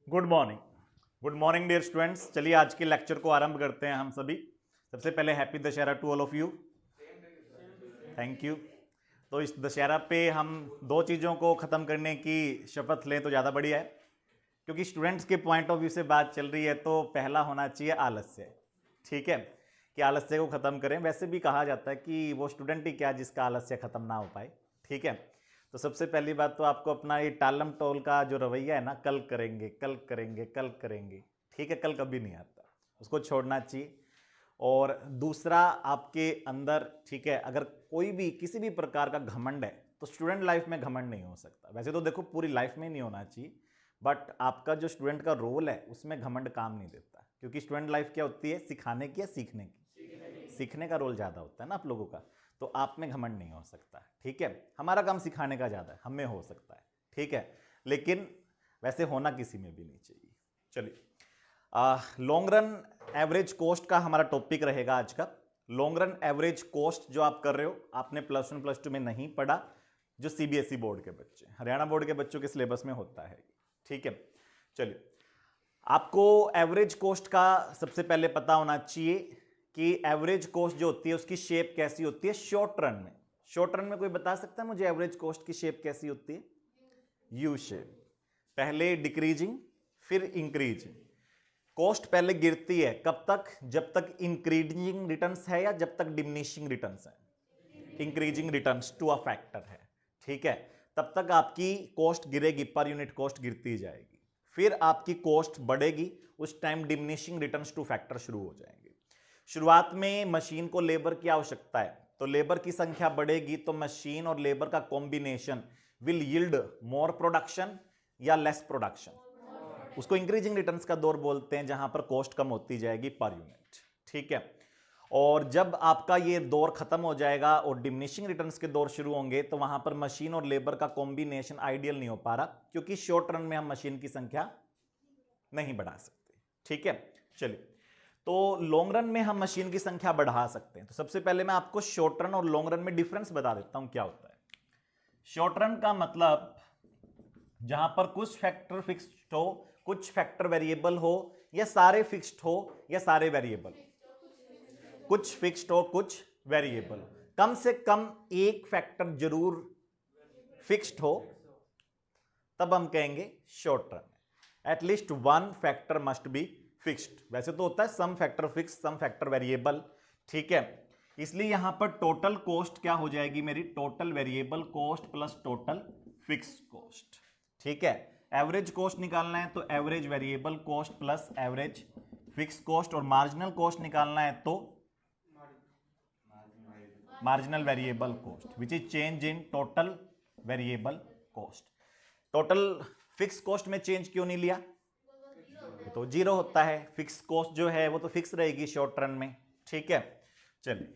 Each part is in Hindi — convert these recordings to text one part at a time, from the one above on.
Good morning dear students. चलिए आज के लेक्चर को आरंभ करते हैं हम सभी। सबसे पहले happy Dussehra to all of you. Thank you. तो इस दशहरा पे हम दो चीज़ों को ख़त्म करने की शपथ लें तो ज़्यादा बढ़िया है, क्योंकि स्टूडेंट्स के पॉइंट ऑफ व्यू से बात चल रही है। तो पहला होना चाहिए आलस्य। ठीक है कि आलस्य को ख़त्म करें। वैसे भी कहा जाता है कि वो स्टूडेंट ही क्या जिसका आलस्य ख़त्म ना हो पाए। ठीक है, तो सबसे पहली बात तो आपको अपना ये टालम टोल का जो रवैया है ना, कल करेंगे कल करेंगे कल करेंगे, ठीक है, कल कभी नहीं आता, उसको छोड़ना चाहिए। और दूसरा आपके अंदर, ठीक है, अगर कोई भी किसी भी प्रकार का घमंड है तो स्टूडेंट लाइफ में घमंड नहीं हो सकता। वैसे तो देखो पूरी लाइफ में नहीं होना चाहिए, बट आपका जो स्टूडेंट का रोल है उसमें घमंड काम नहीं देता, क्योंकि स्टूडेंट लाइफ क्या होती है, सिखाने की या सीखने की। सीखने का रोल ज़्यादा होता है ना आप लोगों का, तो आप में घमंड नहीं हो सकता। ठीक है, हमारा काम सिखाने का ज़्यादा है, हमें हो सकता है। ठीक है, लेकिन वैसे होना किसी में भी नहीं चाहिए। चलिए, लॉन्ग रन एवरेज कोस्ट का हमारा टॉपिक रहेगा आज का। लॉन्ग रन एवरेज कोस्ट जो आप कर रहे हो, आपने प्लस वन प्लस टू में नहीं पढ़ा, जो सीबीएसई बोर्ड के बच्चे, हरियाणा बोर्ड के बच्चों के सिलेबस में होता है। ठीक है, चलिए, आपको एवरेज कोस्ट का सबसे पहले पता होना चाहिए कि एवरेज कोस्ट जो होती है उसकी शेप कैसी होती है शॉर्ट रन में। शॉर्ट रन में कोई बता सकता है मुझे एवरेज कोस्ट की शेप कैसी होती है? U shape. पहले डिक्रीजिंग फिर इंक्रीजिंग। कॉस्ट पहले गिरती है कब तक? जब तक इंक्रीजिंग रिटर्न्स है या जब तक डिमिनिशिंग रिटर्न्स है? Increasing returns to a factor है। ठीक है, तब तक आपकी कॉस्ट गिरेगी, पर यूनिट कॉस्ट गिरती जाएगी। फिर आपकी कॉस्ट बढ़ेगी, उस time diminishing returns two factor शुरू हो जाएंगे। शुरुआत में मशीन को लेबर की आवश्यकता है, तो लेबर की संख्या बढ़ेगी तो मशीन और लेबर का combination will yield more production या लेस प्रोडक्शन। उसको इंक्रीजिंग रिटर्न्स का दौर बोलते हैं, जहां पर कॉस्ट कम होती जाएगी पर यूनिट। ठीक है, और जब आपका ये दौर खत्म हो जाएगा और डिमिनिशिंग रिटर्न्स के दौर शुरू होंगे, तो वहां पर मशीन और लेबर का कॉम्बिनेशन आइडियल नहीं हो पा रहा, क्योंकि शॉर्ट रन में हम मशीन की संख्या नहीं बढ़ा सकते। ठीक है, चलिए, तो लॉन्ग रन में हम मशीन की संख्या बढ़ा सकते हैं। तो सबसे पहले मैं आपको शॉर्ट रन और लॉन्ग रन में डिफरेंस बता देता हूं क्या होता है। शॉर्ट रन का मतलब जहां पर कुछ फैक्टर फिक्स्ड हो, कुछ फैक्टर वेरिएबल हो, या सारे फिक्स्ड हो या सारे वेरिएबल। कुछ फिक्स्ड हो कुछ वेरिएबल, कम से कम एक फैक्टर जरूर फिक्स्ड हो, तब हम कहेंगे short run. At least one factor must be fixed. वैसे तो होता है some factor fix some factor variable. ठीक है, इसलिए यहां पर टोटल कॉस्ट क्या हो जाएगी मेरी? Total variable cost plus total fixed cost. ठीक है, एवरेज कॉस्ट निकालना है तो average variable cost plus average fixed cost, और मार्जिनल कॉस्ट निकालना है तो marginal variable cost which is change in total variable cost. Total fix cost में चेंज क्यों नहीं लिया? तो जीरो होता है। फिक्स कॉस्ट जो है वो तो फिक्स रहेगी शॉर्ट रन में। ठीक है, चलिए,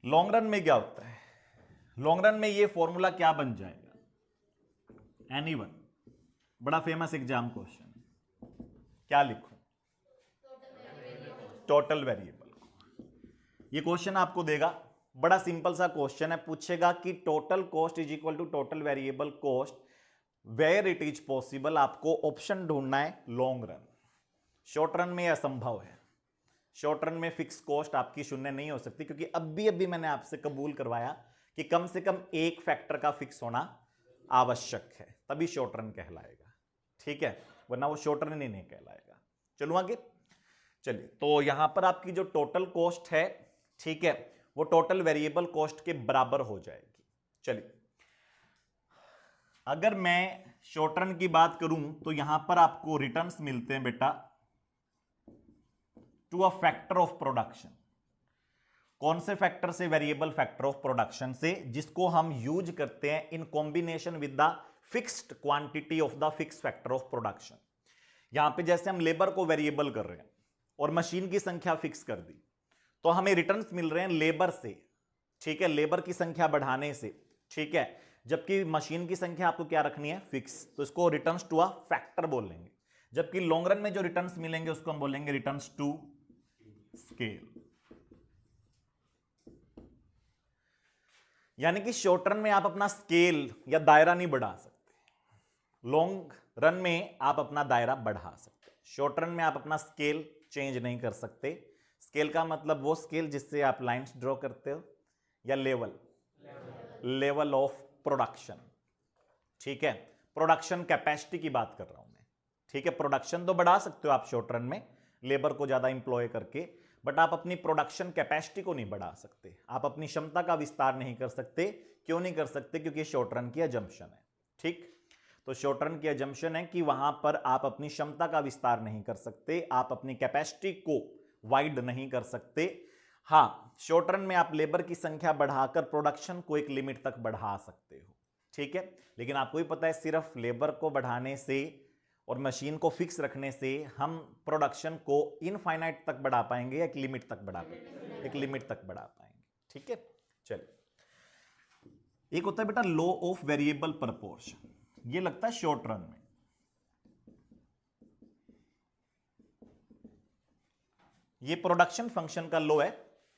लॉन्ग रन में क्या होता है? लॉन्ग रन में ये फॉर्मूला क्या बन जाएगा? एनीवन? बड़ा फेमस एग्जाम क्वेश्चन है, क्या लिखूं? Total variable. ये क्वेश्चन आपको देगा, बड़ा सिंपल सा क्वेश्चन है, पूछेगा कि total cost is equal to total variable cost where it is possible. आपको ऑप्शन ढूंढना है लॉन्ग रन। शॉर्ट रन में यह असंभव है। शॉर्ट रन में फिक्स कॉस्ट आपकी शून्य नहीं हो सकती, क्योंकि अभी मैंने आपसे कबूल करवाया कि कम से कम एक फैक्टर का फिक्स होना आवश्यक है, तभी शॉर्ट रन कहलाएगा। ठीक है, वरना वो शॉर्ट रन ही नहीं कहलाएगा। चलो आगे, चलिए, तो यहां पर आपकी जो टोटल कॉस्ट है, ठीक है, वो टोटल वेरिएबल कॉस्ट के बराबर हो जाएगी। चलिए, अगर मैं शॉर्ट रन की बात करूं तो यहां पर आपको रिटर्न्स मिलते हैं बेटा to a factor of production. कौन से फैक्टर से? वेरिएबल फैक्टर ऑफ प्रोडक्शन से, जिसको हम यूज करते हैं in combination with the fixed quantity of the fix factor of production. यहां पे जैसे हम लेबर को वेरिएबल कर रहे हैं और मशीन की संख्या फिक्स कर दी, तो हमें रिटर्न्स मिल रहे हैं लेबर से। ठीक है, लेबर की संख्या बढ़ाने से। ठीक है, जबकि मशीन की संख्या आपको क्या रखनी है? फिक्स, तो इसको रिटर्न्स टू अ फैक्टर बोलेंगे। जबकि लॉन्ग रन में जो रिटर्न्स मिलेंगे उसको हम बोलेंगे रिटर्न्स टू स्केल। यानी कि शॉर्ट रन में आप अपना स्केल या दायरा नहीं बढ़ा सकते, लॉन्ग रन में आप अपना दायरा बढ़ा सकते हैं, शॉर्ट रन में आप अपना स्केल चेंज नहीं कर सकते। स्केल का मतलब वो स्केल जिससे आप लाइंस ड्रॉ करते हो, या लेवल ऑफ प्रोडक्शन। ठीक है, प्रोडक्शन कैपेसिटी की बात कर रहा हूं मैं। ठीक है, प्रोडक्शन तो बढ़ा सकते हो आप शॉर्ट रन में लेबर को ज्यादा इंप्लॉय करके, बट आप अपनी प्रोडक्शन कैपेसिटी को नहीं बढ़ा सकते, आप अपनी क्षमता का विस्तार नहीं कर सकते। क्यों नहीं कर सकते? क्योंकि शॉर्ट रन की अजम्पशन है। ठीक, तो शॉर्ट रन की अजम्पशन है कि वहां पर आप अपनी क्षमता का विस्तार नहीं कर सकते, आप अपनी कैपेसिटी को वाइड नहीं कर सकते। हां, शॉर्ट रन में आप लेबर की संख्या बढ़ाकर प्रोडक्शन को एक लिमिट तक बढ़ा सकते हो। ठीक है, लेकिन आपको भी पता है सिर्फ लेबर को बढ़ाने से और मशीन को फिक्स रखने से हम प्रोडक्शन को इनफाइनाइट तक बढ़ा पाएंगे या एक लिमिट तक बढ़ा पाएंगे? एक लिमिट तक बढ़ा पाएंगे। ठीक है, चलिए। एक होता है बेटा लॉ ऑफ वेरिएबल प्रपोर्शन, ये लगता है शॉर्ट रन में। ये प्रोडक्शन फंक्शन का लॉ है।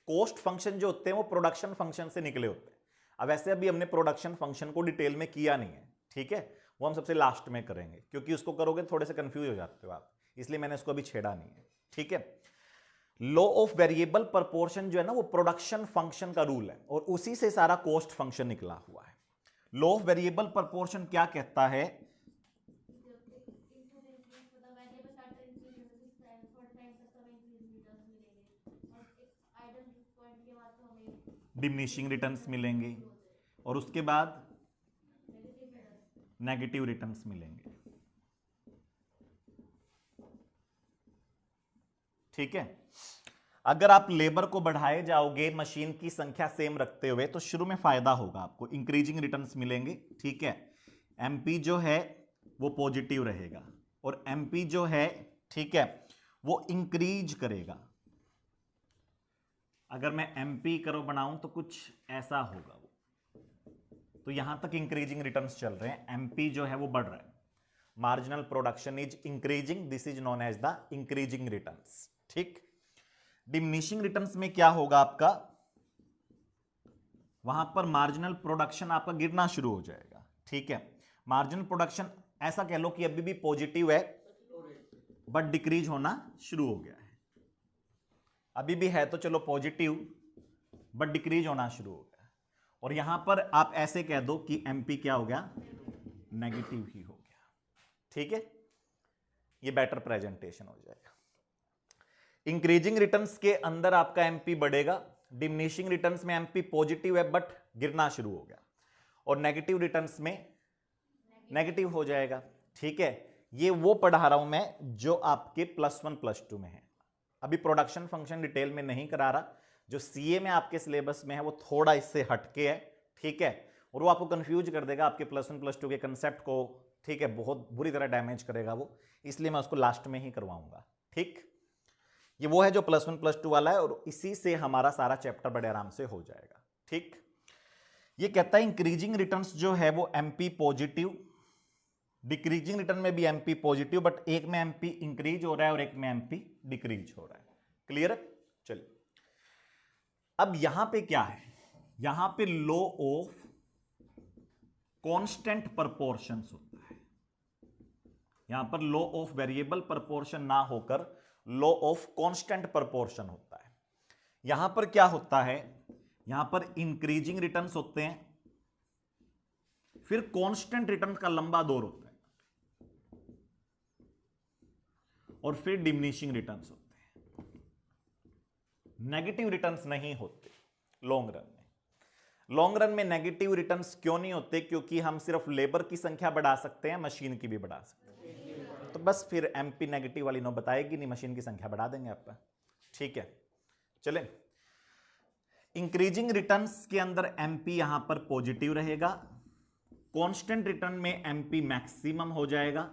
कॉस्ट फंक्शन जो होते हैं वो प्रोडक्शन फंक्शन से निकले होते हैं। अब वैसे अभी हमने प्रोडक्शन फंक्शन को डिटेल में किया नहीं है, ठीक है, वो हम सबसे लास्ट में करेंगे, क्योंकि उसको करोगे थोड़े से कंफ्यूज हो जाते हो आप, इसलिए मैंने इसको अभी छेड़ा नहीं है। ठीक है, लॉ ऑफ वेरिएबल प्रपोर्शन जो है ना वो प्रोडक्शन फंक्शन का रूल है और उसी से सारा कॉस्ट फंक्शन निकला हुआ है। लॉ ऑफ वेरिएबल प्रपोर्शन क्या कहता है? डिमिनिशिंग रिटर्न्स मिलेंगे और उसके बाद नेगेटिव रिटर्न्स मिलेंगे। ठीक है, अगर आप लेबर को बढ़ाए जाओगे मशीन की संख्या सेम रखते हुए तो शुरू में फायदा होगा आपको, इंक्रीजिंग रिटर्न्स मिलेंगे। ठीक है, एमपी जो है वो पॉजिटिव रहेगा और एमपी जो है, ठीक है, वो इंक्रीज करेगा। अगर मैं एमपी करो बनाऊं तो कुछ ऐसा होगा वो, तो यहां तक इंक्रीजिंग रिटर्न्स चल रहे हैं, एमपी जो है वो बढ़ रहा है, marginal production is increasing, this is known as the increasing returns. ठीक, डिमिनिशिंग रिटर्न्स में क्या होगा आपका? वहां पर मार्जिनल प्रोडक्शन आपका गिरना शुरू हो जाएगा। ठीक है, मार्जिनल प्रोडक्शन ऐसा कह लो कि अभी भी पॉजिटिव है बट डिक्रीज होना शुरू हो गया है। अभी भी है तो चलो पॉजिटिव बट डिक्रीज होना शुरू हो गया, और यहां पर आप ऐसे कह दो कि एमपी क्या हो गया? नेगेटिव ही हो गया। ठीक है, ये बेटर प्रेजेंटेशन हो जाएगा। इंक्रीजिंग रिटर्न्स के अंदर आपका एमपी बढ़ेगा, डिमिनिशिंग रिटर्न्स में एमपी पॉजिटिव है बट गिरना शुरू हो गया, और नेगेटिव रिटर्न्स में नेगेटिव हो जाएगा। ठीक है, ये वो पढ़ा रहा हूं मैं जो आपके +1 +2 में है। अभी प्रोडक्शन फंक्शन डिटेल में नहीं करा रहा, जो सीए में आपके सिलेबस में है वो थोड़ा इससे हटके है। ठीक है, और वो आपको कंफ्यूज कर देगा आपके +1 +2 के कंसेप्ट को। ठीक है, बहुत बुरी तरह डैमेज करेगा वो, इसलिए मैं उसको लास्ट में ही करवाऊंगा। ठीक, ये वो है जो +1 +2 वाला है और इसी से हमारा सारा चैप्टर बड़े आराम से हो जाएगा। ठीक, ये कहता है इंक्रीजिंग रिटर्न्स जो है वो एमपी पॉजिटिव, डिक्रीजिंग रिटर्न में भी एमपी पॉजिटिव, बट एक में एमपी इंक्रीज हो रहा है और एक में एमपी डिक्रीज हो रहा है। क्लियर है? चलिए, अब यहां पे क्या है? यहां पे लॉ ऑफ कांस्टेंट प्रपोर्शंस होता है। यहां पर लॉ ऑफ वेरिएबल प्रपोर्शन ना होकर लॉ ऑफ कांस्टेंट प्रपोर्शन होता है। यहां पर क्या होता है? यहां पर इंक्रीजिंग रिटर्न्स होते हैं, फिर कांस्टेंट रिटर्न का लंबा दौर होता है, और फिर डिमिनिशिंग रिटर्न्स होते हैं। नेगेटिव रिटर्न्स नहीं होते लॉन्ग रन में। लॉन्ग रन में नेगेटिव रिटर्न्स क्यों नहीं होते? क्योंकि हम सिर्फ लेबर की संख्या बढ़ा सकते हैं, मशीन की भी बढ़ा सकते हैं। तो बस फिर एमपी नेगेटिव वाली नो बताएगी नहीं, मशीन की संख्या बढ़ा देंगे आपका। ठीक है, चलें। इंक्रीजिंग रिटर्न्स के अंदर एमपी यहां पर पॉजिटिव रहेगा, कांस्टेंट रिटर्न में एमपी मैक्सिमम हो जाएगा,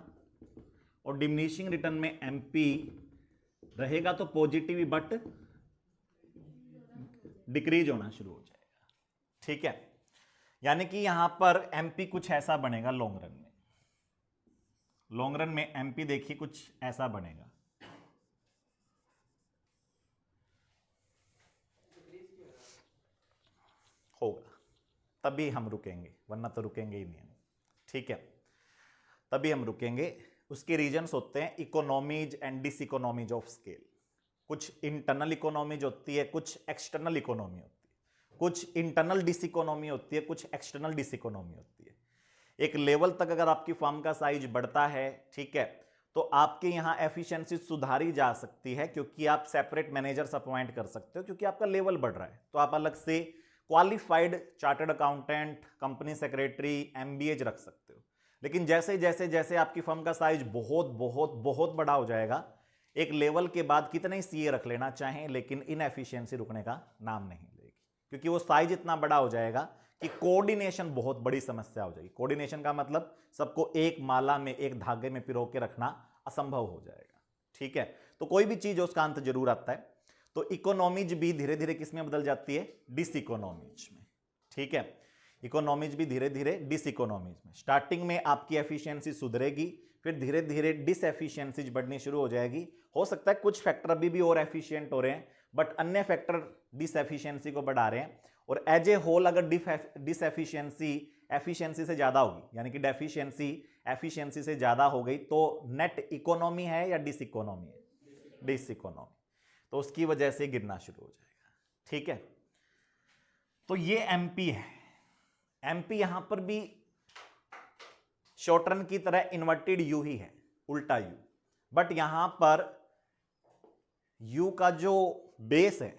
और डिमिनिशिंग रिटर्न में एमपी रहेगा तो पॉजिटिव बट डिक्रीज होना शुरू हो जाएगा। ठीक है, यानी कि यहां पर एमपी कुछ ऐसा बनेगा लॉन्ग रन में। लॉन्ग रन में एमपी देखिए कुछ ऐसा बनेगा, होगा, तभी हम रुकेंगे, वरना तो रुकेंगे ही नहीं हम। ठीक है, तभी हम रुकेंगे। उसके रीजन्स होते हैं economies and diseconomies of scale. कुछ इंटरनल इकोनॉमीज होती है, कुछ एक्सटर्नल इकोनॉमी होती है, कुछ इंटरनल डिस इकोनॉमी होती है, कुछ एक्सटर्नल डिस इकोनॉमी होती है। एक लेवल तक अगर आपकी फर्म का साइज बढ़ता है, ठीक है, तो आपके यहां एफिशिएंसी सुधारी जा सकती है, क्योंकि आप सेपरेट मैनेजर्स अपॉइंट कर सकते हो, क्योंकि आपका लेवल बढ़ रहा है। तो आप अलग से qualified chartered accountant, company secretary, MBA रख सकते हो। लेकिन जैसे जैसे जैसे आपकी फर्म का साइज बहुत बहुत बहुत बड़ा हो जाएगा, एक लेवल के बाद कितने ही सीए रख लेना चाहें, लेकिन इनएफिशिएंसी रुकने का नाम नहीं लेगी, क्योंकि वो साइज इतना बड़ा हो जाएगा कि कोऑर्डिनेशन बहुत बड़ी समस्या हो जाएगी। कोऑर्डिनेशन का मतलब सबको एक माला में, एक धागे में पिरो के रखना असंभव हो जाएगा, ठीक है। तो कोई भी चीज उसका अंत जरूर आता है। तो इकोनॉमीज भी धीरे धीरे किस में बदल जाती है? डिस इकोनॉमीज में, ठीक है। इकोनॉमीज भी धीरे धीरे डिस इकोनॉमीज में। स्टार्टिंग में आपकी एफिशिएंसी सुधरेगी, फिर धीरे धीरे डिस एफिशिएंसीज बढ़नी शुरू हो जाएगी। हो सकता है कुछ फैक्टर अभी भी और एफिशिएंट हो रहे हैं, बट अन्य फैक्टर डिस एफिशिएंसी को बढ़ा रहे हैं। और एज ए होल अगर डिस एफिशिएंसी एफिशिएंसी से ज्यादा होगी, यानी कि डेफिशिएंसी एफिशिएंसी से ज्यादा हो गई, तो नेट इकोनॉमी है या डिस इकोनॉमी है? Diseconomy. तो उसकी वजह से गिरना शुरू हो जाएगा, ठीक है। तो ये एमपी है। एमपी यहां पर भी शॉर्ट रन की तरह इन्वर्टेड यू ही है, उल्टा यू, बट यहां पर यू का जो बेस है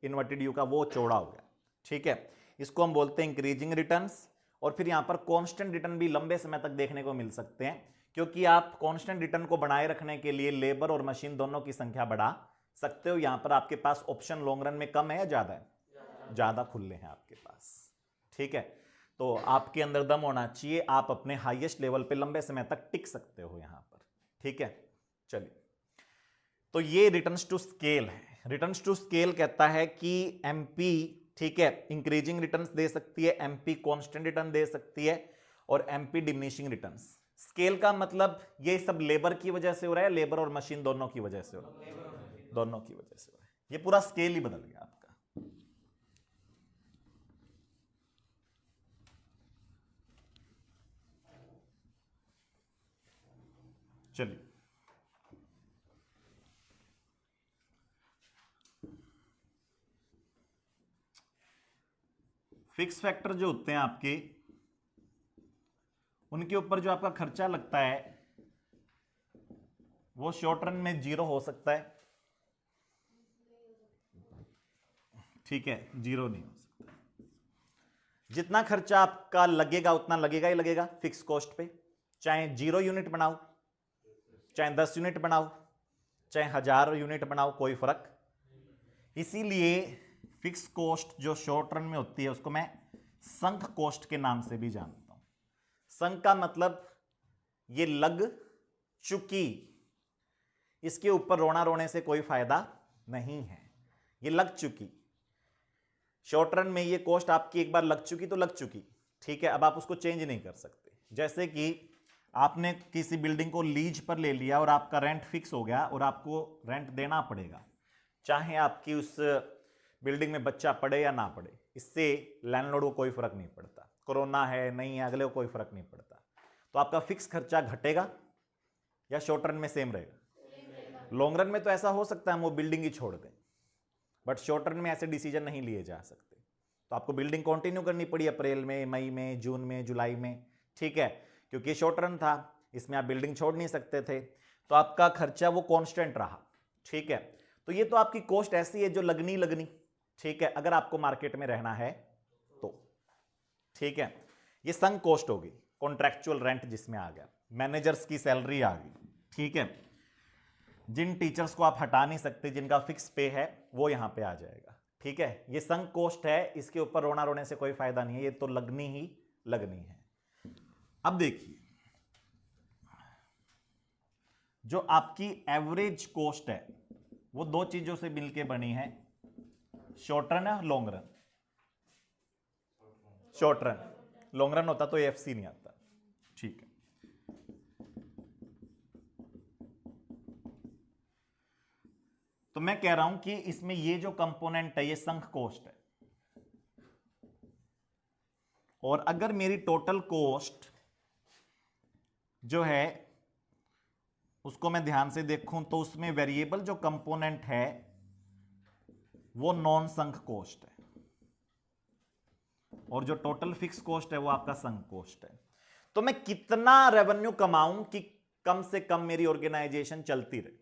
इन्वर्टेड यू का, वो चौड़ा हो गया, ठीक है। इसको हम बोलते हैं इंक्रीजिंग रिटर्न्स। और फिर यहां पर कांस्टेंट रिटर्न भी लंबे समय तक देखने को मिल सकते हैं, क्योंकि आप कांस्टेंट रिटर्न को बनाए रखने के लिए लेबर और मशीन दोनों की संख्या बढ़ा सकते हो। यहां पर आपके पास ऑप्शन लॉन्ग रन में कम है या ज्यादा है? ज्यादा खुले हैं आपके पास, ठीक है। तो आपके अंदर दम होना चाहिए, आप अपने हाईएस्ट लेवल पे लंबे समय तक टिक सकते हो यहां पर, ठीक है। चलिए, तो ये रिटर्न्स टू स्केल है। रिटर्न्स टू स्केल कहता है कि एमपी, ठीक है, इंक्रीजिंग रिटर्न्स दे सकती है, एमपी कांस्टेंट रिटर्न दे सकती है, और एमपी डिमिनिशिंग रिटर्न्स। स्केल का मतलब ये सब लेबर की वजह से हो रहा है, लेबर और मशीन दोनों की वजह से हो रहा है, दोनों की वजह से हो रहा है। ये पूरा स्केल ही बदल गया आपका। चलिए, फिक्स फैक्टर जो होते हैं आपके, उनके ऊपर जो आपका खर्चा लगता है वो शॉर्ट रन में जीरो हो सकता है, ठीक है, जीरो नहीं हो सकता। जितना खर्चा आपका लगेगा उतना लगेगा ही लगेगा फिक्स कॉस्ट पे, चाहे 0 यूनिट बनाओ, चाहे 10 यूनिट बनाओ, चाहे 1000 यूनिट बनाओ, कोई फर्क। इसीलिए फिक्स कॉस्ट जो शॉर्ट रन में होती है उसको मैं संक कॉस्ट के नाम से भी जानता हूं। संक का मतलब ये लग चुकी, इसके ऊपर रोना रोने से कोई फायदा नहीं है, ये लग चुकी। शॉर्ट रन में ये कॉस्ट आपकी एक बार लग चुकी तो लग चुकी, ठीक है। अब आप उसको चेंज नहीं कर सकते। जैसे कि आपने किसी बिल्डिंग को लीज पर ले लिया और आपका रेंट फिक्स हो गया और आपको रेंट देना पड़ेगा, चाहे आपकी उस बिल्डिंग में बच्चा पड़े या ना पड़े, इससे लैंडलॉर्ड को कोई फर्क नहीं पड़ता। कोरोना है नहीं है, अगले को कोई फर्क नहीं पड़ता। तो आपका फिक्स खर्चा घटेगा या शॉर्ट रन में सेम रहेगा? लॉन्ग रन में तो ऐसा हो सकता है हम वो बिल्डिंग ही छोड़ दें, बट शॉर्ट रन में ऐसे डिसीजन नहीं लिए जा सकते। तो आपको बिल्डिंग कंटिन्यू करनी पड़ी अप्रैल में, मई में, जून में, जुलाई में, ठीक है, क्योंकि शॉर्ट रन था, इसमें आप बिल्डिंग छोड़ नहीं सकते थे। तो आपका खर्चा वो कांस्टेंट रहा, ठीक है। तो ये तो आपकी कॉस्ट ऐसी है जो लगनी लगनी, ठीक है, अगर आपको मार्केट में रहना है तो, ठीक है। ये संक कॉस्ट होगी, कॉन्ट्रैक्चुअल रेंट जिसमें आ गया, मैनेजर्स की सैलरी आ गई, ठीक है। जिन टीचर्स को आप हटा नहीं सकते, जिनका फिक्स पे है, वो यहां पे आ जाएगा, ठीक है। ये संक कॉस्ट है, इसके ऊपर रोना रोने से कोई फायदा नहीं है, ये तो लगनी ही लगनी है। अब देखिए, जो आपकी एवरेज कॉस्ट है वो दो चीजों से मिलकर बनी है, शॉर्ट रन है, long run. Short run, long run होता तो एफसी नहीं आता, ठीक है। तो मैं कह रहा हूं कि इसमें ये जो कंपोनेंट है ये संक कॉस्ट है, और अगर मेरी टोटल कॉस्ट जो है उसको मैं ध्यान से देखूं तो उसमें वेरिएबल जो कंपोनेंट है वो नॉन संक कॉस्ट है, और जो टोटल फिक्स कॉस्ट है वो आपका संक कॉस्ट है। तो मैं कितना रेवेन्यू कमाऊं कि कम से कम मेरी ऑर्गेनाइजेशन चलती रहे?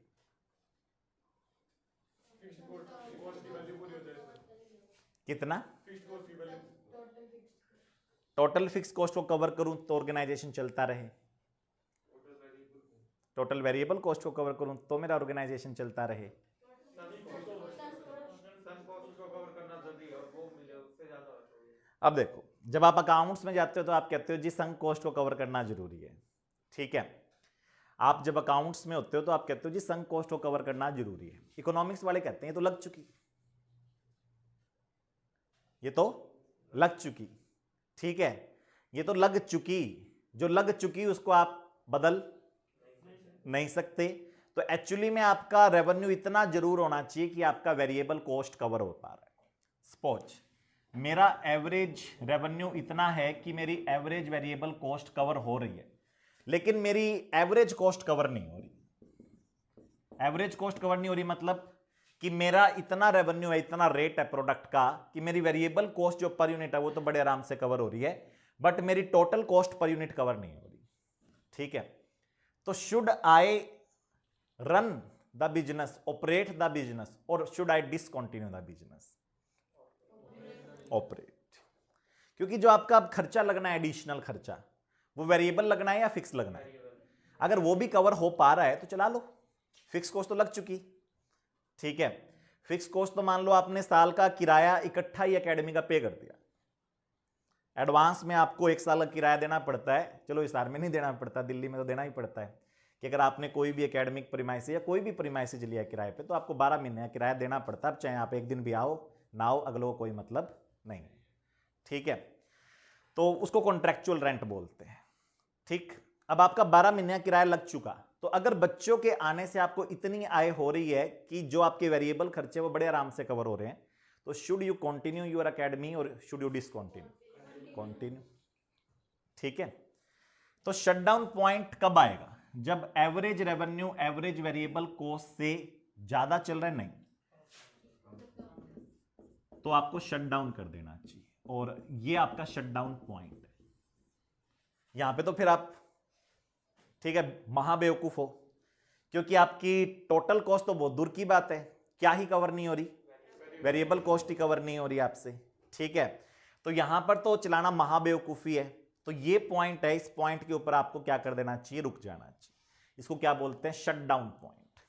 कितना टोटल फिक्स कॉस्ट को कवर करूं तो ऑर्गेनाइजेशन चलता रहे, टोटल वेरिएबल कॉस्ट को कवर करूं तो मेरा ऑर्गेनाइजेशन चलता रहे। अब देखो, जब आप अकाउंट्स में जाते हो तो आप कहते हो जी संक कॉस्ट को कवर करना जरूरी है, ठीक है। आप जब अकाउंट्स में होते हो तो आप कहते हो जी संक कॉस्ट को कवर करना जरूरी है। इकोनॉमिक्स वाले कहते हैं ये तो लग चुकी, ये तो लग चुकी, ठीक है, ये तो लग चुकी, जो लग चुकी उसको आप बदल नहीं सकते। तो एक्चुअली में आपका रेवेन्यू इतना जरूर होना चाहिए कि आपका वेरिएबल कॉस्ट कवर हो पा रहा है। सपोज मेरा एवरेज रेवेन्यू इतना है कि मेरी एवरेज वेरिएबल कॉस्ट कवर हो रही है, लेकिन मेरी एवरेज कॉस्ट कवर नहीं हो रही। एवरेज कॉस्ट कवर नहीं हो रही मतलब कि मेरा इतना रेवेन्यू है, इतना रेट है प्रोडक्ट का कि मेरी वेरिएबल कॉस्ट जो पर यूनिट है वो तो बड़े आराम से कवर हो रही है, बट मेरी total cost per unit cover नहीं हो रही, ठीक है। तो should I run the business, operate the business, और should I discontinue the business? Operate, क्योंकि जो आपका अब खर्चा लगना है, एडिशनल खर्चा, वो वेरिएबल लगना है या फिक्स लगना है? अगर वो भी कवर हो पा रहा है तो चला लो, फिक्स कॉस्ट तो लग चुकी, ठीक है। फिक्स कॉस्ट तो मान लो आपने साल का किराया इकट्ठा ही एकेडमी का पे कर दिया, एडवांस में आपको एक साल का किराया देना पड़ता है, चलो इस में नहीं देना पड़ता, दिल्ली में तो देना ही पड़ता है कि अगर आपने कोई भी एकेडमिक प्रीमाइस या कोई भी प्रीमाइस लिया किराए पे तो आपको 12 महीने का किराया देना पड़ता है, चाहे आप एक दिन भी आओ ना आओ, अगलो कोई मतलब नहीं, ठीक है। तो उसको कॉन्ट्रैक्चुअल रेंट बोलते हैं, ठीक। अब आपका 12 महीने का किराया लग चुका, तो अगर बच्चों के आने से आपको इतनी आय हो रही है कि जो आपके वेरिएबल खर्चे वो बड़े आराम से कवर हो रहे हैं, तो should you continue your academy और शुड यू डिसकंटिन्यू? कंटिन्यू, ठीक है। तो शटडाउन पॉइंट कब आएगा? जब average revenue average variable cost से ज्यादा चल रहा है, नहीं तो आपको शटडाउन कर देना चाहिए, और ये आपका शटडाउन पॉइंट है। यहां पे तो फिर आप, ठीक है, महाबेवकूफ हो, क्योंकि आपकी टोटल कॉस्ट तो बहुत दूर की बात है, क्या ही कवर नहीं हो रही, वेरिएबल कॉस्ट ही कवर नहीं हो रही आपसे, ठीक है। तो यहां पर तो चलाना महाबेवकूफी है। तो ये पॉइंट है, इस पॉइंट के ऊपर आपको क्या कर देना चाहिए? रुक जाना चाहिए। इसको क्या बोलते हैं? Shutdown point.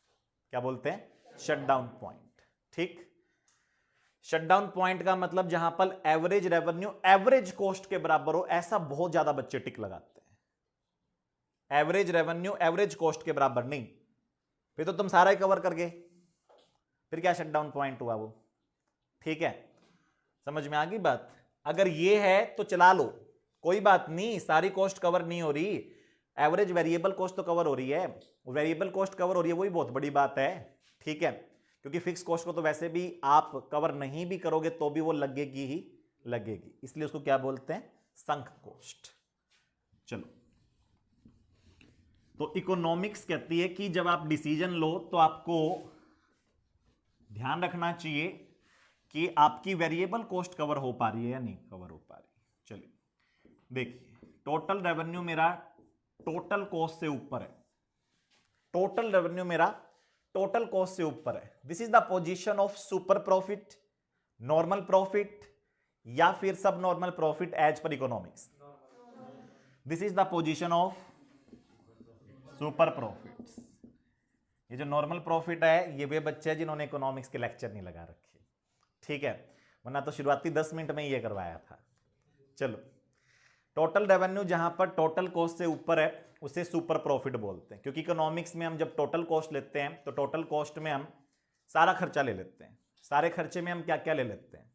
क्या बोलते हैं? शटडाउन पॉइंट, ठीक। शटडाउन पॉइंट का मतलब जहां पर एवरेज रेवेन्यू एवरेज कॉस्ट के बराबर हो, ऐसा बहुत ज्यादा बच्चे टिक लगाते हैं। एवरेज रेवेन्यू एवरेज कॉस्ट के बराबर नहीं, फिर तो तुम सारा ही कवर कर गए, फिर क्या शटडाउन पॉइंट हुआ वो, ठीक है। समझ में आ गई बात? अगर ये है तो चला लो, कोई बात नहीं, सारी कॉस्ट कवर नहीं हो रही, एवरेज वेरिएबल कॉस्ट तो कवर हो रही है, वेरिएबल कॉस्ट कवर हो रही है, वही बहुत बड़ी बात है, ठीक है। क्योंकि फिक्स कॉस्ट को तो वैसे भी आप कवर नहीं भी करोगे तो भी वो लगेगी ही लगेगी, इसलिए उसको क्या बोलते हैं? Sunk cost. चलो, तो इकोनॉमिक्स कहती है कि जब आप डिसीजन लो तो आपको ध्यान रखना चाहिए कि आपकी वेरिएबल कॉस्ट कवर हो पा रही है या नहीं कवर हो पा रही। चलिए देखिए, टोटल रेवेन्यू मेरा टोटल कॉस्ट से ऊपर है, टोटल रेवेन्यू मेरा टोटल कॉस्ट से ऊपर है। This is the position of super profit, normal profit, या फिर subnormal profit as per economics. This is the position of super profits. ये जो नॉर्मल प्रॉफिट है, ये वे बच्चे हैं जिन्होंने इकोनॉमिक्स के लेक्चर नहीं लगा रखे, ठीक है, वरना तो शुरुआती 10 मिनट में ये करवाया था। चलो, टोटल रेवेन्यू जहां पर टोटल कॉस्ट से ऊपर है उसे सुपर प्रॉफिट बोलते हैं, क्योंकि इकोनॉमिक्स में हम जब टोटल कॉस्ट लेते हैं तो टोटल कॉस्ट में हम सारा खर्चा ले लेते हैं। सारे खर्चे में हम क्या क्या ले लेते हैं?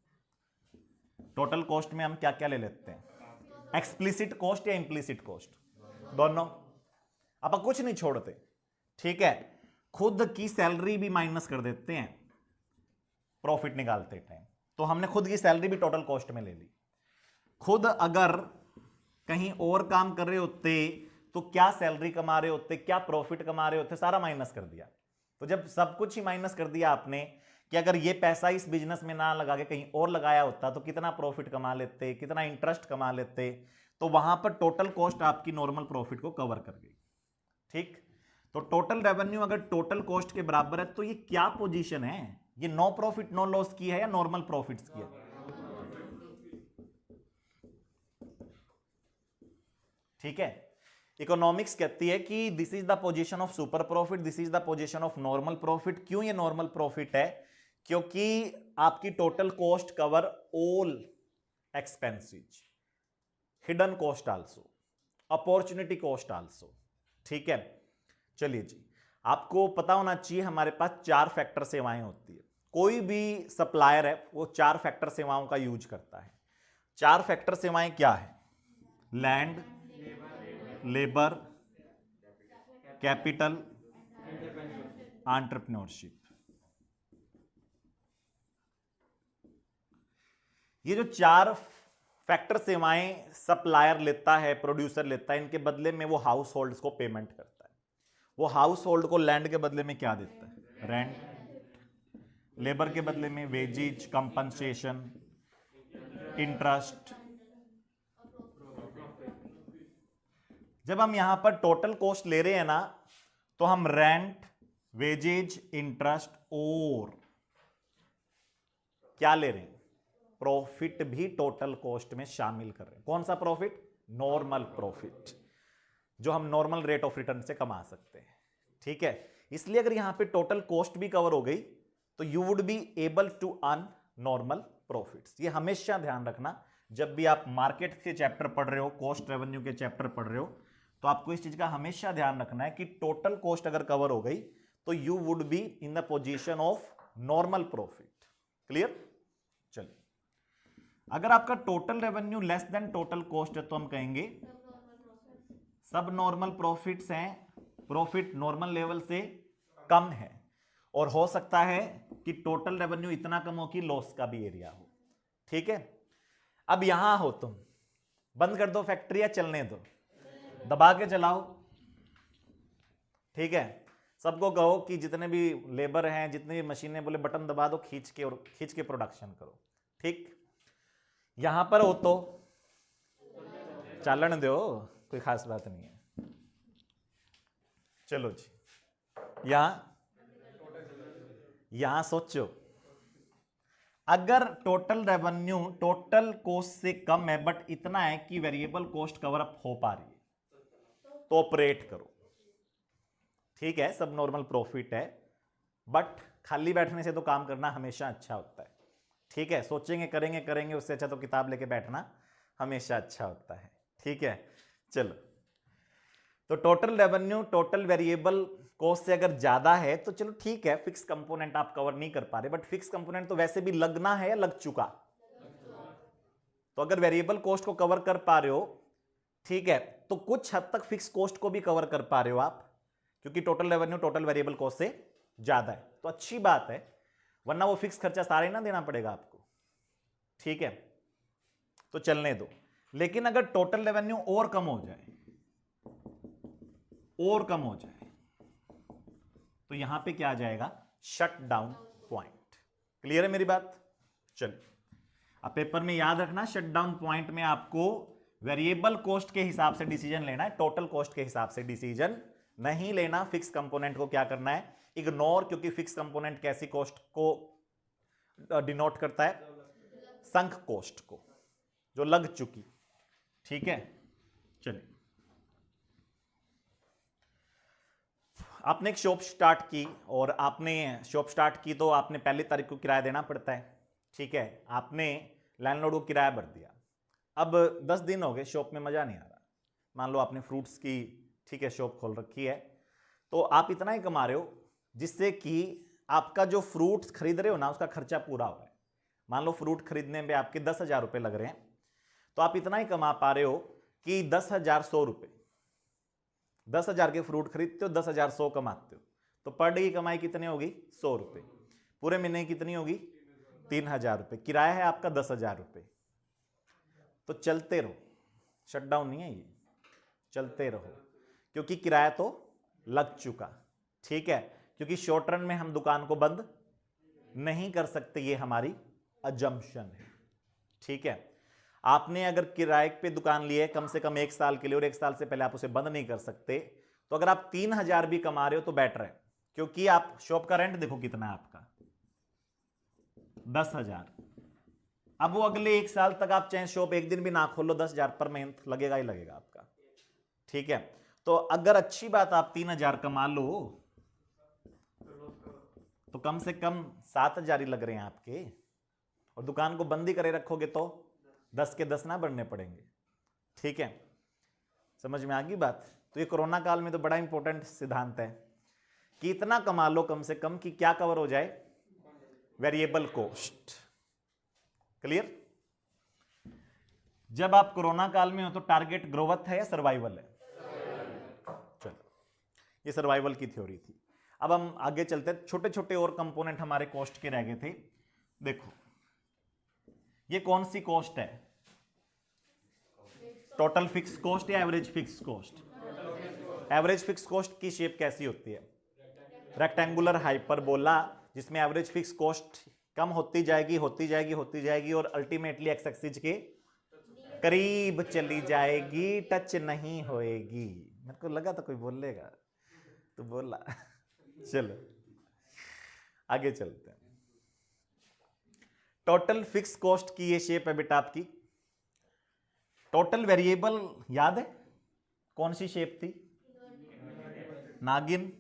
टोटल कॉस्ट में हम क्या क्या ले लेते हैं? एक्सप्लिसिट कॉस्ट या इंप्लिसिट कॉस्ट? दोनों। आप कुछ नहीं छोड़ते, ठीक है। खुद की सैलरी भी माइनस कर देते हैं प्रॉफिट निकालते टाइम, तो हमने खुद की सैलरी भी टोटल कॉस्ट में ले ली। खुद अगर कहीं और काम कर रहे होते तो क्या सैलरी कमा रहे होते, क्या प्रॉफिट कमा रहे होते, सारा माइनस कर दिया। तो जब सब कुछ ही माइनस कर दिया आपने कि अगर ये पैसा इस बिजनेस में ना लगा के कहीं और लगाया होता तो कितना प्रॉफिट कमा लेते, कितना इंटरेस्ट कमा लेते, तो वहां पर टोटल कॉस्ट आपकी नॉर्मल प्रॉफिट को कवर कर गई। ठीक, तो टोटल रेवेन्यू अगर टोटल कॉस्ट के बराबर है तो ये क्या पोजीशन है, ये नो प्रॉफिट नो लॉस की है या नॉर्मल प्रॉफिट्स की है? ठीक है, इकोनॉमिक्स कहती है कि this is the position of super profit, this is the position of normal profit. क्यों ये नॉर्मल प्रॉफिट है? क्योंकि आपकी total cost cover all expenses, hidden cost also, opportunity cost also. ठीक है, चलिए जी, आपको पता होना चाहिए हमारे पास 4 फैक्टर सेवाएं होती है। कोई भी सप्लायर है वो 4 फैक्टर सेवाओं का यूज करता है। 4 फैक्टर सेवाएं क्या है? Land, labour, capital, entrepreneurship. ये जो 4 फैक्टर सेवाएं सप्लायर लेता है, प्रोड्यूसर लेता है, इनके बदले में वो हाउस होल्ड को पेमेंट करता है। वो हाउस होल्ड को लैंड के बदले में क्या देता है? रेंट। लेबर के बदले में वेजेज, कंपनसेशन, इंटरेस्ट। जब हम यहां पर टोटल कॉस्ट ले रहे हैं ना, तो हम रेंट, वेजेज, इंटरेस्ट और क्या ले रहे हैं? प्रॉफिट भी टोटल कॉस्ट में शामिल कर रहे हैं। कौन सा प्रॉफिट? नॉर्मल प्रॉफिट, जो हम नॉर्मल रेट ऑफ रिटर्न से कमा सकते हैं। ठीक है, इसलिए अगर यहां पे टोटल कॉस्ट भी कवर हो गई तो you would be able to earn normal profits. ये हमेशा ध्यान रखना, जब भी आप मार्केट के चैप्टर पढ़ रहे हो, कॉस्ट रेवेन्यू के चैप्टर पढ़ रहे हो, तो आपको इस चीज का हमेशा ध्यान रखना है कि टोटल कॉस्ट अगर कवर हो गई तो you would be in the position of normal profit. Clear? चलिए, अगर आपका total revenue less than total cost है तो हम कहेंगे सब नॉर्मल प्रॉफिट्स हैं, प्रॉफिट नॉर्मल लेवल से कम है, और हो सकता है कि टोटल रेवेन्यू इतना कम हो कि लॉस का भी एरिया हो। ठीक है, अब यहां हो तुम, बंद कर दो फैक्ट्री या चलने दो, दबा के चलाओ। ठीक है, सबको कहो कि जितने भी लेबर हैं, जितनी भी मशीनें, बोले बटन दबा दो, खींच के प्रोडक्शन करो। ठीक, यहां पर हो तो चालन दो, कोई खास बात नहीं है। चलो जी, यहां सोचो, अगर टोटल रेवेन्यू टोटल कॉस्ट से कम है बट इतना है कि वेरिएबल कॉस्ट कवर अप हो पा रही है तो ऑपरेट करो। ठीक है, सब नॉर्मल प्रॉफिट है, बट खाली बैठने से तो काम करना हमेशा अच्छा होता है। ठीक है, सोचेंगे करेंगे करेंगे, उससे अच्छा तो किताब लेके बैठना हमेशा अच्छा होता है। ठीक है, चलो, तो total revenue total variable cost से अगर ज्यादा है तो चलो ठीक है, फिक्स कंपोनेंट आप कवर नहीं कर पा रहे, बट फिक्स कंपोनेंट तो वैसे भी लगना है या लग चुका? तो अगर वेरिएबल कॉस्ट को कवर कर पा रहे हो, ठीक है, तो कुछ हद तक फिक्स कॉस्ट को भी कवर कर पा रहे हो आप, क्योंकि total revenue total variable cost से ज्यादा है, तो अच्छी बात है, वरना वो फिक्स खर्चा सारे ना देना पड़ेगा आपको। ठीक है, तो चलने दो। लेकिन अगर टोटल रेवेन्यू और कम हो जाए, तो यहां पे क्या आ जाएगा? Shut down point. क्लियर है मेरी बात? चलिए, अब पेपर में याद रखना, शट डाउन पॉइंट में आपको वेरिएबल कॉस्ट के हिसाब से डिसीजन लेना है, टोटल कॉस्ट के हिसाब से डिसीजन नहीं लेना। फिक्स कंपोनेंट को क्या करना है? इग्नोर, क्योंकि फिक्स कंपोनेंट कैसी कॉस्ट को डिनोट करता है? संक कॉस्ट को, जो लग चुकी। ठीक है, चलिए, आपने एक शॉप स्टार्ट की, और आपने शॉप स्टार्ट की तो आपने पहली तारीख को किराया देना पड़ता है। ठीक है, आपने लैंडलॉर्ड को किराया भर दिया। अब 10 दिन हो गए, शॉप में मजा नहीं आ रहा। मान लो आपने फ्रूट्स की, ठीक है, शॉप खोल रखी है, तो आप इतना ही कमा रहे हो जिससे कि आपका जो फ्रूट्स खरीद रहे हो ना, उसका खर्चा पूरा हो रहा है। मान लो फ्रूट खरीदने में आपके 10,000 रुपये लग रहे हैं, तो आप इतना ही कमा पा रहे हो कि 10,000 100 रुपये, 10,000 के फ्रूट खरीदते हो, 10,000 100 कमाते हो, तो पर डे की कमाई कितनी होगी? 100 रुपये। पूरे महीने की कितनी होगी? 3,000 रुपये। किराया है आपका 10,000 रुपये। तो चलते रहो, शटडाउन नहीं है ये, चलते रहो। क्योंकि किराया तो लग चुका, ठीक है, क्योंकि शॉर्ट रन में हम दुकान को बंद नहीं कर सकते, ये हमारी अजम्पशन है, ठीक है। आपने अगर किराए पे दुकान ली है कम से कम 1 साल के लिए और 1 साल से पहले आप उसे बंद नहीं कर सकते, तो अगर आप 3,000 भी कमा रहे हो तो बेटर है, क्योंकि आप शॉप का रेंट देखो कितना है आपका, 10,000। अब वो अगले 1 साल तक आप चाहे शॉप एक दिन भी ना खोलो, 10,000 पर मंथ लगेगा ही लगेगा आपका, ठीक है। तो अगर अच्छी बात आप 3,000 कमा लो तो कम से कम 7,000 ही लग रहे हैं आपके, और दुकान को बंद ही करे रखोगे तो 10 के 10 ना बढ़ने पड़ेंगे, ठीक है। समझ में आ गई बात। तो ये कोरोना काल में तो बड़ा इंपॉर्टेंट सिद्धांत है कि इतना कमा लो कम से कम कि क्या कवर हो जाए, वेरिएबल कॉस्ट। क्लियर। जब आप कोरोना काल में हो तो टारगेट ग्रोथ है या सर्वाइवल है? चलो, ये सर्वाइवल की थ्योरी थी। अब हम आगे चलते हैं, छोटे छोटे और कंपोनेंट हमारे कॉस्ट के रह गए थे। देखो ये कौन सी कॉस्ट है, टोटल फिक्स कॉस्ट या average fix cost? Average fix cost की शेप कैसी होती है? रेक्टेंगुलर हाइपरबोला, जिसमें एवरेज फिक्स कॉस्ट कम होती जाएगी होती जाएगी होती जाएगी और अल्टीमेटली एक्स एक्सिस के करीब चली जाएगी, टच नहीं होएगी। मेरे को लगा था कोई बोलेगा तो बोला। चलो आगे चलते हैं। टोटल फिक्स कॉस्ट की ये शेप है बेटा आपकी। टोटल वेरिएबल याद है कौन सी शेप थी? नागिन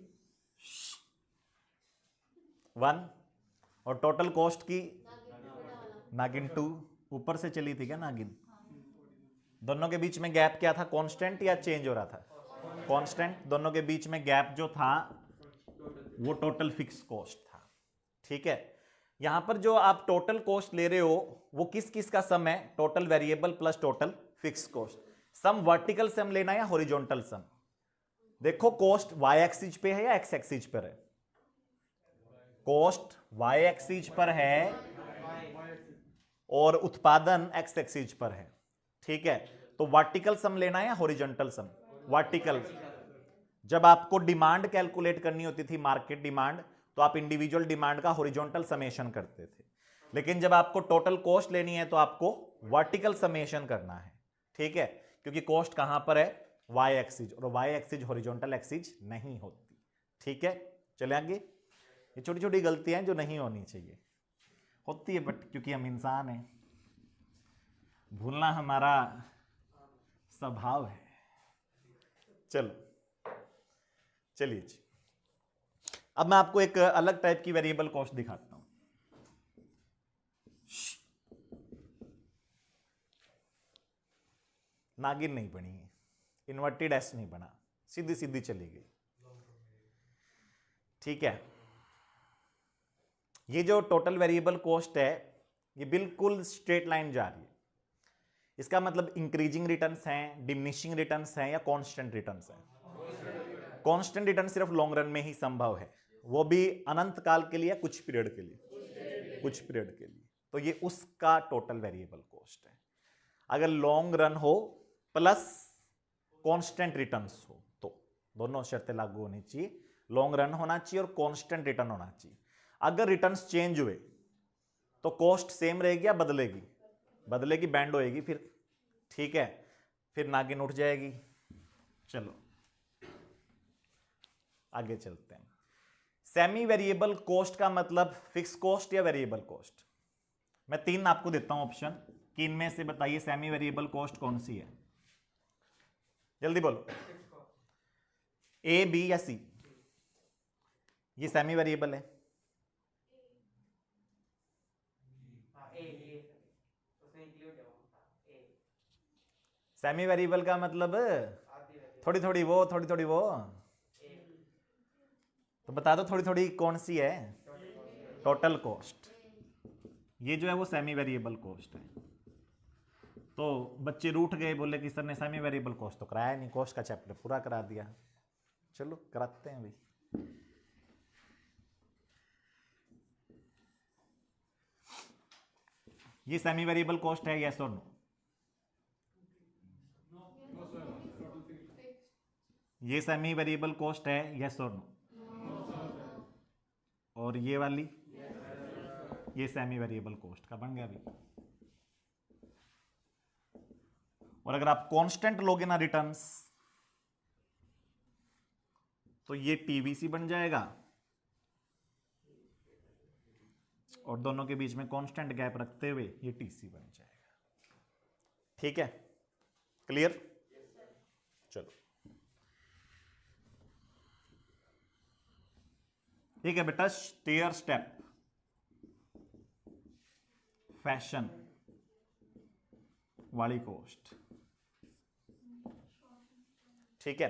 1 और टोटल कॉस्ट की नागिन 2। ऊपर से चली थी क्या नागिन? दोनों के बीच में गैप क्या था, कांस्टेंट या चेंज हो रहा था? कांस्टेंट। दोनों के बीच में गैप जो था वो टोटल फिक्स कॉस्ट था, ठीक है। यहां पर जो आप टोटल कॉस्ट ले रहे हो वो किस किस का सम है? Total variable plus total fix cost. Sum vertical sum लेना है या हॉरिजॉन्टल सम? देखो कॉस्ट वाई एक्सिस पे है या एक्स एक्सिस पर है? कॉस्ट वाई एक्सिस पर है और उत्पादन एक्स एक्सिस पर है, ठीक है। तो वर्टिकल सम लेना है या हॉरिजॉन्टल सम? वर्टिकल। जब आपको डिमांड कैलकुलेट करनी होती थी, मार्केट डिमांड, तो आप इंडिविजुअल डिमांड का हॉरिजॉन्टल समेशन करते थे, लेकिन जब आपको टोटल कॉस्ट लेनी है तो आपको वर्टिकल समेशन करना है, ठीक है, क्योंकि कॉस्ट कहां पर है? वाई एक्सिस, और वाई एक्सिस हॉरिजॉन्टल एक्सिस नहीं होती, ठीक है। चले आगे। ये छोटी छोटी गलतियां जो नहीं होनी चाहिए, होती है बट क्योंकि हम इंसान हैं, भूलना हमारा स्वभाव है। चलो चलिए जी, अब मैं आपको एक अलग टाइप की वेरिएबल कॉस्ट दिखाता हूं। नागिन नहीं बनी है, इन्वर्टेड एस नहीं बना, सीधी सीधी चली गई, ठीक है। ये जो टोटल वेरिएबल कॉस्ट है ये बिल्कुल स्ट्रेट लाइन जा रही है। इसका मतलब इंक्रीजिंग रिटर्न्स हैं, डिमिनिशिंग रिटर्न्स हैं या कांस्टेंट रिटर्न्स हैं? कांस्टेंट रिटर्न सिर्फ लॉन्ग रन में ही संभव है, वो भी अनंत काल के लिए, कुछ पीरियड के लिए, कुछ पीरियड के लिए। तो ये उसका टोटल वेरिएबल कॉस्ट है। अगर लॉन्ग रन हो प्लस कांस्टेंट रिटर्न्स हो तो दोनों शर्तें लागू होनी चाहिए, लॉन्ग रन होना चाहिए और कांस्टेंट रिटर्न होना चाहिए। अगर रिटर्न्स चेंज हुए तो कॉस्ट सेम रहेगी या बदलेगी? बदलेगी, बैंड होएगी फिर, ठीक है, फिर नागिन उठ जाएगी। चलो आगे चलते हैं। सेमी वेरिएबल कॉस्ट का मतलब फिक्स कॉस्ट या वेरिएबल कॉस्ट? मैं 3 आपको देता हूं ऑप्शन कि इनमें से बताइए सेमी वेरिएबल कॉस्ट कौन सी है, जल्दी बोलो। ए, बी या सी? ये सेमी वेरिएबल है। सेमी वेरिएबल का मतलब थोड़ी थोड़ी वो थोड़ी थोड़ी वो, तो बता दो थोड़ी थोड़ी कौन सी है? Total cost. ये जो है वो सेमी वेरिएबल कॉस्ट है। तो बच्चे रूठ गए, बोले कि सर ने सेमी वेरिएबल कॉस्ट तो कराया नहीं, कॉस्ट का चैप्टर पूरा करा दिया। चलो कराते हैं भाई। ये सेमी वेरिएबल कॉस्ट है, यस और नो? ये सेमी वेरिएबल कॉस्ट है, यस और नो? और ये वाली ये सेमी वेरिएबल कॉस्ट का बन गया अभी। और अगर आप कांस्टेंट लोगे ना रिटर्न्स, तो ये टीवीसी बन जाएगा और दोनों के बीच में कांस्टेंट गैप रखते हुए ये टीसी बन जाएगा। ठीक है, क्लियर? चलो ठीक है बेटा, स्टेयर स्टेप फैशन वाली कॉस्ट। ठीक है,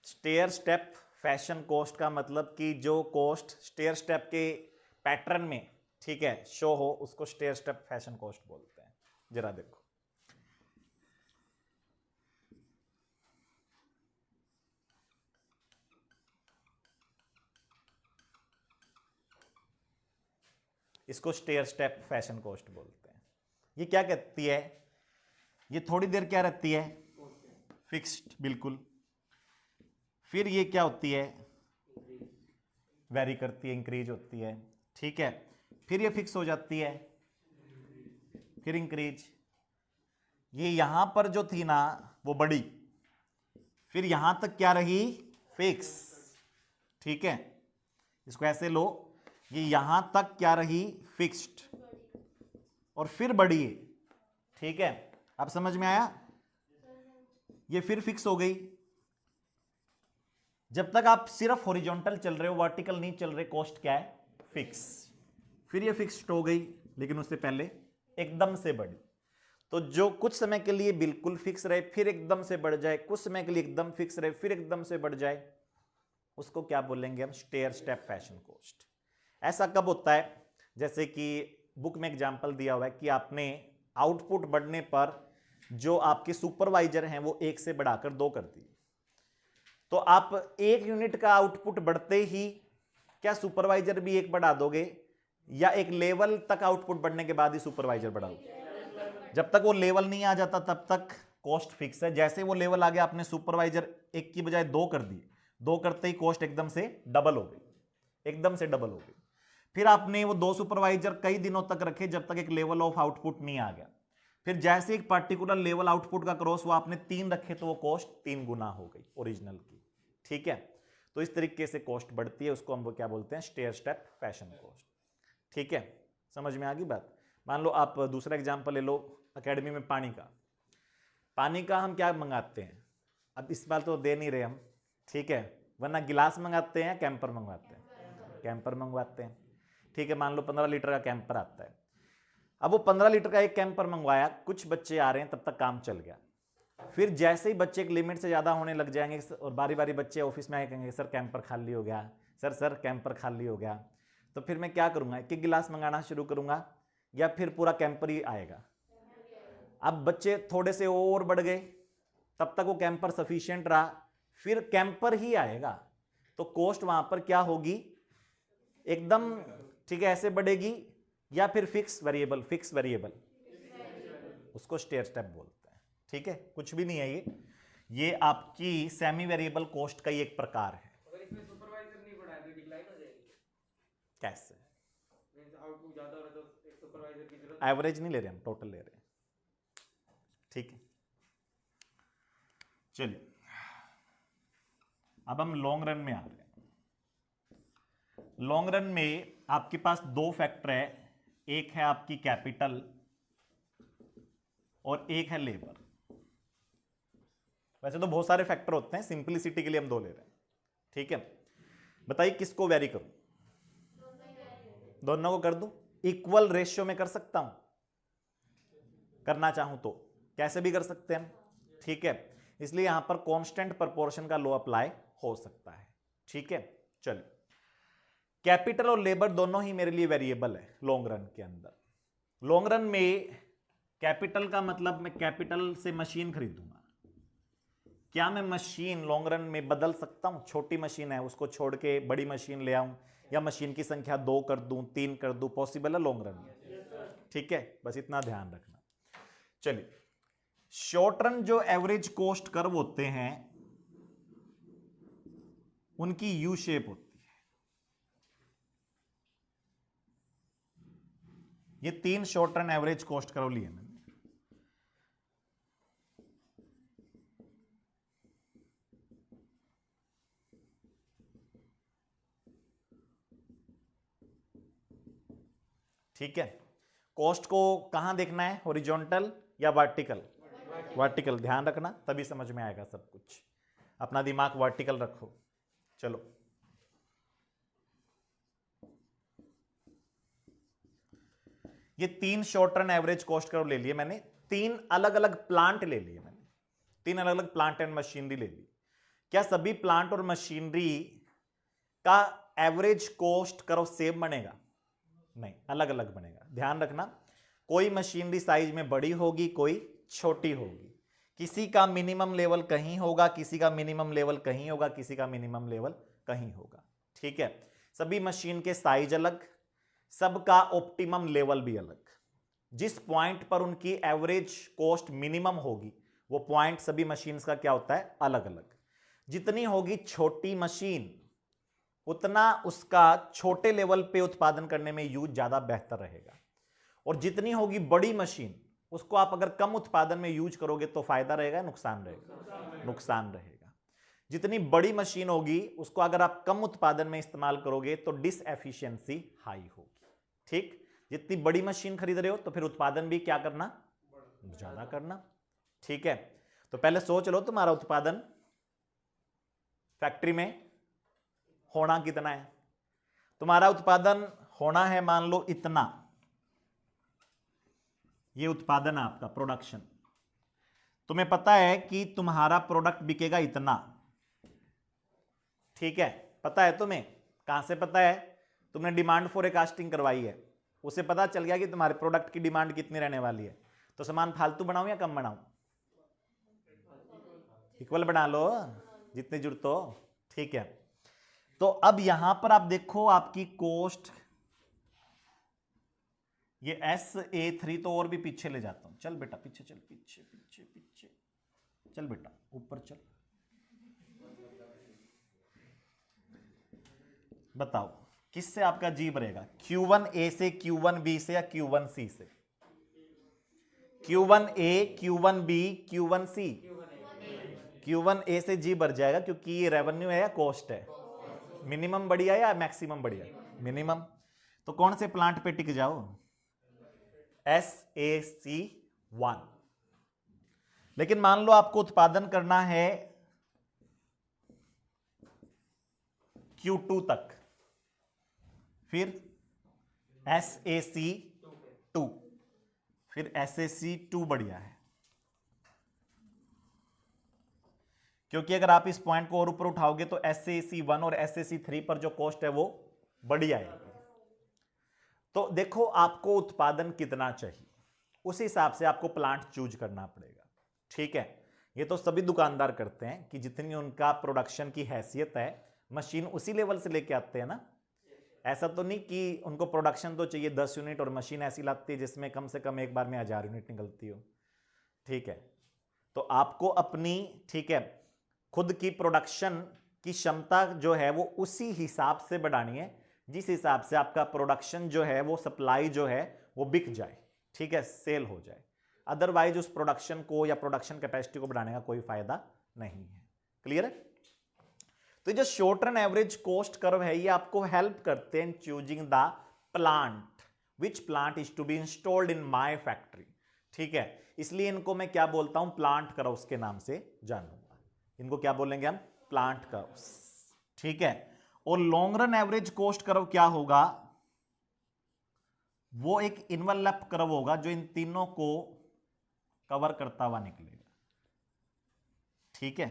स्टेयर स्टेप फैशन कॉस्ट का मतलब कि जो कॉस्ट स्टेयर स्टेप के पैटर्न में, ठीक है, शो हो, उसको स्टेयर स्टेप फैशन कॉस्ट बोलते हैं। जरा देखो, इसको स्टेयर स्टेप फैशन कॉस्ट बोलते हैं। ये क्या कहती है? ये थोड़ी देर क्या रहती है? फिक्स्ड, बिल्कुल। फिर ये क्या होती है? वेरी करती है, इंक्रीज होती है। ठीक है, फिर ये फिक्स हो जाती है, फिर इंक्रीज। ये यहां पर जो थी ना वो बड़ी, फिर यहां तक क्या रही? फिक्स। ठीक है, इसको ऐसे लो, ये यहां तक क्या रही? फिक्स्ड, और फिर बढ़ी है। ठीक है, अब समझ में आया? ये फिर फिक्स हो गई। जब तक आप सिर्फ हॉरिजॉन्टल चल रहे हो, वर्टिकल नहीं चल रहे, कॉस्ट क्या है? फिक्स। फिर ये फिक्स्ड हो गई, लेकिन उससे पहले एकदम से बढ़ी। तो जो कुछ समय के लिए बिल्कुल फिक्स रहे, फिर एकदम से बढ़ जाए, कुछ समय के लिए एकदम फिक्स रहे, फिर एकदम से बढ़ जाए, उसको क्या बोलेंगे हम? Stair step fashion cost. ऐसा कब होता है? जैसे कि बुक में एग्जांपल दिया हुआ है कि आपने आउटपुट बढ़ने पर जो आपके सुपरवाइजर हैं वो 1 से बढ़ाकर 2 कर दिए, तो आप 1 यूनिट का आउटपुट बढ़ते ही क्या सुपरवाइजर भी 1 बढ़ा दोगे, या एक लेवल तक आउटपुट बढ़ने के बाद ही सुपरवाइजर बढ़ाओगे? जब तक वो लेवल नहीं आ जाता तब तक कॉस्ट फिक्स है। जैसे वो लेवल आ गया, आपने सुपरवाइजर 1 की बजाय 2 कर दिए, 2 करते ही कॉस्ट एकदम से डबल हो गई, एकदम से डबल हो गई। फिर आपने वो 2 सुपरवाइजर कई दिनों तक रखे, जब तक एक लेवल ऑफ आउटपुट नहीं आ गया। फिर जैसे एक पर्टिकुलर लेवल आउटपुट का क्रॉस हुआ, आपने 3 रखे, तो वो कॉस्ट 3 गुना हो गई ओरिजिनल की। ठीक है, तो इस तरीके से कॉस्ट बढ़ती है, उसको हम क्या बोलते हैं? Stair step fashion cost. ठीक है, समझ में आ गई बात? मान लो आप दूसरा एग्जांपल ले लो, एकेडमी में पानी का। पानी का हम क्या मंगाते हैं? अब इस बार तो दे नहीं रहे हम, ठीक है, वरना गिलास मंगाते हैं, कैंपर मंगवाते हैं? कैंपर मंगवाते हैं। ठीक है, मान लो 15 लीटर का कैंपर आता है। अब वो 15 लीटर का एक कैंपर मंगवाया, कुछ बच्चे आ रहे हैं, तब तक काम चल गया। फिर जैसे ही बच्चे एक लिमिट से ज़्यादा होने लग जाएंगे और बारी बारी बच्चे ऑफिस में आए, कहेंगे सर कैंपर खाली हो गया, सर कैंपर खाली हो गया, तो फिर मैं क्या करूँगा? एक गिलास मंगाना शुरू करूँगा, या फिर पूरा कैंपर ही आएगा? अब बच्चे थोड़े से और बढ़ गए, तब तक वो कैंपर सफिशिएंट रहा, फिर कैंपर ही आएगा, तो कॉस्ट वहां पर क्या होगी? एकदम, ठीक है, ऐसे बढ़ेगी, या फिर फिक्स वेरिएबल? फिक्स वेरिएबल, उसको स्टेयर स्टेप बोलते हैं। ठीक है, कुछ भी नहीं है ये आपकी सेमी वेरिएबल कॉस्ट का ही एक प्रकार है। अगर इसमें सुपरवाइजर नहीं बढ़ाया तो डिक्लाइन हो जाएगी? कैसे? आउटपुट ज्यादा हो रहा है तो एक सुपरवाइजर की जरूरत? एवरेज नहीं ले रहे हम, टोटल ले रहे हैं। ठीक है, चलिए अब हम लॉन्ग रन में आ रहे हैं। लॉन्ग रन में आपके पास 2 फैक्टर है, एक है आपकी कैपिटल और एक है लेबर। वैसे तो बहुत सारे फैक्टर होते हैं, सिंपलिसिटी के लिए हम 2 ले रहे हैं। ठीक है, बताइए किसको वेरी करूं? दोनों को कर दूं? इक्वल रेशियो में कर सकता हूं, करना चाहूं तो कैसे भी कर सकते हैं हम। ठीक है, इसलिए यहां पर कांस्टेंट प्रोपोर्शन का लॉ अप्लाई हो सकता है। ठीक है, चलिए, कैपिटल और लेबर दोनों ही मेरे लिए वेरिएबल है लॉन्ग रन के अंदर। लॉन्ग रन में कैपिटल का मतलब मैं कैपिटल से मशीन खरीदूंगा। क्या मैं मशीन लॉन्ग रन में बदल सकता हूं? छोटी मशीन है, उसको छोड़ के बड़ी मशीन ले आऊं, या मशीन की संख्या 2 कर दूं, 3 कर दूं, पॉसिबल है लॉन्ग रन में? ठीक है, बस इतना ध्यान रखना। चलिए, शॉर्ट रन जो एवरेज कॉस्ट कर्व होते हैं, उनकी यू शेप होती है। ये 3 short run average cost curve लिए मैंने। ठीक है, कॉस्ट को कहां देखना है, हॉरिजॉन्टल या वर्टिकल? वर्टिकल, ध्यान रखना तभी समझ में आएगा सब कुछ। अपना दिमाग वर्टिकल रखो। चलो, ये 3 short run average cost curve ले लिए मैंने। 3 अलग अलग प्लांट ले लिए मैंने, 3 अलग अलग प्लांट एंड मशीनरी ले ली। क्या सभी प्लांट और मशीनरी का एवरेज कॉस्ट कर्व सेम बनेगा? नहीं, अलग अलग बनेगा। ध्यान रखना, कोई मशीनरी साइज में बड़ी होगी, कोई छोटी होगी। किसी का मिनिमम लेवल कहीं होगा, किसी का मिनिमम लेवल कहीं होगा, किसी का मिनिमम लेवल कहीं होगा। ठीक है, सभी मशीन के साइज अलग, सबका ऑप्टिमम लेवल भी अलग। जिस पॉइंट पर उनकी एवरेज कॉस्ट मिनिमम होगी, वो पॉइंट सभी मशीन्स का क्या होता है? अलग अलग। जितनी होगी छोटी मशीन, उतना उसका छोटे लेवल पे उत्पादन करने में यूज ज्यादा बेहतर रहेगा। और जितनी होगी बड़ी मशीन, उसको आप अगर कम उत्पादन में यूज करोगे तो फायदा रहेगा, नुकसान रहेगा? नुकसान रहेगा। जितनी बड़ी मशीन होगी, उसको अगर आप कम उत्पादन में इस्तेमाल करोगे तो डिसएफिशिएंसी हाई होगी। ठीक, जितनी बड़ी मशीन खरीद रहे हो तो फिर उत्पादन भी क्या करना? ज्यादा करना। ठीक है, तो पहले सोच लो तुम्हारा उत्पादन फैक्ट्री में होना कितना है। तुम्हारा उत्पादन होना है मान लो इतना, ये उत्पादन है आपका, प्रोडक्शन। तुम्हें पता है कि तुम्हारा प्रोडक्ट बिकेगा इतना। ठीक है, पता है तुम्हें। कहां से पता है? तुमने डिमांड फोरकास्टिंग करवाई है, उसे पता चल गया कि तुम्हारे प्रोडक्ट की डिमांड कितनी रहने वाली है। तो सामान फालतू बनाऊं या कम बनाऊं? इक्वल बना लो, जितनी जरूरत हो। ठीक है, तो अब यहां पर आप देखो आपकी कॉस्ट, ये SA3 तो और भी पीछे ले जाता हूं। चल बेटा पीछे चल, पीछे पीछे पीछे चल बेटा, ऊपर चल। बताओ किससे आपका जी भरेगा? Q1A से, Q1B से या Q1C से? Q1A, Q1B, Q1C? Q1A से जी भर जाएगा, क्योंकि ये रेवेन्यू है या कॉस्ट है? मिनिमम बढ़िया या मैक्सिमम बढ़िया? मिनिमम। तो कौन से प्लांट पे टिक जाओ? SAC1। लेकिन मान लो आपको उत्पादन करना है Q2 तक, फिर SAC2, फिर SAC2 बढ़िया है, क्योंकि अगर आप इस पॉइंट को और ऊपर उठाओगे तो SAC1 और SAC3 पर जो कॉस्ट है वो बढ़ी आएगी। तो देखो आपको उत्पादन कितना चाहिए, उस हिसाब से आपको प्लांट चूज करना पड़ेगा। ठीक है, ये तो सभी दुकानदार करते हैं कि जितनी उनका प्रोडक्शन की हैसियत है, मशीन उसी लेवल से लेके आते हैं ना। ऐसा तो नहीं कि उनको प्रोडक्शन तो चाहिए 10 यूनिट और मशीन ऐसी लाती है जिसमें कम से कम एक बार में 1000 यूनिट निकलती हो। ठीक है, तो आपको अपनी, ठीक है, खुद की प्रोडक्शन की क्षमता जो है वो उसी हिसाब से बढ़ानी है जिस हिसाब से आपका प्रोडक्शन जो है वो, सप्लाई जो है वो बिक जाए। ठीक है, सेल हो जाए। अदरवाइज उस प्रोडक्शन को या प्रोडक्शन कैपेसिटी को बढ़ाने का कोई फायदा नहीं है। क्लियर है? तो जो short run average cost curve है, ये आपको हेल्प करते हैं choosing the plant, which plant is to be installed in my factory. ठीक है, इसलिए इनको मैं क्या बोलता हूं? प्लांट कर्व्स के नाम से जानूंगा। इनको क्या बोलेंगे हम? Plant curves. ठीक है, और long run average cost curve क्या होगा? वो एक इनवलप कर्व होगा जो इन तीनों को कवर करता हुआ निकलेगा। ठीक है,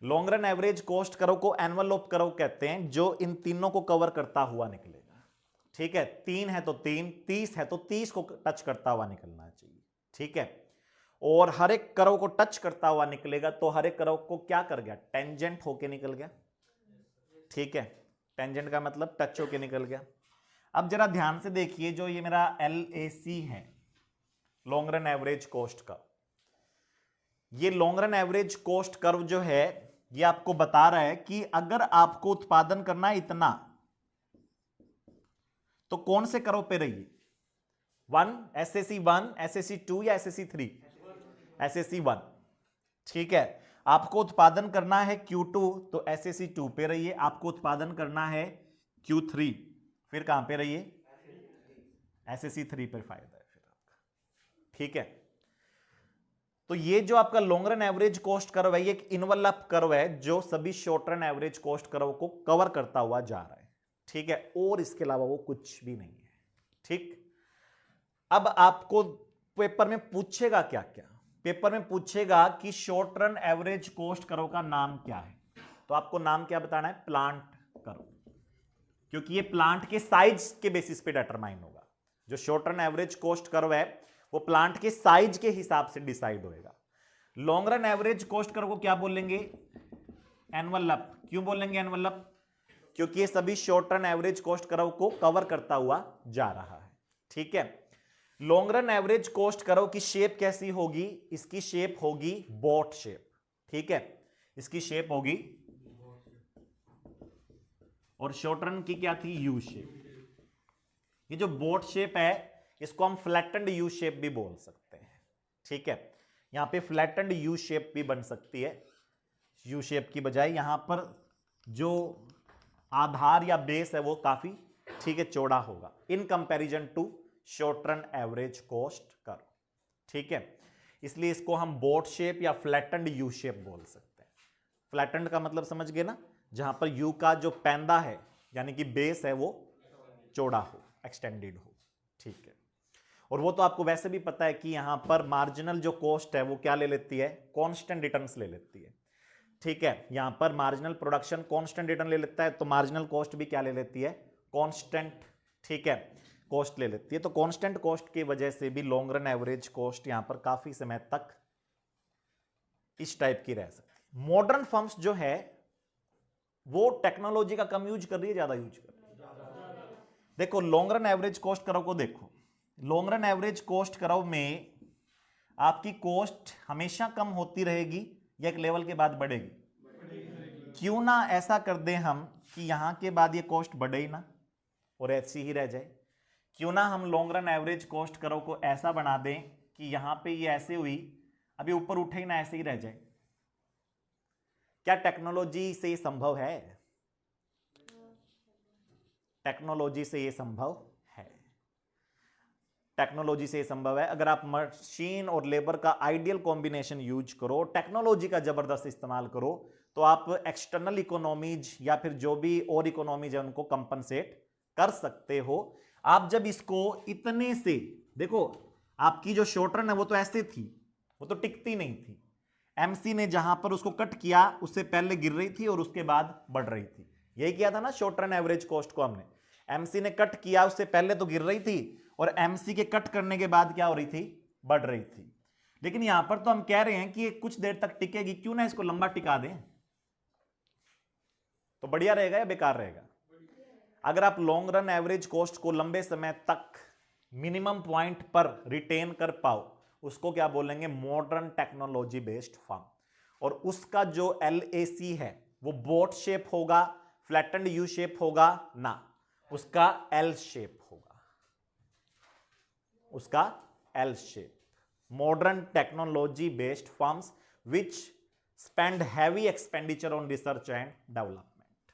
long run average cost curve को एनवलप कर्व कहते हैं, जो इन तीनों को कवर करता हुआ निकलेगा। ठीक है, 3 है तो 3, 30 है तो 30 को टच करता हुआ निकलना चाहिए। ठीक है, और हर एक कर्व को टच करता हुआ निकलेगा, तो हर एक कर्व को क्या कर गया? टेंजेंट होके निकल गया। ठीक है, टेंजेंट का मतलब टच होके निकल गया। अब जरा ध्यान से देखिए, जो ये मेरा LAC है, लॉन्ग रन एवरेज कॉस्ट का, ये long run average cost curve जो है ये आपको बता रहा है कि अगर आपको उत्पादन करना है इतना तो कौन से कर्व पे रहिए, 1, SAC 1, SAC 2 या SAC 3? SAC 1। ठीक है, आपको उत्पादन करना है Q2 तो SAC 2 पे रहिए, आपको उत्पादन करना है Q3 फिर कहां पे रहिए? SAC 3 पर फायदा है फिर आपका। ठीक है, तो ये जो आपका long run average cost curve है ये एक इनवलप कर्व है जो सभी short run average cost curve को कवर करता हुआ जा रहा है। ठीक है, और इसके अलावा वो कुछ भी नहीं है। ठीक, अब आपको पेपर में पूछेगा क्या क्या? पेपर में पूछेगा कि short run average cost curve का नाम क्या है, तो आपको नाम क्या बताना है? प्लांट कर्व, क्योंकि ये प्लांट के साइज के बेसिस पे डिटरमाइन होगा। जो short run average cost curve है वो प्लांट के साइज के हिसाब से डिसाइड होएगा। Long run average cost curve को क्या बोलेंगे? एनवलप। क्यों बोलेंगे एनवलप? क्योंकि ये सभी short run average cost curve को कवर करता हुआ जा रहा है। ठीक है, long run average cost curve की शेप कैसी होगी? इसकी शेप होगी बोट शेप। ठीक है, इसकी शेप होगी, और शॉर्ट रन की क्या थी? U shape. ये जो बोट शेप है इसको हम फ्लैटेंड यू शेप भी बोल सकते हैं। ठीक है, यहां पे फ्लैटेंड यू शेप भी बन सकती है। यू शेप की बजाय यहां पर जो आधार या बेस है वो काफी ठीक है चौड़ा होगा in comparison to short run average cost curve. ठीक है, इसलिए इसको हम बोट शेप या फ्लैटेंड यू शेप बोल सकते हैं। फ्लैटेंड का मतलब समझ गए ना, जहां पर यू का जो पैंदा है यानी कि बेस है वो चौड़ा हो, एक्सटेंडेड हो। ठीक है, और वो तो आपको वैसे भी पता है कि यहां पर मार्जिनल जो कॉस्ट है वो क्या ले लेती है? कांस्टेंट रिटर्न्स ले लेती है। ठीक है, यहां पर मार्जिनल प्रोडक्शन कांस्टेंट रिटर्न ले लेता है, तो मार्जिनल कॉस्ट भी क्या ले लेती है? कांस्टेंट। ठीक है, कॉस्ट ले लेती है। तो कांस्टेंट कॉस्ट की वजह से भी लॉन्ग रन एवरेज कॉस्ट यहां पर काफी समय तक इस टाइप की रह सकती है। मॉडर्न फर्म्स जो है वो टेक्नोलॉजी का कम यूज कर रही है, ज्यादा यूज कर रही है? देखो long run average cost curve को देखो, long run average cost curve में आपकी कॉस्ट हमेशा कम होती रहेगी या एक लेवल के बाद बढ़ेगी? क्यों ना ऐसा कर दें हम कि यहां के बाद ये कॉस्ट बढ़े ही ना और ऐसी ही रह जाए। क्यों ना हम long run average cost curve को ऐसा बना दें कि यहां पे ये ऐसे हुई, अभी ऊपर उठे ही ना, ऐसे ही रह जाए। क्या टेक्नोलॉजी से ये संभव है? टेक्नोलॉजी से ये संभव है। टेक्नोलॉजी से संभव है अगर आप मशीन और लेबर का आइडियल कॉम्बिनेशन यूज करो, टेक्नोलॉजी का जबरदस्त इस्तेमाल करो, तो आप एक्सटर्नल इकोनॉमीज या फिर जो भी और इकोनॉमीज है उनको कंपनसेट कर सकते हो। आप जब इसको इतने से देखो, आपकी जो शॉर्ट रन है वो तो ऐसे थी, वो तो टिकती नहीं थी। एमसी ने जहां पर उसको कट किया उससे पहले गिर रही थी और उसके बाद बढ़ रही थी। यही किया था ना शॉर्ट रन एवरेज कॉस्ट को हमने। एमसी ने कट किया, उससे पहले तो गिर रही थी और एमसी के कट करने के बाद क्या हो रही थी? बढ़ रही थी। लेकिन यहां पर तो हम कह रहे हैं कि ये कुछ देर तक टिकेगी, क्यों ना इसको लंबा टिका दें? तो बढ़िया रहेगा या बेकार रहेगा? अगर आप लॉन्ग रन एवरेज कॉस्ट को लंबे समय तक मिनिमम पॉइंट पर रिटेन कर पाओ उसको क्या बोलेंगे? Modern technology based firm. और उसका जो LAC है वो बोट शेप होगा, फ्लैटेंड यू शेप होगा ना, उसका L शेप होगा, उसका L shape. Modern technology based firms which spend heavy expenditure on research and development.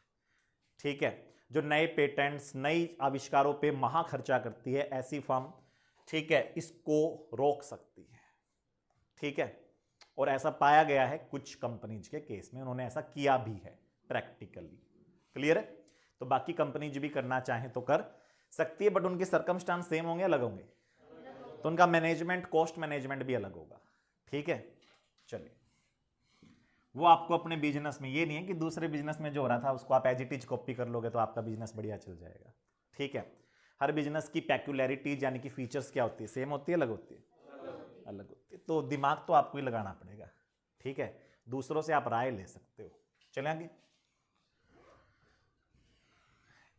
ठीक है, जो नए पेटेंट्स, नई आविष्कारों पे महा खर्चा करती है, ऐसी फर्म ठीक है इसको रोक सकती है। ठीक है, और ऐसा पाया गया है कुछ कंपनीज के केस में, उन्होंने ऐसा किया भी है प्रैक्टिकली। क्लियर है? तो बाकी कंपनीज भी करना चाहें तो कर सकती है, बट उनके सर्कमस्टांस सेम होंगे, अलग होंगे, तो उनका मैनेजमेंट, कॉस्ट मैनेजमेंट भी अलग होगा। ठीक है, चलिए, वो आपको अपने बिजनेस में, ये नहीं है कि दूसरे बिजनेस में जो हो रहा था उसको आप एज इट इज कॉपी कर लोगे तो आपका बिजनेस बढ़िया चल जाएगा। ठीक है, हर बिजनेस की पैक्यूलैरिटीज यानी कि फीचर्स क्या होती है? सेम होती है, अलग होती है? अलग होती है। तो दिमाग तो आपको ही लगाना पड़ेगा। ठीक है, दूसरों से आप राय ले सकते हो। चलें आगे।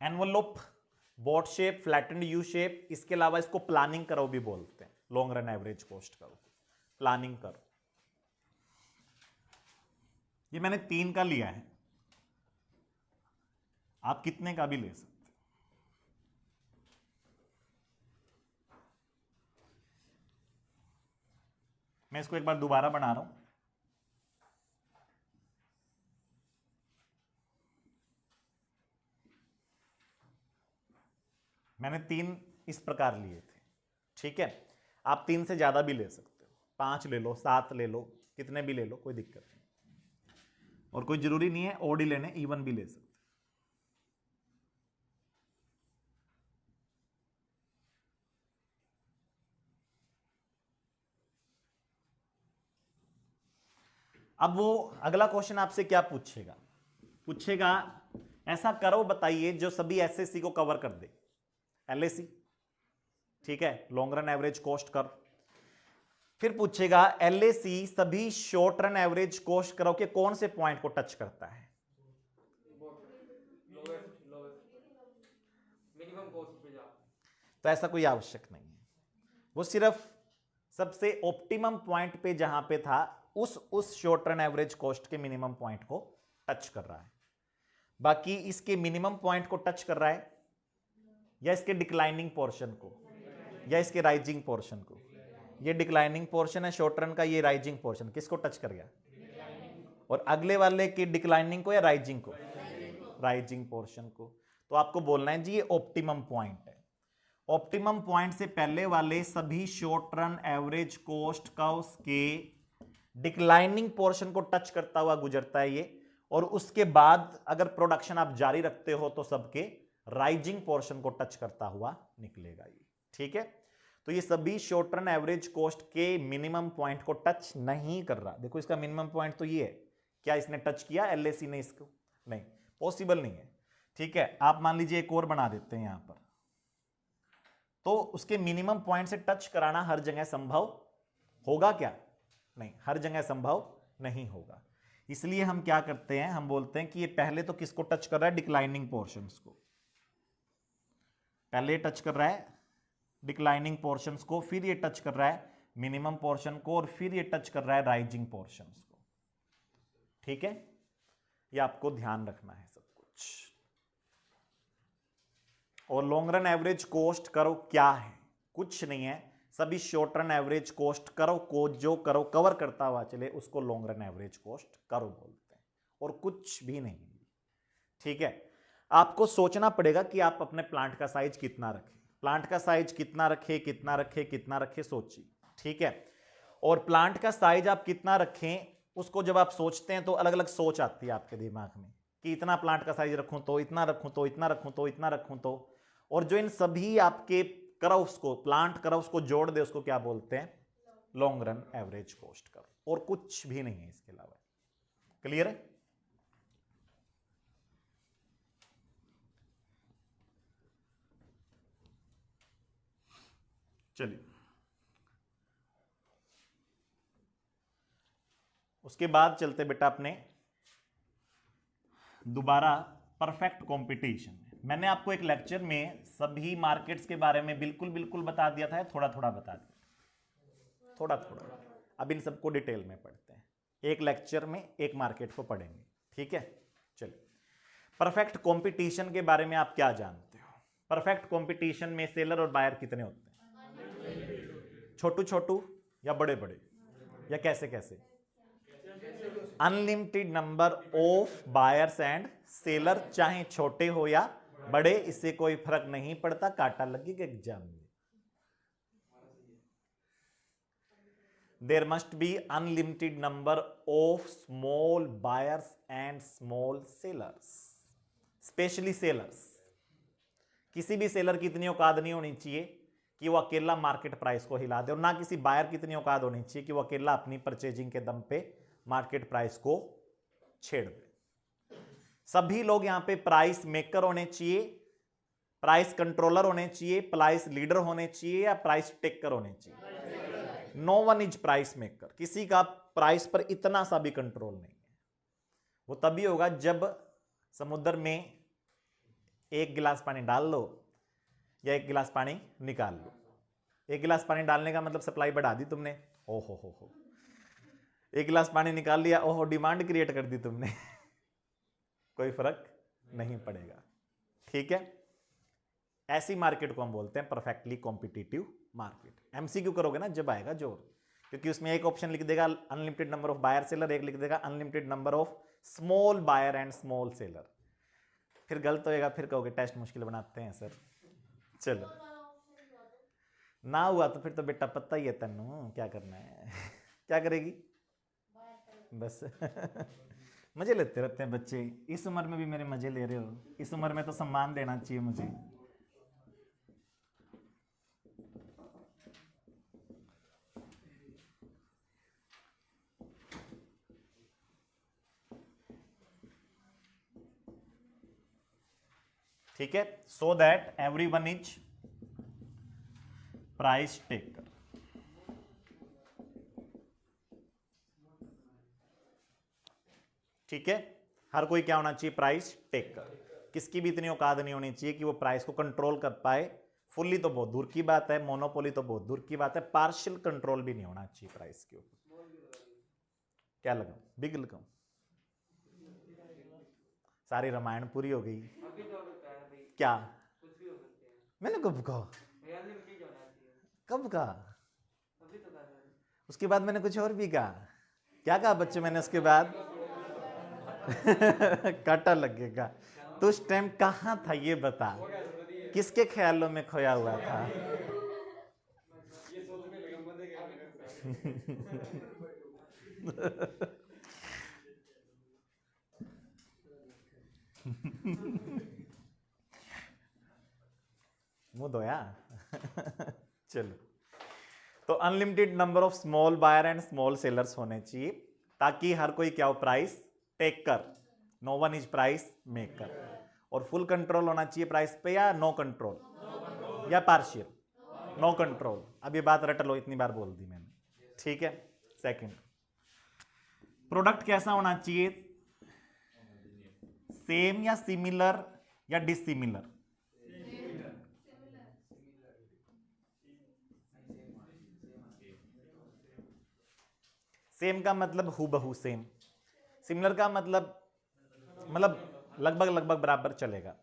Envelope, boat shape, flattened U shape, इसके अलावा इसको प्लानिंग कर्व भी बोलते हैं। Long run average cost curve, planning curve. ये मैंने 3 का लिया है, आप कितने का भी ले सकते। मैं इसको एक बार दोबारा बना रहा हूं। मैंने 3 इस प्रकार लिए थे, ठीक है। आप 3 से ज्यादा भी ले सकते हो, 5 ले लो, 7 ले लो, कितने भी ले लो, कोई दिक्कत नहीं। और कोई जरूरी नहीं है ओड ही लेने, इवन भी ले सकते हो। अब वो अगला क्वेश्चन आपसे क्या पूछेगा, पूछेगा ऐसा करो बताइए जो सभी एसएससी को कवर कर दे। एलएसी, ठीक है, long run average cost curve. फिर पूछेगा एलएसी सभी short run average cost curve के कौन से पॉइंट को टच करता है। मिनिमम कॉस्ट पे जा। तो ऐसा कोई आवश्यक नहीं है, वो सिर्फ सबसे ऑप्टिमम पॉइंट पे जहां पे था उस शॉर्ट रन एवरेज कॉस्ट के मिनिमम पॉइंट को टच कर रहा है। बाकी इसके मिनिमम पॉइंट को टच कर रहा है या इसके डिक्लाइनिंग पोर्शन को या इसके राइजिंग पोर्शन को। ये डिक्लाइनिंग पोर्शन है शॉर्ट रन का, ये राइजिंग पोर्शन किसको टच कर गया, और अगले वाले की डिक्लाइनिंग को या राइजिंग को, राइजिंग पोर्शन को। तो आपको बोलना है जी ये ऑप्टिमम पॉइंट है। ऑप्टिमम पॉइंट से पहले वाले सभी short run average cost curves के डिक्लाइनिंग पोर्शन को टच करता हुआ गुजरता है ये, और उसके बाद अगर प्रोडक्शन आप जारी रखते हो तो सबके राइजिंग पोर्शन को टच करता हुआ निकलेगा ये, ठीक है। तो ये सभी शॉर्ट रन एवरेज कॉस्ट के मिनिमम पॉइंट को टच नहीं कर रहा। देखो इसका मिनिमम पॉइंट तो ये है, क्या इसने टच किया एलएसी ने इसको, नहीं, पॉसिबल नहीं है, ठीक है। आप मान लीजिए एक और बना देते हैं यहां पर, तो उसके मिनिमम पॉइंट से टच कराना हर जगह संभव होगा क्या, नहीं, हर जगह संभव नहीं होगा। इसलिए हम क्या करते हैं, हम बोलते हैं कि ये पहले तो किसको टच कर रहा है, डिक्लाइनिंग पोर्शंस को, पहले टच कर रहा है डिक्लाइनिंग पोर्शंस को, फिर ये टच कर रहा है मिनिमम पोर्शन को, और फिर ये टच कर रहा है राइजिंग पोर्शंस को, ठीक है। ये आपको ध्यान रखना है सब कुछ। और long run average cost curve क्या है, कुछ नहीं है, सभी short run average cost curve को जो कर्व कवर करता हुआ चले उसको long run average cost curve बोलते हैं, और कुछ भी नहीं है, ठीक है। आपको सोचना पड़ेगा कि आप अपने प्लांट का साइज कितना रखें, प्लांट का साइज कितना रखें, कितना रखें, कितना रखें, सोचिए, ठीक है। और प्लांट का साइज आप कितना रखें उसको जब आप सोचते हैं तो अलग अलग सोच आती है आपके दिमाग में कि इतना प्लांट का साइज रखूं तो, इतना रखूं तो, इतना रखूं तो, इतना रखूं तो। और जो इन सभी आपके कर्व्स को, प्लांट कर्व्स को जोड़ दे उसको क्या बोलते हैं, long run average cost curve, और कुछ भी नहीं है इसके अलावा। क्लियर है। चलिए उसके बाद चलते बेटा अपने दोबारा परफेक्ट कंपटीशन। मैंने आपको एक लेक्चर में सभी मार्केट्स के बारे में बिल्कुल बिल्कुल बता दिया था, थोड़ा थोड़ा बता दिया, थोड़ा थोड़ा। अब इन सबको डिटेल में पढ़ते हैं, एक लेक्चर में एक मार्केट को पढ़ेंगे, ठीक है। चलिए परफेक्ट कंपटीशन के बारे में आप क्या जानते हो। परफेक्ट कंपटीशन में सेलर और बायर कितने होते हैं, छोटू छोटू या बड़े बड़े या कैसे कैसे, unlimited number of buyers and seller, चाहे छोटे हो या बड़े, इससे कोई फर्क नहीं पड़ता, काटा लगेगा एग्जाम में। There must be unlimited number of small buyers and small sellers, specially sellers. किसी भी सेलर की इतनी औकात नहीं होनी चाहिए कि वो अकेला मार्केट प्राइस को हिला दे, और ना किसी बायर की इतनी औकात होनी चाहिए कि वो अकेला अपनी परचेजिंग के दम पे मार्केट प्राइस को छेड़ दे। सभी लोग यहां पे प्राइस मेकर होने चाहिए, प्राइस कंट्रोलर होने चाहिए, प्राइस लीडर होने चाहिए, या प्राइस टेकर होने चाहिए। No one is price maker, किसी का प्राइस पर इतना सा भी कंट्रोल नहीं है। वो तभी होगा जब समुद्र में एक गिलास पानी डाल लो या एक गिलास पानी निकाल लो। एक गिलास पानी डालने का मतलब सप्लाई बढ़ा दी तुमने, ओ हो, एक गिलास पानी निकाल लिया, ओहो डिमांड क्रिएट कर दी तुमने। कोई फर्क नहीं पड़ेगा। ठीक है, ऐसी मार्केट को हम बोलते हैं परफेक्टली कॉम्पिटिटिव मार्केट। एमसीक्यू करोगे ना जब आएगा जोर, क्योंकि उसमें एक ऑप्शन लिख देगा unlimited number of buyer seller, एक लिख देगा unlimited number of small buyer and small seller. फिर गलत होएगा, फिर कहोगे टेस्ट मुश्किल बनाते हैं सर। चलो ना हुआ तो फिर तो बेटा पता ही है तन्नू क्या करना है। क्या करेगी बस। मजे लेते रहते हैं बच्चे, इस उम्र में भी मेरे मजे ले रहे हो, इस उम्र में तो सम्मान देना चाहिए मुझे। ठीक है, so that everyone is price taker. ठीक है, हर कोई क्या होना चाहिए, प्राइस टेकर। किसकी भी इतनी औकात नहीं होनी चाहिए कि वो प्राइस को कंट्रोल कर पाए। फुल्ली तो बहुत दूर की बात है, मोनोपोली तो बहुत दूर की बात है, पार्शियल कंट्रोल भी नहीं होना चाहिए प्राइस के ऊपर। क्या लगाऊं, बिग लगाऊं? सारी रामायण पूरी हो गई। अभी तो हो सकता है भाई, क्या कुछ भी हो सकते हैं। मैंने कब कहा? भैया अनलिमिटेड होना चाहिए। कब कहा? अभी तो कहा था। उसके बाद मैंने कुछ और भी कहा। क्या कहा बच्चे मैंने उसके बाद? काटा लगेगा। तो उस टाइम कहाँ था ये बता, किसके ख्यालों में खोया हुआ था? ये सोचने लगा मजे के। मुंह धोया। चलो, तो unlimited number of small buyer and small sellers होने चाहिए, ताकि हर कोई क्या हो, price taker, no one is price maker. और फुल कंट्रोल होना चाहिए प्राइस पे, या नो कंट्रोल, या पार्शियल? No control. अब ये बात रट लो, इतनी बार बोल दी मैंने। ठीक है, सेकंड, प्रोडक्ट कैसा होना चाहिए, सेम या सिमिलर या डिसिमिलर? सेम का मतलब हूबहू सेम, सिमिलर का मतलब लगभग लगभग बराबर चलेगा,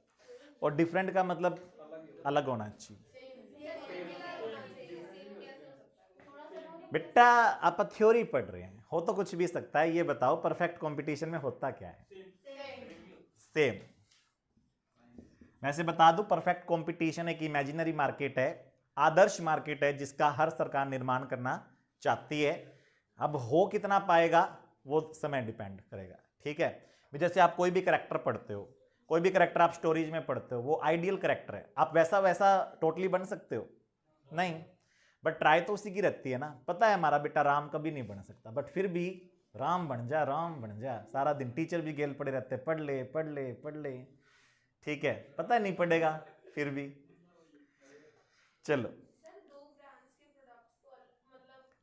और डिफरेंट का मतलब अलग होना चाहिए। बेटा आप थ्योरी पढ़ रहे हैं, हो तो कुछ भी सकता है। ये बताओ परफेक्ट कंपटीशन में होता क्या है? सेम। वैसे बता दूं, परफेक्ट कंपटीशन एक इमेजिनरी मार्केट है, आदर्श मार्केट है, जिसका हर सरकार निर्माण करना चाहती है। अब हो कितना पाएगा वो समय डिपेंड करेगा। ठीक है, जैसे आप कोई भी कैरेक्टर पढ़ते हो, कोई भी कैरेक्टर आप स्टोरीज में पढ़ते हो, वो आइडियल कैरेक्टर है, आप वैसा वैसा टोटली बन सकते हो नहीं, बट ट्राई तो उसी की रहती है ना। पता है हमारा बेटा राम कभी नहीं बन सकता, बट फिर भी राम बन जा, राम बन जा। सारा दिन टीचर भी गेल पड़े रहते, पढ़ ले पढ़ ले पढ़ ले। ठीक है, पता नहीं पढ़ेगा फिर भी। चलो,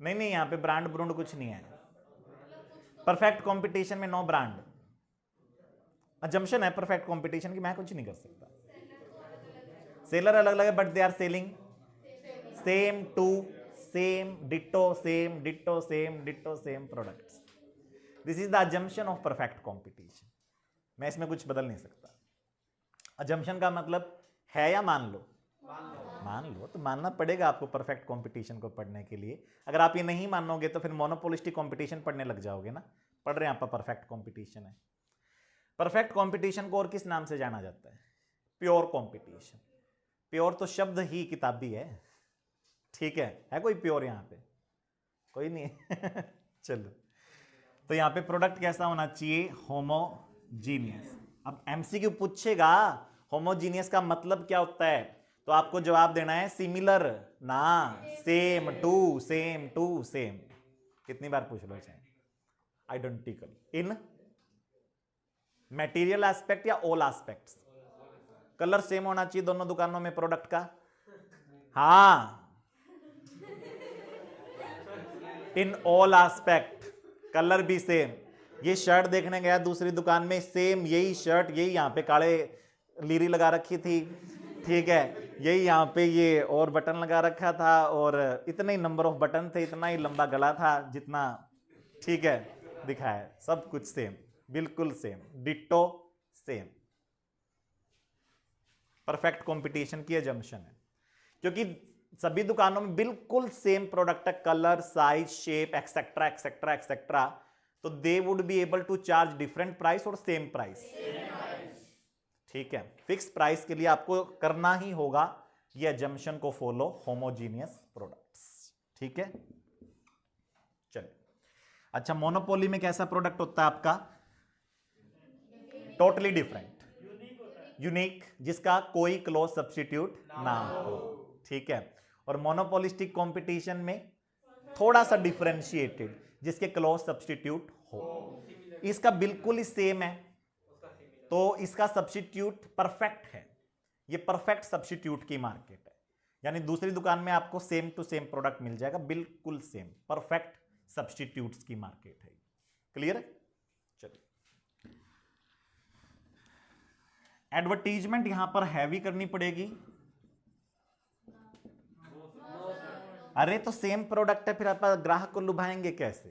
नहीं नहीं, यहाँ पे ब्रांड ब्रूंड कुछ नहीं है। परफेक्ट कंपटीशन में नो ब्रांड। अजम्पशन है परफेक्ट कंपटीशन की, मैं कुछ नहीं कर सकता। सेलर अलग अलग है, but they are selling same to same ditto same ditto same ditto same products. This is the assumption of perfect competition. मैं इसमें कुछ बदल नहीं सकता। अजम्पशन का मतलब है या मान लो, मान लो तो मानना पड़ेगा आपको परफेक्ट कंपटीशन को पढ़ने के लिए। अगर आप ये नहीं मानोगे तो फिर मोनोपोलिस्टिक कंपटीशन पढ़ने लग जाओगे ना। पढ़ रहे हैं आप, परफेक्ट कंपटीशन है। परफेक्ट कंपटीशन को और किस नाम से जाना जाता है? Pure competition. प्योर तो शब्द ही किताबी है। ठीक है कोई प्योर यहाँ पे? कोई नहीं है। चलो, तो यहाँ पे प्रोडक्ट कैसा होना चाहिए? होमोजीनियस। अब एमसीक्यू पूछेगा होमोजीनियस का मतलब क्या होता है, तो आपको जवाब देना है सिमिलर ना same to same to same. कितनी बार पूछ लो चाहे। आइडेंटिकल इन मटेरियल एस्पेक्ट या ऑल एस्पेक्ट्स? कलर सेम होना चाहिए दोनों दुकानों में प्रोडक्ट का। हाँ, इन ऑल एस्पेक्ट कलर भी सेम। ये शर्ट देखने गया दूसरी दुकान में, सेम यही शर्ट, यही यहाँ पे काले लीरी लगा रखी थी, ठीक है, यही यहाँ पे ये और बटन लगा रखा था, और इतने ही नंबर ऑफ बटन थे, इतना ही लंबा गला था जितना ठीक है, दिखाया है, सब कुछ सेम, बिल्कुल same, ditto same. Perfect competition की एजम्पशन है, क्योंकि सभी दुकानों में बिल्कुल सेम प्रोडक्ट है, colour, size, shape, etcetera etcetera etcetera, तो they would be able to charge different price और सेम प्राइस। ठीक है, फिक्स प्राइस के लिए आपको करना ही होगा ये एजम्पशन को फॉलो, होमोजीनियस प्रोडक्ट्स। ठीक है, चलिए। अच्छा, मोनोपोली में कैसा प्रोडक्ट होता है आपका? टोटली डिफरेंट, यूनिक, जिसका कोई क्लोज सब्स्टिट्यूट ना हो। ठीक है, और मोनोपोलिस्टिक कंपटीशन में थोड़ा सा डिफरेंशिएटेड, जिसके क्लोज सब्स्टिट्यूट हो। इसका बिल्कुल ही सेम है, तो इसका सब्स्टिट्यूट परफेक्ट है। ये परफेक्ट सब्स्टिट्यूट की मार्केट है, यानी दूसरी दुकान में आपको सेम टू सेम प्रोडक्ट मिल जाएगा, बिल्कुल सेम, परफेक्ट सब्स्टिट्यूट्स की मार्केट है। क्लियर है? चलिए, एडवर्टीजमेंट यहां पर हैवी करनी पड़ेगी। अरे तो सेम प्रोडक्ट है, फिर आप ग्राहक को लुभाएंगे कैसे?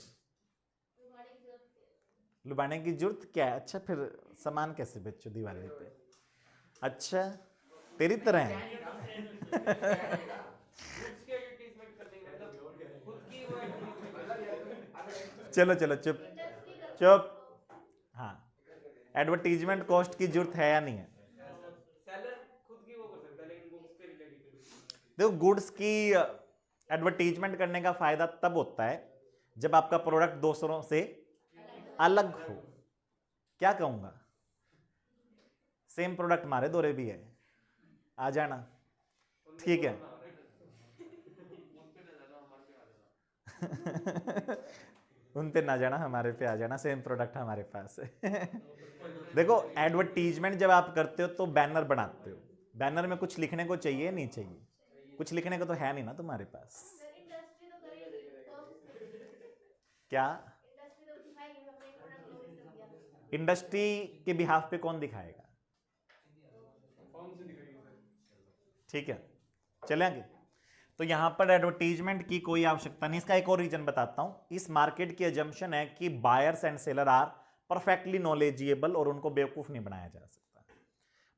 लुभाने की जरूरत क्या है? अच्छा, फिर सामान कैसे बेचो दिवाली पे? अच्छा, तेरी तरह है। चलो चलो, चुप चुप। हाँ, एडवर्टीजमेंट कॉस्ट की जरूरत है या नहीं है? सेलर खुद की वो कर सकता है, लेकिन गुड्स पे रिलेटेड। देखो, गुड्स की एडवर्टीजमेंट करने का फायदा तब होता है जब आपका प्रोडक्ट दूसरों से अलग हो। क्या कहूंगा, सेम प्रोडक्ट मारे दोरे भी है, आ जाना। ठीक है। उन पे ना जाना, हमारे पे आ जाना, सेम प्रोडक्ट हमारे पास है। देखो, एडवर्टीजमेंट जब आप करते हो तो बैनर बनाते हो, बैनर में कुछ लिखने को चाहिए नहीं चाहिए? कुछ लिखने को तो है नहीं ना तुम्हारे पास। क्या इंडस्ट्री के बिहाफ पे कौन दिखाएगा? ठीक है, चलेंगे। तो यहां पर एडवर्टीजमेंट की कोई आवश्यकता नहीं। इसका एक और रीजन बताता हूं। इस मार्केट की एजम्पशन है कि buyers and seller are perfectly knowledgeable, और उनको बेवकूफ नहीं बनाया जा सकता।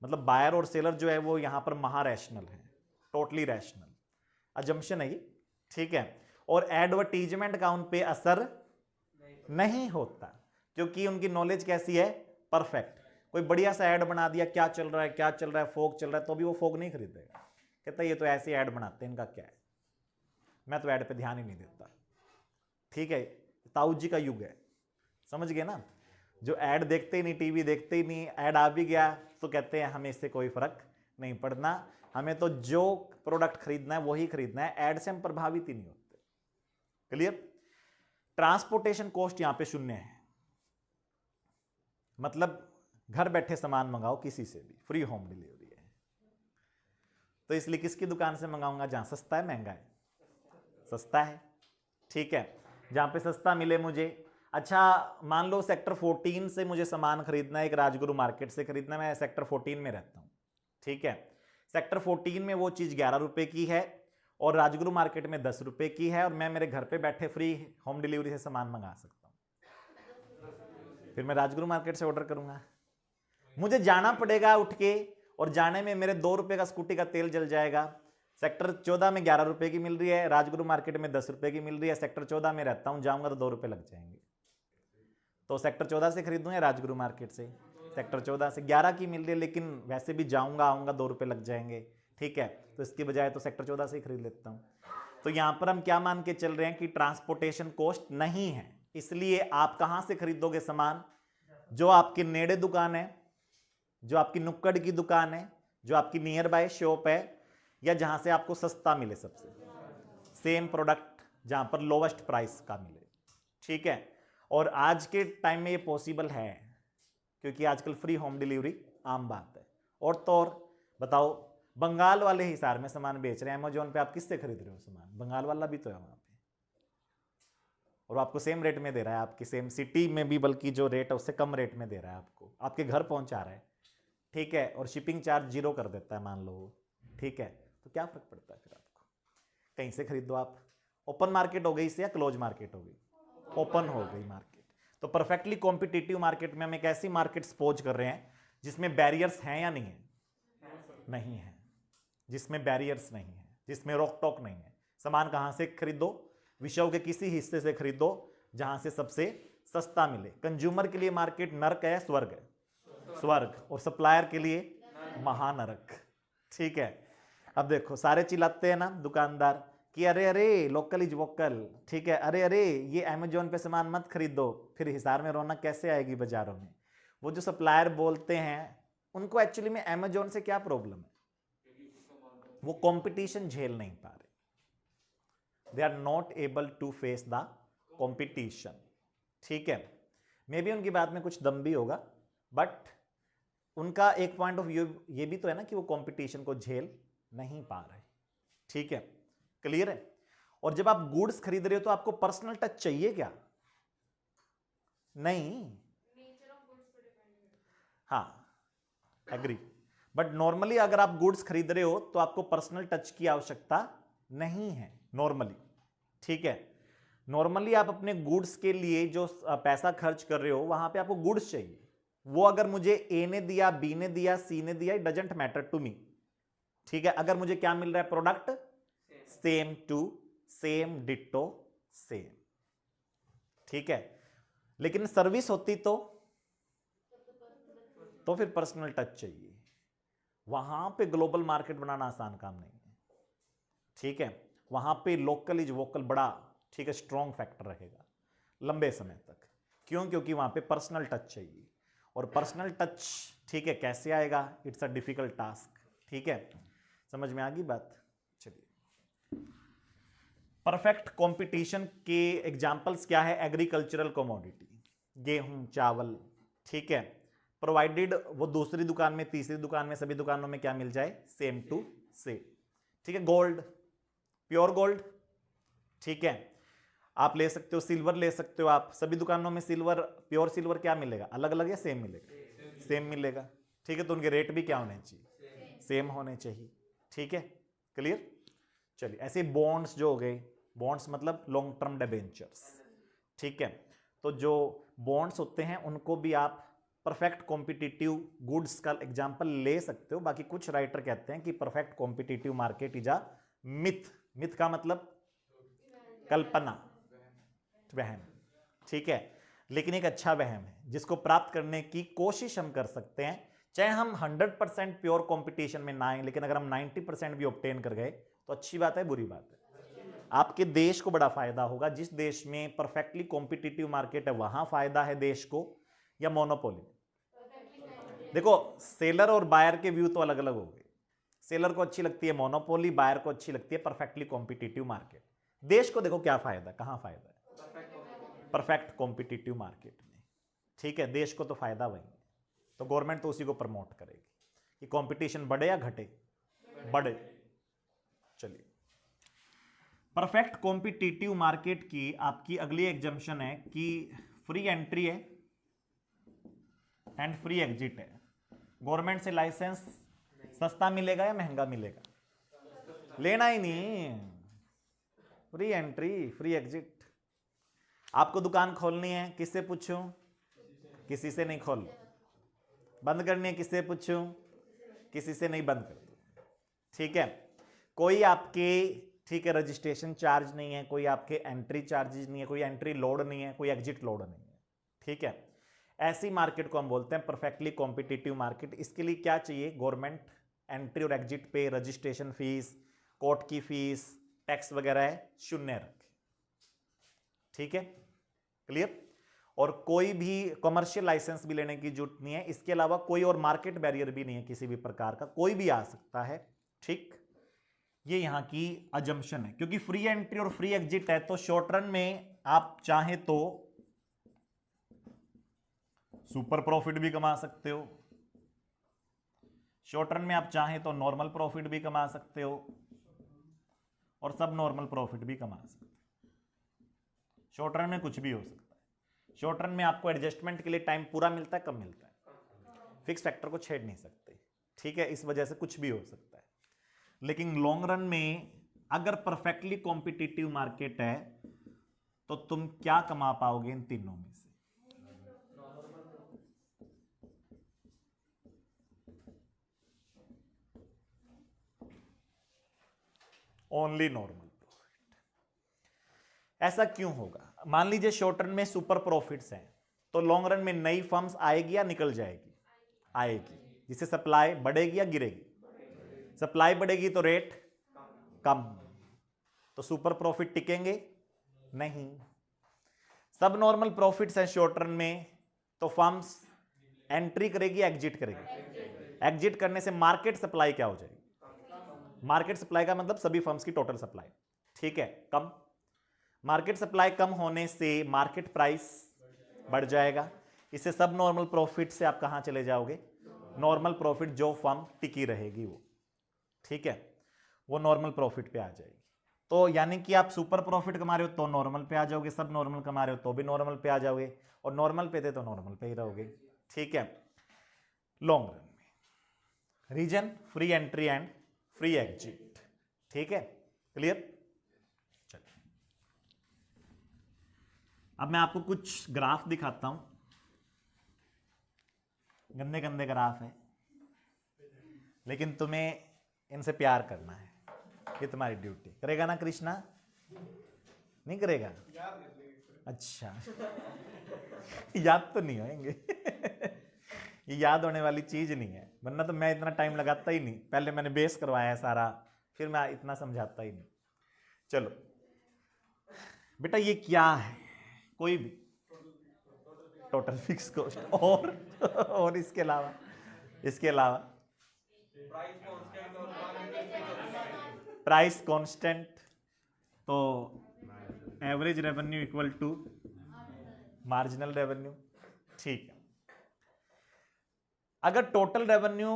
मतलब बायर और सेलर जो है वो यहां पर महा रैशनल है, टोटली रैशनल एजम्पशन है ये। ठीक है, और एडवर्टीजमेंट का उन पे असर नहीं होता, क्योंकि उनकी नॉलेज कैसी है? परफेक्ट। कोई बढ़िया सा ऐड बना दिया, क्या चल रहा है क्या चल रहा है, फोक चल रहा है, तो भी वो फोक नहीं खरीदेगा। कहता है ये तो ऐसे ऐड बनाते हैं, इनका क्या है, मैं तो ऐड पे ध्यान ही नहीं देता। ठीक है, ताऊ जी का युग है, समझ गए ना? जो ऐड देखते ही नहीं, टीवी देखते ही नहीं, ऐड आ भी गया तो कहते हैं हमें इससे कोई फर्क नहीं पड़ना, हमें तो जो प्रोडक्ट खरीदना है वही खरीदना है, ऐड से हम प्रभावित ही नहीं होते। क्लियर? ट्रांसपोर्टेशन कॉस्ट यहां पे शून्य है, मतलब घर बैठे सामान मंगाओ किसी से भी, फ्री होम डिलीवरी है। तो इसलिए किसकी दुकान से मंगाऊंगा? जहां सस्ता है, महंगा है? सस्ता है। ठीक है, जहां पे सस्ता मिले मुझे। अच्छा, मान लो सेक्टर 14 से मुझे सामान खरीदना है, एक राजगुरु मार्केट से खरीदना है, मैं सेक्टर 14 में रहता हूं। ठीक है, सेक्टर 14 में वो चीज 11 रुपए की है और राजगुरु मार्केट में 10 रुपए की है, और मैं मेरे घर पे बैठे फ्री होम डिलीवरी से सामान मंगा सकता हूं। फिर मैं राजगुरु मार्केट से ऑर्डर करूंगा। मुझे जाना पड़ेगा उठ के, और जाने में मेरे 2 रुपए का स्कूटी का तेल जल जाएगा। सेक्टर 14 में 11 रुपए की मिल रही है, राजगुरु मार्केट में 10 रुपए की मिल रही है, सेक्टर 14 में रहता हूं, जाऊंगा तो 2 रुपए लग जाएंगे। तो सेक्टर 14 से खरीदूं या राजगुरु मार्केट से? सेक्टर 14 से। 11 की मिल रही है, लेकिन वैसे भी जाऊंगा आऊंगा 2 रुपए लग जाएंगे। ठीक है, तो इसकी बजाय तो सेक्टर 14 से ही खरीद लेता हूं। तो यहां पर हम क्या मान के चल रहे हैं कि ट्रांसपोर्टेशन कॉस्ट नहीं है, इसलिए आप कहां से खरीदोगे सामान? जो आपके नेड़े दुकान है, जो आपकी नुक्कड़ की दुकान है, जो आपकी नियर बाय शॉप है, या जहां से आपको सस्ता मिले, सबसे सेम प्रोडक्ट जहां पर लोवेस्ट प्राइस का मिले। ठीक है, और आज के टाइम में ये पॉसिबल है, क्योंकि आजकल फ्री होम डिलीवरी आम बात है। और तो और बताओ, बंगाल वाले हिसार में सामान बेच रहे हैं अमेजोन पे, आप किससे खरीद रहे हो सामान? बंगाल वाला भी तो है वहां पे, और आपको सेम रेट में दे रहा है, आपकी सेम सिटी में भी, बल्कि जो रेट है उससे कम रेट में दे रहा है आपको, आपके घर पहुंचा रहा है। ठीक है, और शिपिंग चार्ज 0 कर देता है मान लो। ठीक है, तो क्या फर्क पड़ता है फिर आपको? कहीं से खरीद दो आप। ओपन मार्केट हो गई इससे या क्लोज मार्केट हो गई? ओपन हो गई मार्केट। तो परफेक्टली कॉम्पिटिटिव मार्केट में हम एक ऐसी मार्केट सपोज कर रहे हैं जिसमें बैरियर्स हैं या नहीं है? नहीं है, जिसमें बैरियर्स नहीं है, जिसमें रोक टोक नहीं है। सामान कहां से खरीदो? विश्व के किसी हिस्से से खरीदो जहां से सबसे सस्ता मिले। कंज्यूमर के लिए मार्केट नरक है, स्वर्ग है? स्वर्ग। और सप्लायर के लिए महानरक। ठीक है। अब देखो सारे चिल्लाते हैं ना दुकानदार कि अरे अरे लोकल इज वोकल, ठीक है, अरे अरे ये अमेजोन पे सामान मत खरीदो, फिर हिसार में रौनक कैसे आएगी बाजारों में। वो जो सप्लायर बोलते हैं उनको एक्चुअली में अमेजोन से क्या प्रॉब्लम है? वो कंपटीशन झेल नहीं पा रहे, they are not able to face the competition. ठीक है, मे बी उनकी बात में कुछ दम भी होगा, बट उनका एक पॉइंट ऑफ व्यू ये भी तो है ना कि वो कंपटीशन को झेल नहीं पा रहे। ठीक है, क्लियर है। और जब आप गुड्स खरीद रहे हो तो आपको पर्सनल टच चाहिए क्या? नहीं, हाँ एग्री, बट नॉर्मली अगर आप गुड्स खरीद रहे हो तो आपको पर्सनल टच की आवश्यकता नहीं है नॉर्मली। ठीक है, नॉर्मली आप अपने गुड्स के लिए जो पैसा खर्च कर रहे हो वहां पे आपको गुड्स चाहिए। वो अगर मुझे ए ने दिया, बी ने दिया, सी ने दिया, it doesn't matter to me. ठीक है, अगर मुझे क्या मिल रहा है? Product same to same, ditto same. ठीक है, लेकिन सर्विस होती तो फिर पर्सनल टच चाहिए। वहां पे ग्लोबल मार्केट बनाना आसान काम नहीं है। ठीक है, वहां पे लोकल इज वोकल बड़ा, ठीक है, स्ट्रॉन्ग फैक्टर रहेगा लंबे समय तक। क्यों? क्योंकि वहां पे पर्सनल टच चाहिए, और पर्सनल टच, ठीक है, कैसे आएगा? It's a difficult task. ठीक है, समझ में आ गई बात? चलिए, परफेक्ट कंपटीशन के एग्जांपल्स क्या है? एग्रीकल्चरल कमोडिटी, गेहूं, चावल। ठीक है, प्रोवाइडेड वो दूसरी दुकान में, तीसरी दुकान में, सभी दुकानों में क्या मिल जाए? Same to same. ठीक है, गोल्ड, प्योर गोल्ड, ठीक है, आप ले सकते हो, सिल्वर ले सकते हो आप, सभी दुकानों में सिल्वर, प्योर सिल्वर क्या मिलेगा? अलग अलग या सेम मिलेगा? सेम मिलेगा। ठीक है, तो उनके रेट भी क्या होने चाहिए? सेम होने चाहिए। ठीक है, क्लियर? चलिए, ऐसे बॉन्ड्स जो हो गए, बॉन्ड्स मतलब लॉन्ग टर्म डिबेंचर्स। ठीक है, तो जो बॉन्ड्स होते हैं उनको भी आप परफेक्ट कॉम्पिटिटिव गुड्स का एग्जांपल ले सकते हो। बाकी कुछ राइटर कहते हैं कि perfect competitive market is a myth. Myth का मतलब कल्पना, वहम। ठीक है, लेकिन एक अच्छा वहम है जिसको प्राप्त करने की कोशिश हम कर सकते हैं। चाहे हम 100% प्योर कंपटीशन में ना आए, लेकिन अगर हम 90% भी ऑब्टेन कर गए तो अच्छी बात है, बुरी बात है? आपके देश को बड़ा फायदा होगा। जिस देश में परफेक्टली कॉम्पिटिटिव मार्केट है वहां फायदा है देश को या मोनोपोली? देखो, सेलर और बायर के व्यू तो अलग अलग हो गए। सेलर को अच्छी लगती है मोनोपोली, बायर को अच्छी लगती है परफेक्टली कॉम्पिटिटिव मार्केट। देश को देखो क्या फायदा, कहां फायदा है? परफेक्ट कॉम्पिटिटिव मार्केट में। ठीक है, देश को तो फायदा वही है, तो गवर्नमेंट तो उसी को प्रमोट करेगी कि कंपटीशन बढ़े या घटे? बढ़े। चलिए, परफेक्ट कॉम्पिटिटिव मार्केट की आपकी अगली एग्जम्पशन है कि फ्री एंट्री है एंड फ्री एग्जिट है। गवर्नमेंट से लाइसेंस सस्ता मिलेगा या महंगा मिलेगा? लेना ही नहीं, फ्री एंट्री फ्री एग्जिट। आपको दुकान खोलनी है, किससे पूछूं? किसी से नहीं खोल। बंद करनी है, किससे पूछूं? किसी से नहीं, बंद कर दो। ठीक है, कोई आपके, ठीक है, रजिस्ट्रेशन चार्ज नहीं है, कोई आपके एंट्री चार्जेस नहीं है, कोई एंट्री लोड नहीं है, कोई एग्जिट लोड नहीं है। ठीक है, ऐसी मार्केट को हम बोलते हैं परफेक्टली कॉम्पिटिटिव मार्केट। इसके लिए क्या चाहिए? गवर्नमेंट एंट्री और एग्जिट पे रजिस्ट्रेशन फीस, कोर्ट की फीस, टैक्स वगैरह है, शून्य रखे। ठीक है, क्लियर? और कोई भी कमर्शियल लाइसेंस भी लेने की जरूरत नहीं है। इसके अलावा कोई और मार्केट बैरियर भी नहीं है किसी भी प्रकार का, कोई भी आ सकता है। ठीक, ये यहां की अजम्पशन है। क्योंकि फ्री एंट्री और फ्री एग्जिट है तो शॉर्ट रन में आप चाहे तो सुपर प्रॉफिट भी कमा सकते हो, शॉर्ट रन में आप चाहें तो नॉर्मल प्रॉफिट भी कमा सकते हो, और सब नॉर्मल प्रॉफिट भी कमा सकते हो। शॉर्ट रन में कुछ भी हो सकता है। शॉर्ट रन में आपको एडजस्टमेंट के लिए टाइम पूरा मिलता है, कम मिलता है, फिक्स फैक्टर को छेड़ नहीं सकते। ठीक है, इस वजह से कुछ भी हो सकता है। लेकिन लॉन्ग रन में अगर परफेक्टली कॉम्पिटिटिव मार्केट है तो तुम क्या कमा पाओगे इन तीनों में से? Only normal profit. ऐसा क्यों होगा? मान लीजिए शॉर्ट रन में सुपर प्रॉफिट्स हैं, तो लॉन्ग रन में नई फर्म्स आएगी या निकल जाएगी? आएगी, जिससे सप्लाई बढ़ेगी या गिरेगी? सप्लाई बढ़ेगी तो रेट कम, तो सुपर प्रॉफिट टिकेंगे नहीं। सब नॉर्मल प्रॉफिट्स हैं शॉर्ट रन में, तो फर्म्स एंट्री करेगी एग्जिट करेगी? एग्जिट करने से मार्केट सप्लाई क्या हो जाएगी? मार्केट सप्लाई का मतलब सभी फर्म्स की टोटल सप्लाई, ठीक है, कम। मार्केट सप्लाई कम होने से मार्केट प्राइस बढ़ जाएगा। इससे सब नॉर्मल प्रॉफिट से आप कहां चले जाओगे? नॉर्मल प्रॉफिट जो फर्म टिकी रहेगी वो, ठीक है, वो नॉर्मल प्रॉफिट पे आ जाएगी। तो यानी कि आप सुपर प्रॉफिट कमा रहे हो तो नॉर्मल पे आ जाओगे, सब नॉर्मल कमा रहे हो तो भी नॉर्मल पे आ जाओगे, और नॉर्मल पे थे तो नॉर्मल पे ही रहोगे, ठीक है। लॉन्ग रन में reason free entry and free exit, ठीक है, क्लियर। चलिए अब मैं आपको कुछ ग्राफ दिखाता हूं, गंदे गंदे ग्राफ है, लेकिन तुम्हें इनसे प्यार करना है, ये तुम्हारी ड्यूटी। करेगा ना कृष्णा? नहीं करेगा? अच्छा याद तो नहीं होंगे ये याद होने वाली चीज नहीं है, वरना तो मैं इतना टाइम लगाता ही नहीं। पहले मैंने बेस करवाया है सारा, फिर मैं इतना समझाता ही नहीं। चलो बेटा, ये क्या है? कोई भी टोटल फिक्स कॉस्ट, और इसके अलावा प्राइस कांस्टेंट, तो average revenue equal to marginal revenue, ठीक है। अगर टोटल रेवेन्यू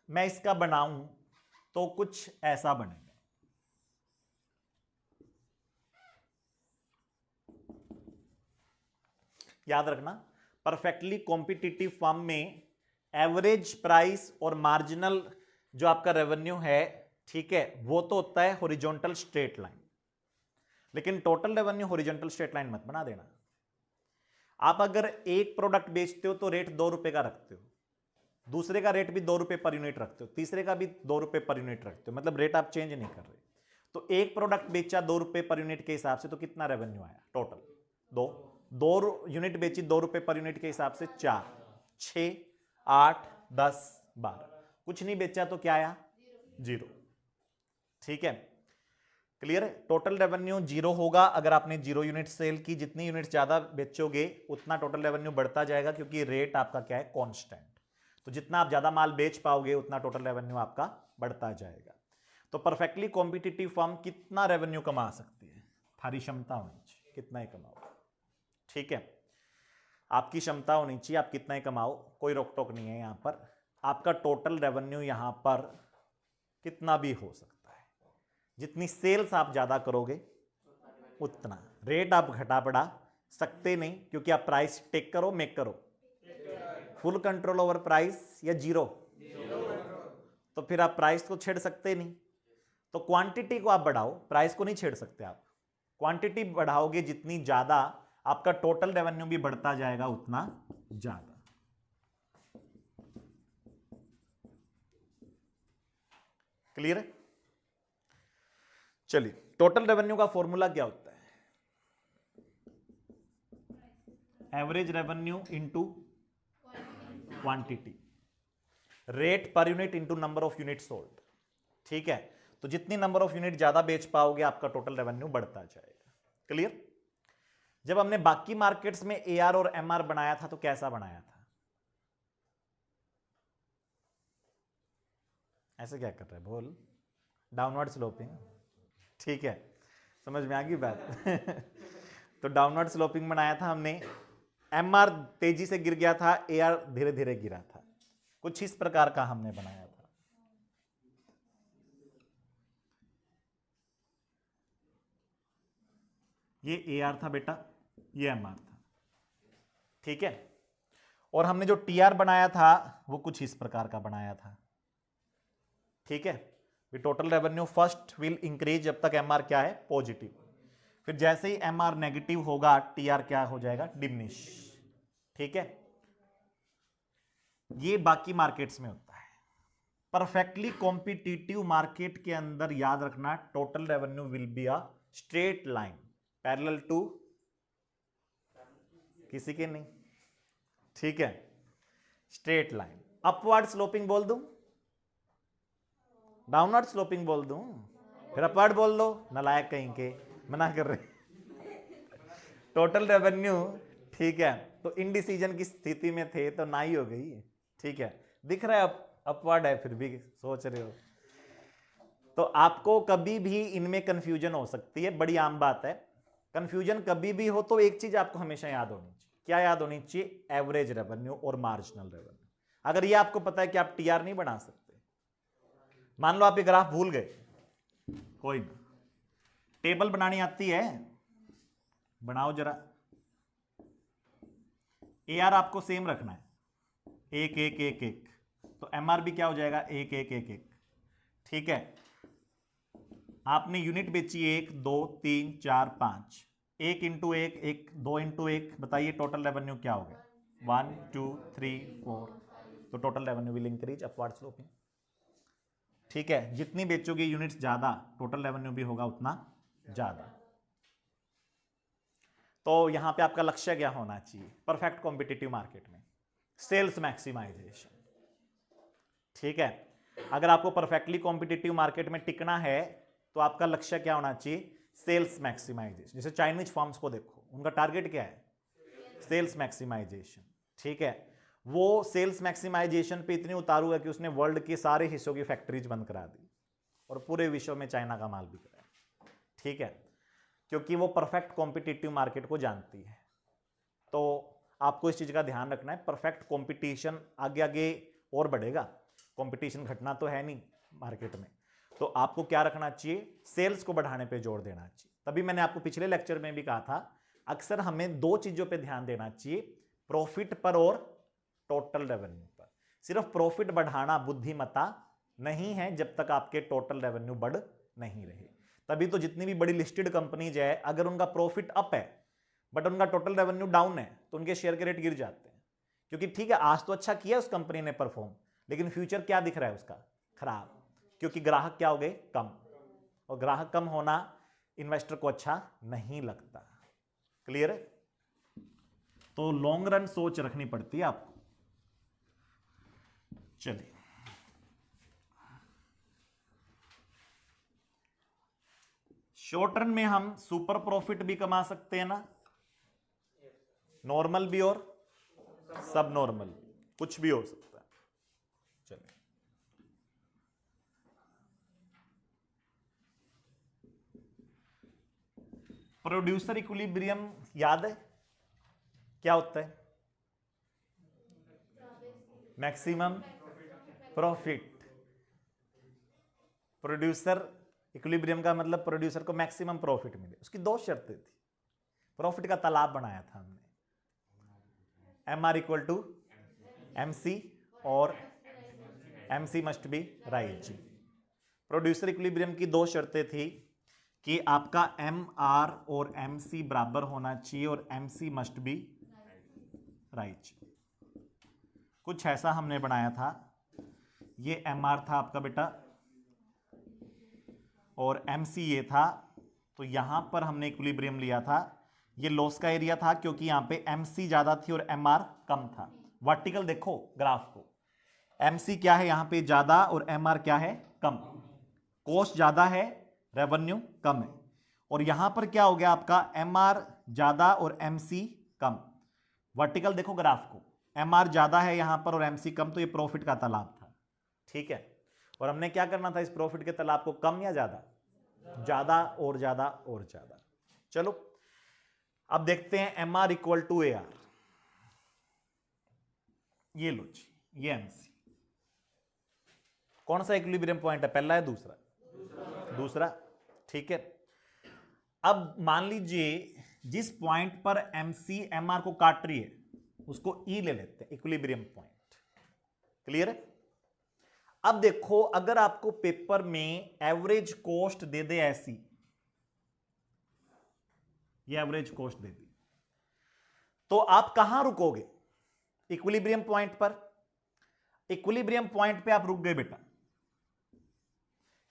मैं इसका बनाऊं तो कुछ ऐसा बनेगा। याद रखना, परफेक्टली कॉम्पिटिटिव फर्म में एवरेज प्राइस और मार्जिनल जो आपका रेवेन्यू है, ठीक है, वो तो होता है हॉरिजॉन्टल स्ट्रेट लाइन, लेकिन total revenue horizontal straight line मत बना देना। आप अगर एक प्रोडक्ट बेचते हो तो रेट 2 रुपए का रखते हो, दूसरे का रेट भी 2 रुपए पर यूनिट रखते हो, तीसरे का भी 2 रुपए पर यूनिट रखते हो, मतलब रेट आप चेंज नहीं कर रहे। तो एक प्रोडक्ट बेचा 2 रुपए पर यूनिट के हिसाब से, तो कितना रेवेन्यू आया टोटल? 2 यूनिट बेची 2 रुपए पर यूनिट के हिसाब से, 4, 6, 8, 10, 12। कुछ नहीं बेचा तो क्या आया? 0, ठीक है, क्लियर है। टोटल रेवेन्यू 0 होगा अगर आपने 0 यूनिट सेल की। जितनी यूनिट ज्यादा बेचोगे उतना टोटल रेवेन्यू बढ़ता जाएगा, क्योंकि रेट आपका क्या है? कांस्टेंट। तो जितना आप ज्यादा माल बेच पाओगे उतना टोटल रेवेन्यू आपका बढ़ता जाएगा। तो परफेक्टली कॉम्पिटिटिव फर्म कितना रेवेन्यू कमा सकती है? थारी क्षमता होनी चाहिए, कितना ही कमाओ, ठीक है, आपकी क्षमता होनी चाहिए, आप कितना ही कमाओ, कोई रोक टोक नहीं है यहां पर। आपका टोटल रेवेन्यू यहां पर कितना भी हो सकता है, जितनी सेल्स आप ज्यादा करोगे उतना। रेट आप घटा बढ़ा सकते नहीं, क्योंकि आप प्राइस टेक करो मेक करो, फुल कंट्रोल ओवर प्राइस या 0, तो फिर आप प्राइस को छेड़ सकते नहीं। तो क्वांटिटी को आप बढ़ाओ, प्राइस को नहीं छेड़ सकते आप। क्वांटिटी बढ़ाओगे जितनी ज्यादा, आपका टोटल रेवेन्यू भी बढ़ता जाएगा उतना ज्यादा। क्लियर है? चलिए, टोटल रेवेन्यू का फॉर्मूला क्या होता है? Average revenue into quantity, rate per unit into number of unit sold, ठीक है। तो जितनी नंबर ऑफ यूनिट ज्यादा बेच पाओगे आपका टोटल रेवेन्यू बढ़ता जाएगा। क्लियर? जब हमने बाकी मार्केट्स में एआर और एमआर बनाया था तो कैसा बनाया था? ऐसे क्या कर रहे हैं? बोल। डाउनवर्ड स्लोपिंग, ठीक है, समझ में आ गई बात तो डाउनवर्ड स्लोपिंग बनाया था हमने। एमआर तेजी से गिर गया था, एआर धीरे धीरे गिरा था, कुछ इस प्रकार का हमने बनाया था। ये एआर था बेटा, ये एमआर था, ठीक है। और हमने जो टीआर बनाया था वो कुछ इस प्रकार का बनाया था, ठीक है। Total revenue first will increase जब तक एमआर क्या है? पॉजिटिव। फिर जैसे ही एम आर नेगेटिव होगा टी आर क्या हो जाएगा, डिमिनिश। ठीक है, ये बाकी मार्केट्स में होता है। परफेक्टली कॉम्पिटिटिव मार्केट के अंदर याद रखना, total revenue will be a straight line parallel to, किसी के नहीं, ठीक है, स्ट्रेट लाइन। अपवर्ड स्लोपिंग बोल दूं, डाउनवर्ड स्लोपिंग बोल दूं, फिर अपवर्ड बोल दो, नालायक कहीं के, मना कर रहे। टोटल रेवेन्यू, ठीक है, तो इनडिसीजन की स्थिति में थे तो ना ही हो गई। ठीक है, दिख रहा है अपवर्ड है, फिर भी सोच रहे हो। तो आपको कभी भी इनमें कंफ्यूजन हो सकती है, बड़ी आम बात है। कंफ्यूजन कभी भी हो तो एक चीज आपको हमेशा याद होनी चाहिए, क्या याद होनी चाहिए, एवरेज रेवेन्यू और मार्जिनल रेवेन्यू। अगर ये आपको पता है कि आप टीआर नहीं बना सकते, मान लो आप ये ग्राफ भूल गए, कोई ना, टेबल बनानी आती है, बनाओ जरा। एआर आपको सेम रखना है, एक एक एक एक, तो एमआर भी क्या हो जाएगा, एक एक एक एक। ठीक है, आपने यूनिट बेची 1 2 3 4 5, 1 इंटू 1 1, 2 इंटू 1, बताइए टोटल रेवेन्यू क्या हो गया, 1 2 3 4, तो total revenue will increase upward sloping. ठीक है, जितनी बेचोगे यूनिट्स ज्यादा, टोटल रेवेन्यू भी होगा उतना ज्यादा। तो यहां पे आपका लक्ष्य क्या होना चाहिए, परफेक्ट कॉम्पिटिटिव मार्केट में सेल्स मैक्सिमाइजेशन। ठीक है, अगर आपको परफेक्टली कॉम्पिटिटिव मार्केट में टिकना है तो आपका लक्ष्य क्या होना चाहिए, सेल्स मैक्सिमाइजेशन। जैसे चाइनीज फर्म्स को देखो, उनका टारगेट क्या है, सेल्स मैक्सिमाइजेशन। ठीक है, वो सेल्स मैक्सिमाइजेशन पे इतनी उतारू है कि उसने वर्ल्ड के सारे हिस्सों की फैक्ट्रीज बंद करा दी और पूरे विश्व में चाइना का माल बिक रहा है। ठीक है, क्योंकि वो परफेक्ट कॉम्पिटिटिव मार्केट को जानती है। तो आपको इस चीज का ध्यान रखना है, परफेक्ट कॉम्पिटिशन आगे आगे और बढ़ेगा, कंपटीशन घटना तो है नहीं मार्केट में। तो आपको क्या रखना चाहिए, सेल्स को बढ़ाने पे जोर देना चाहिए। तभी मैंने आपको पिछले लेक्चर में भी कहा था, अक्सर हमें दो चीजों पे ध्यान देना चाहिए, प्रॉफिट पर और टोटल रेवेन्यू पर। सिर्फ प्रॉफिट बढ़ाना बुद्धिमत्ता नहीं है जब तक आपके टोटल रेवेन्यू बढ़ नहीं रहे। तभी तो जितनी भी बड़ी लिस्टेड कंपनीज है, अगर उनका प्रॉफिट अप है बट उनका टोटल रेवेन्यू डाउन है तो उनके शेयर के रेट गिर जाते हैं। क्योंकि ठीक है, आज तो अच्छा किया उस कंपनी ने परफॉर्म, लेकिन फ्यूचर क्या दिख रहा है उसका, खराब। क्योंकि ग्राहक क्या हो गए, कम, और ग्राहक कम होना इन्वेस्टर को अच्छा नहीं लगता। क्लियर है? तो लॉन्ग रन सोच रखनी पड़ती है आपको। चलिए, शॉर्ट रन में हम सुपर प्रॉफिट भी कमा सकते हैं ना, नॉर्मल भी और सब नॉर्मल, कुछ भी हो सकता है। चलिए, प्रोड्यूसर इक्विलिब्रियम याद है क्या होता है, मैक्सिमम प्रॉफिट। प्रोड्यूसर इक्विलिब्रियम का मतलब प्रोड्यूसर को मैक्सिमम प्रॉफिट मिले। उसकी दो शर्तें थी, प्रॉफिट का तालाब बनाया था हमने, M R equal to M C और M C must be rise. Producer equilibrium की दो शर्तें थी कि आपका एम आर और एम सी बराबर होना चाहिए और M C must be rise. कुछ ऐसा हमने बनाया था, ये एम आर था आपका बेटा और एम सी ये था, तो यहां पर हमने इक्विलिब्रियम लिया था। ये लॉस का एरिया था क्योंकि यहां पे एम सी ज्यादा थी और एम आर कम था। वर्टिकल देखो ग्राफ को, एम सी क्या है यहां पे ज्यादा और एम आर क्या है कम, कॉस्ट ज्यादा है रेवेन्यू कम है। और यहां पर क्या हो गया आपका, एम आर ज्यादा और एम सी कम। वर्टिकल देखो ग्राफ को, एम आर ज्यादा है यहां पर और एम सी कम, तो ये प्रॉफिट का तालाब था। ठीक है, और हमने क्या करना था इस प्रॉफिट के तालाब को, कम या ज्यादा, ज्यादा और ज्यादा और ज्यादा। चलो अब देखते हैं M R equal to A R. ये लो जी, ये एम सी। कौन सा इक्विलिब्रियम पॉइंट है, पहला है दूसरा, दूसरा। ठीक है, अब मान लीजिए जिस पॉइंट पर एम सी एम आर को काट रही है उसको ई ले लेते हैं, इक्विलिब्रियम पॉइंट। क्लियर है? अब देखो, अगर आपको पेपर में एवरेज कॉस्ट दे दे ऐसी, ये एवरेज कॉस्ट दे दी। तो आप कहां रुकोगे? इक्विलिब्रियम पॉइंट पर। इक्विलिब्रियम पॉइंट पे आप रुक गए बेटा।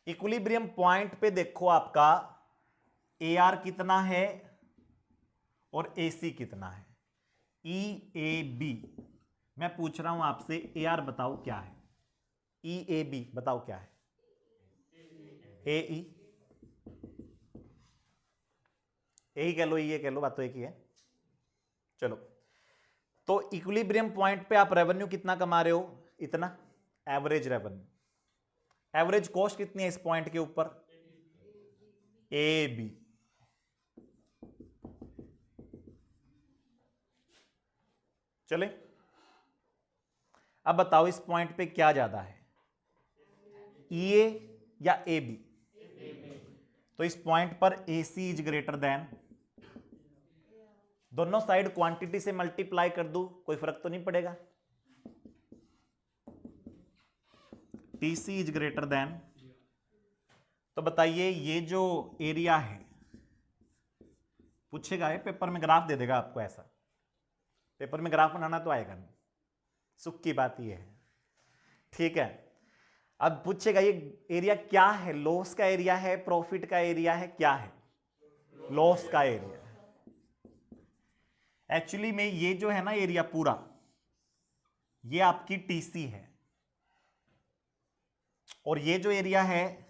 इक्विलिब्रियम पॉइंट पे देखो आपका AR कितना है और AC कितना है। EAB, मैं पूछ रहा हूं आपसे, AR बताओ क्या है, EAB बताओ क्या है, AE कह लो, ये कह लो, बात तो एक ही है। चलो, तो इक्विलिब्रियम पॉइंट पे आप रेवेन्यू कितना कमा रहे हो? इतना, एवरेज रेवेन्यू। एवरेज कॉस्ट कितनी है इस पॉइंट के ऊपर? AB। चले, अब बताओ इस पॉइंट पे क्या ज्यादा है, EA या AB? तो इस पॉइंट पर AC इज ग्रेटर देन, दोनों साइड क्वांटिटी से मल्टीप्लाई कर दूं, कोई फर्क तो नहीं पड़ेगा। TC इज ग्रेटर देन, तो बताइए ये जो एरिया है, पूछेगा है पेपर में, ग्राफ दे देगा आपको ऐसा, पेपर में ग्राफ बनाना तो आएगा नहीं, सुख की बात ये है, ठीक है। अब पूछेगा ये एरिया क्या है, लॉस का एरिया है, प्रॉफिट का एरिया है, क्या है? लॉस का एरिया। एक्चुअली में ये जो है ना एरिया पूरा, ये आपकी TC है, और ये जो एरिया है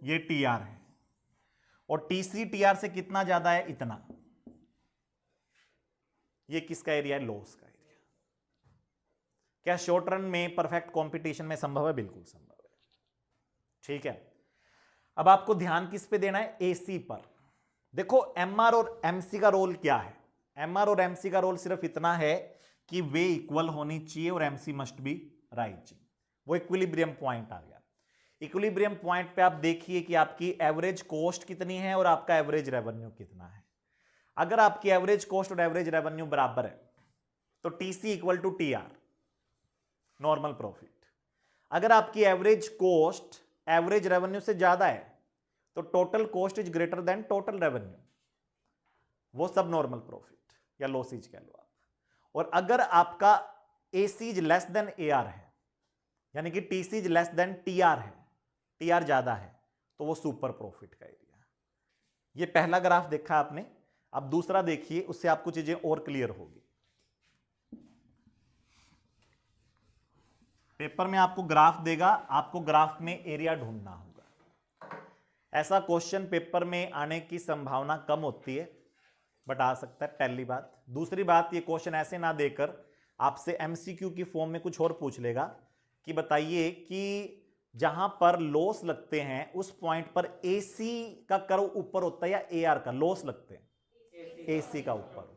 ये TR है, और TC TR से कितना ज्यादा है? इतना। ये किसका एरिया है? लॉस का एरिया। क्या शॉर्ट रन में परफेक्ट कंपटीशन में संभव है? बिल्कुल संभव है, ठीक है। अब आपको ध्यान किस पे देना है? AC पर। देखो MR और MC का रोल क्या है? MR और MC का रोल सिर्फ इतना है कि वे इक्वल होनी चाहिए और MC मस्ट बी राइट। वो इक्विलिब्रियम पॉइंट आ गया। इक्विलिब्रियम पॉइंट पे आप देखिए कि आपकी एवरेज कॉस्ट कितनी है और आपका एवरेज रेवेन्यू कितना है। अगर आपकी एवरेज कॉस्ट और एवरेज रेवेन्यू बराबर है तो TC equal to TR, normal profit. अगर आपकी एवरेज कॉस्ट एवरेज रेवेन्यू से ज्यादा है तो total cost is greater then total revenue, वो सब नॉर्मल प्रॉफिट या लॉसेज कह लो आप। और अगर आपका AC is less than AR है, यानी कि TC is less than TR है, TR ज्यादा है, तो वो सुपर प्रॉफिट का एरिया है। ये पहला ग्राफ देखा आपने, अब दूसरा देखिए, उससे आपको चीजें और क्लियर होगी। पेपर में आपको ग्राफ देगा, आपको ग्राफ में एरिया ढूंढना होगा। ऐसा क्वेश्चन पेपर में आने की संभावना कम होती है, बट आ सकता है, पहली बात। दूसरी बात, ये क्वेश्चन ऐसे ना देकर आपसे MCQ की फॉर्म में कुछ और पूछ लेगा कि बताइए कि जहां पर लॉस लगते हैं उस पॉइंट पर AC का कर्व ऊपर होता है या AR का? लॉस लगते हैं, AC का ऊपर होता है।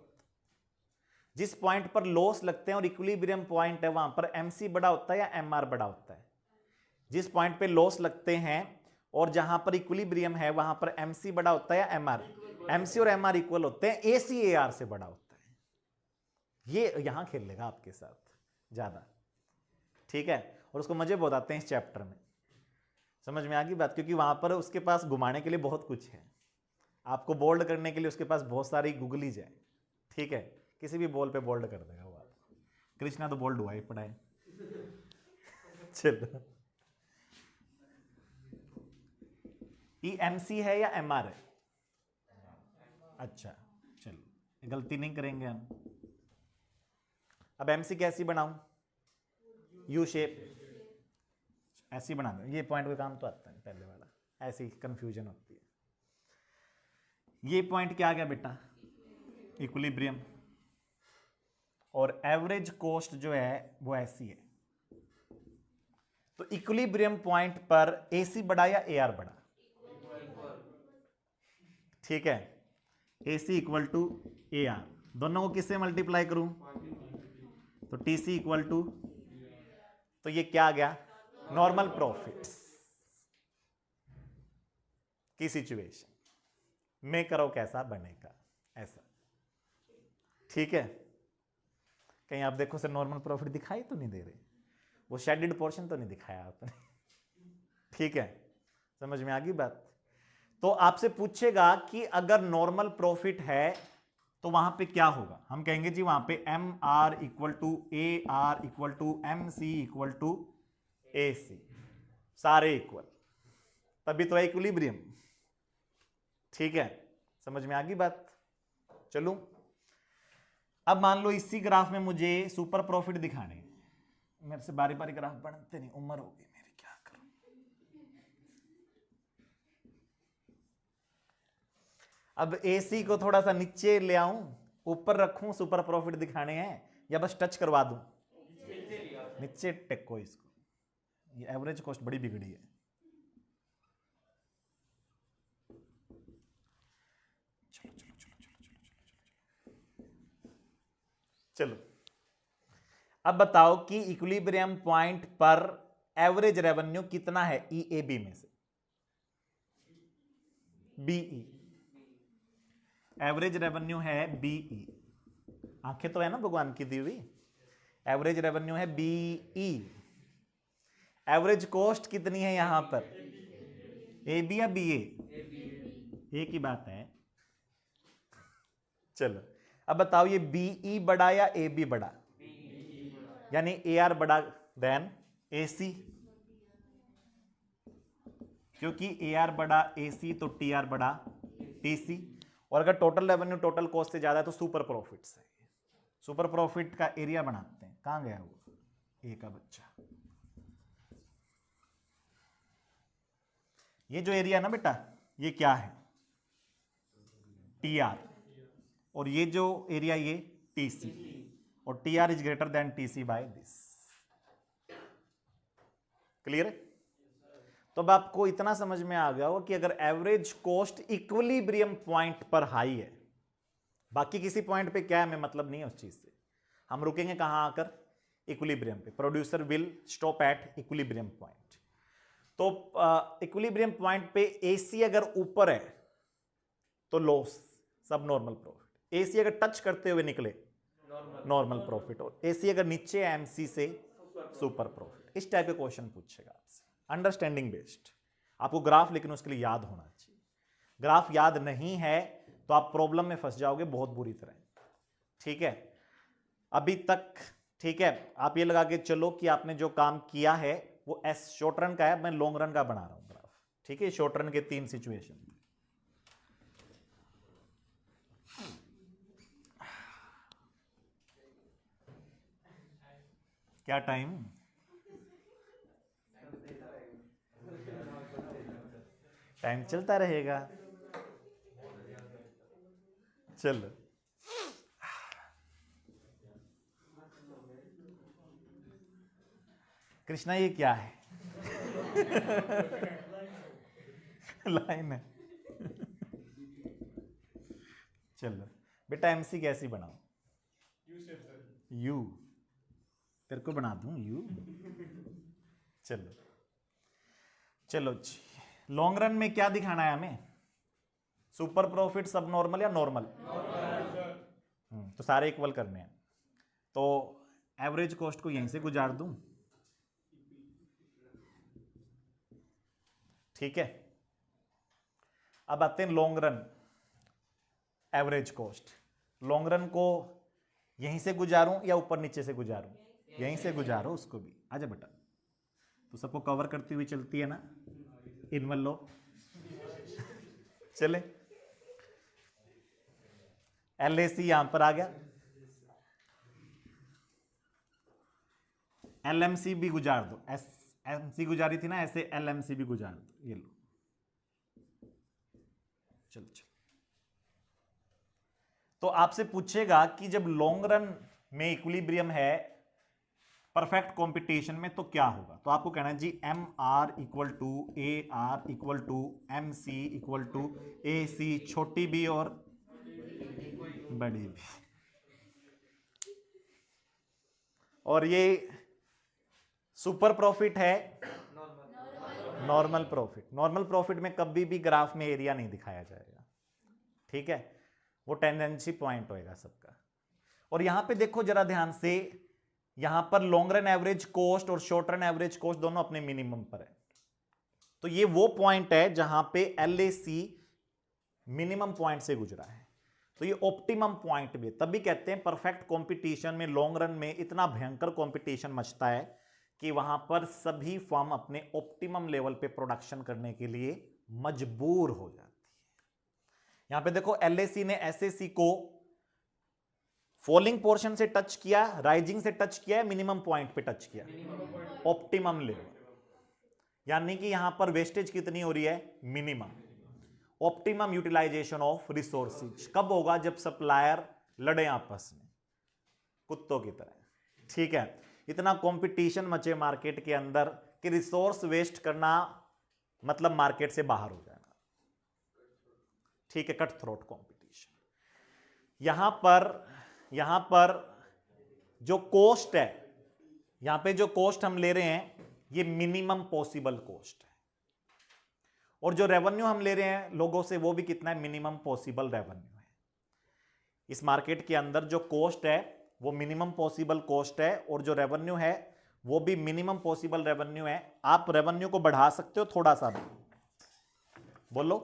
जिस पॉइंट पर लॉस लगते हैं और इक्विलिब्रियम पॉइंट है वहां पर MC बड़ा होता है या MR बड़ा होता है? जिस पॉइंट पे लॉस लगते हैं और जहां पर इक्विलिब्रियम है वहां पर MC बड़ा होता है या MR? MC और MR इक्वल होते हैं, AC AR से बड़ा होता है। ये यहां खेल लेगा आपके साथ ज्यादा, ठीक है। और उसको मजे बहुत आते हैं इस चैप्टर में, समझ में आ गई बात? क्योंकि वहां पर उसके पास घुमाने के लिए बहुत कुछ है, आपको बोल्ड करने के लिए उसके पास बहुत सारी गूगलीज है, ठीक है। किसी भी बॉल पे बोल्ड कर देगा वो आपको। कृष्णा तो बोल्ड हुआ ही पड़ा है। चलो, ये MC है या MR है? अच्छा, चलो गलती नहीं करेंगे हम। अब MC कैसी बनाऊं? U शेप, ऐसी बना दो। ये पॉइंट कोई काम तो आता है पहले वाला, ऐसी कंफ्यूजन होती है। ये पॉइंट क्या आ गया बेटा? इक्विलिब्रियम। और एवरेज कॉस्ट जो है वो ऐसी है। तो इक्विलिब्रियम पॉइंट पर AC बड़ा या AR बड़ा? ठीक है, AC इक्वल टू AR। दोनों को किससे मल्टीप्लाई करूं? तो TC इक्वल टू, तो ये क्या आ गया? नॉर्मल प्रॉफिट्स की सिचुएशन में करो कैसा बनेगा, ऐसा, ठीक है। कहीं आप देखो सर नॉर्मल प्रॉफिट दिखाई तो नहीं दे रहे, वो शेडेड पोर्शन तो नहीं दिखाया आपने, ठीक है। समझ में आ गई बात? तो आपसे पूछेगा कि अगर नॉर्मल प्रॉफिट है तो वहां पे क्या होगा। हम कहेंगे जी वहां पे M R equal to A R equal to M C equal to A C, सारे इक्वल, तभी तो है इक्विलिब्रियम। ठीक है, समझ में आ गई बात। चलो अब मान लो इसी ग्राफ में मुझे सुपर प्रॉफिट दिखाने, मेरे से बारी बारी ग्राफ बनते नहीं, उम्र हो गई मेरी, क्या करूं। अब एसी को थोड़ा सा नीचे ले आऊं, ऊपर रखूं, सुपर प्रॉफिट दिखाने हैं, या बस टच करवा दूं? नीचे टेको इसको, ये एवरेज कॉस्ट बड़ी बिगड़ी है। चलो चलो चलो चलो चलो चलो चलो, अब बताओ कि इक्विलिब्रियम पॉइंट पर एवरेज रेवेन्यू कितना है ईएबी में से? बीई, एवरेज रेवेन्यू है बीई, आंखें तो है ना भगवान की दी हुई। एवरेज रेवेन्यू है बीई, एवरेज कॉस्ट कितनी है यहां पर? ए बी या बी ए की बात है। चलो अब बताओ ये बीई बड़ा या ए बी बड़ा? यानी ए आर बड़ा देन ए सी, क्योंकि ए आर बड़ा ए सी तो टी आर बड़ा टी सी। और अगर टोटल रेवेन्यू टोटल कॉस्ट से ज्यादा है तो सुपर प्रॉफिट से। सुपर प्रॉफिट का एरिया बनाते हैं, कहां गया वो ए का बच्चा? ये जो एरिया ना बेटा, ये क्या है? टी आर, और ये जो एरिया ये टी सी, और T R is greater than T C by this. Clear है? तो अब आपको इतना समझ में आ गया होगा कि अगर एवरेज कॉस्ट इक्विलिब्रियम पॉइंट पर हाई है, बाकी किसी पॉइंट पे क्या है हमें मतलब नहीं है उस चीज से, हम रुकेंगे कहां आकर? इक्विलिब्रियम पे। Producer will stop at equilibrium point. तो इक्विलिब्रियम पॉइंट पे एसी अगर ऊपर है तो लॉस, सब नॉर्मल प्रॉफिट। एसी अगर टच करते हुए निकले नॉर्मल प्रॉफिट, और एसी अगर नीचे एमसी से सुपर प्रॉफिट। इस टाइप के क्वेश्चन पूछेगा आपसे, अंडरस्टैंडिंग बेस्ड। आपको ग्राफ लेकिन उसके लिए याद होना चाहिए। ग्राफ याद नहीं है तो आप प्रॉब्लम में फंस जाओगे बहुत बुरी तरह। ठीक है, अभी तक ठीक है, आप ये लगा के चलो कि आपने जो काम किया है वो एस शॉर्ट रन का है, मैं लॉन्ग रन का बना रहा हूं ग्राफ। ठीक है, शॉर्ट रन के 3 सिचुएशन। क्या टाइम? टाइम चलता रहेगा। चलो कृष्णा ये क्या है? लाइन है। चलो बेटा एमसी कैसी बनाओ? यू, तेरे को बना दूं यू। चलो चलो जी, लॉन्ग रन में क्या दिखाना है हमें? सुपर प्रॉफिट सब नॉर्मल या नॉर्मल? तो सारे इक्वल करने हैं। तो एवरेज कॉस्ट को यहीं से गुजार दूं। ठीक है, अब आते हैं long run average cost. Long run को यहीं से गुजारूं या ऊपर नीचे से गुजारूं? यहीं से गुजारो उसको भी। आजा बेटा, तो सबको कवर करती हुई चलती है ना इनवन लो। चले, एलएसी यहां पर आ गया, एलएमसी भी गुजार दो। एस एमसी गुजारी थी ना, ऐसे एलएमसी भी गुजार दो। ये लो, चलो चलो। तो आपसे पूछेगा कि जब लॉन्ग रन में इक्विलिब्रियम है परफेक्ट कंपटीशन में तो क्या होगा? तो आपको कहना है जी M R equal to A R equal to M C equal to A C, छोटी बी और बड़ी बी। और ये सुपर प्रॉफिट है नॉर्मल प्रॉफिट। नॉर्मल प्रॉफिट में कभी भी ग्राफ में एरिया नहीं दिखाया जाएगा। ठीक है, वो टेंडेंसी पॉइंट होएगा सबका। और यहां पे देखो जरा ध्यान से, यहां पर लॉन्ग रन एवरेज कॉस्ट और शॉर्ट रन एवरेज कॉस्ट दोनों अपने मिनिमम पर है। तो ये वो पॉइंट है जहां पे LAC मिनिमम पॉइंट से गुजरा है, तो ये ऑप्टिमम पॉइंट भी, तभी कहते हैं परफेक्ट कंपटीशन में लॉन्ग रन में इतना भयंकर कंपटीशन मचता है कि वहां पर सभी फर्म अपने ऑप्टिमम लेवल पे प्रोडक्शन करने के लिए मजबूर हो जाती है। यहां पे देखो LAC ने SAC को फॉलिंग पोर्शन से टच किया, राइजिंग से टच किया, मिनिमम पॉइंट पे टच किया, ऑप्टिमम लेवल, यानी कि यहां पर वेस्टेज कितनी हो रही है, minimum. Optimum utilisation of resources कब होगा, जब सप्लायर लड़े आपस में कुत्तों की तरह, ठीक है। इतना कंपटीशन मचे मार्केट के अंदर कि रिसोर्स वेस्ट करना मतलब मार्केट से बाहर हो जाना, ठीक है, कट थ्रोट कंपटीशन। यहां पर जो कॉस्ट है, यहां पे जो कॉस्ट हम ले रहे हैं ये मिनिमम पॉसिबल कॉस्ट है, और जो रेवेन्यू हम ले रहे हैं लोगों से वो भी कितना है, मिनिमम पॉसिबल रेवेन्यू है। इस मार्केट के अंदर जो कॉस्ट है वो मिनिमम पॉसिबल कॉस्ट है, और जो रेवेन्यू है वो भी मिनिमम पॉसिबल रेवेन्यू है। आप रेवेन्यू को बढ़ा सकते हो थोड़ा सा भी, बोलो,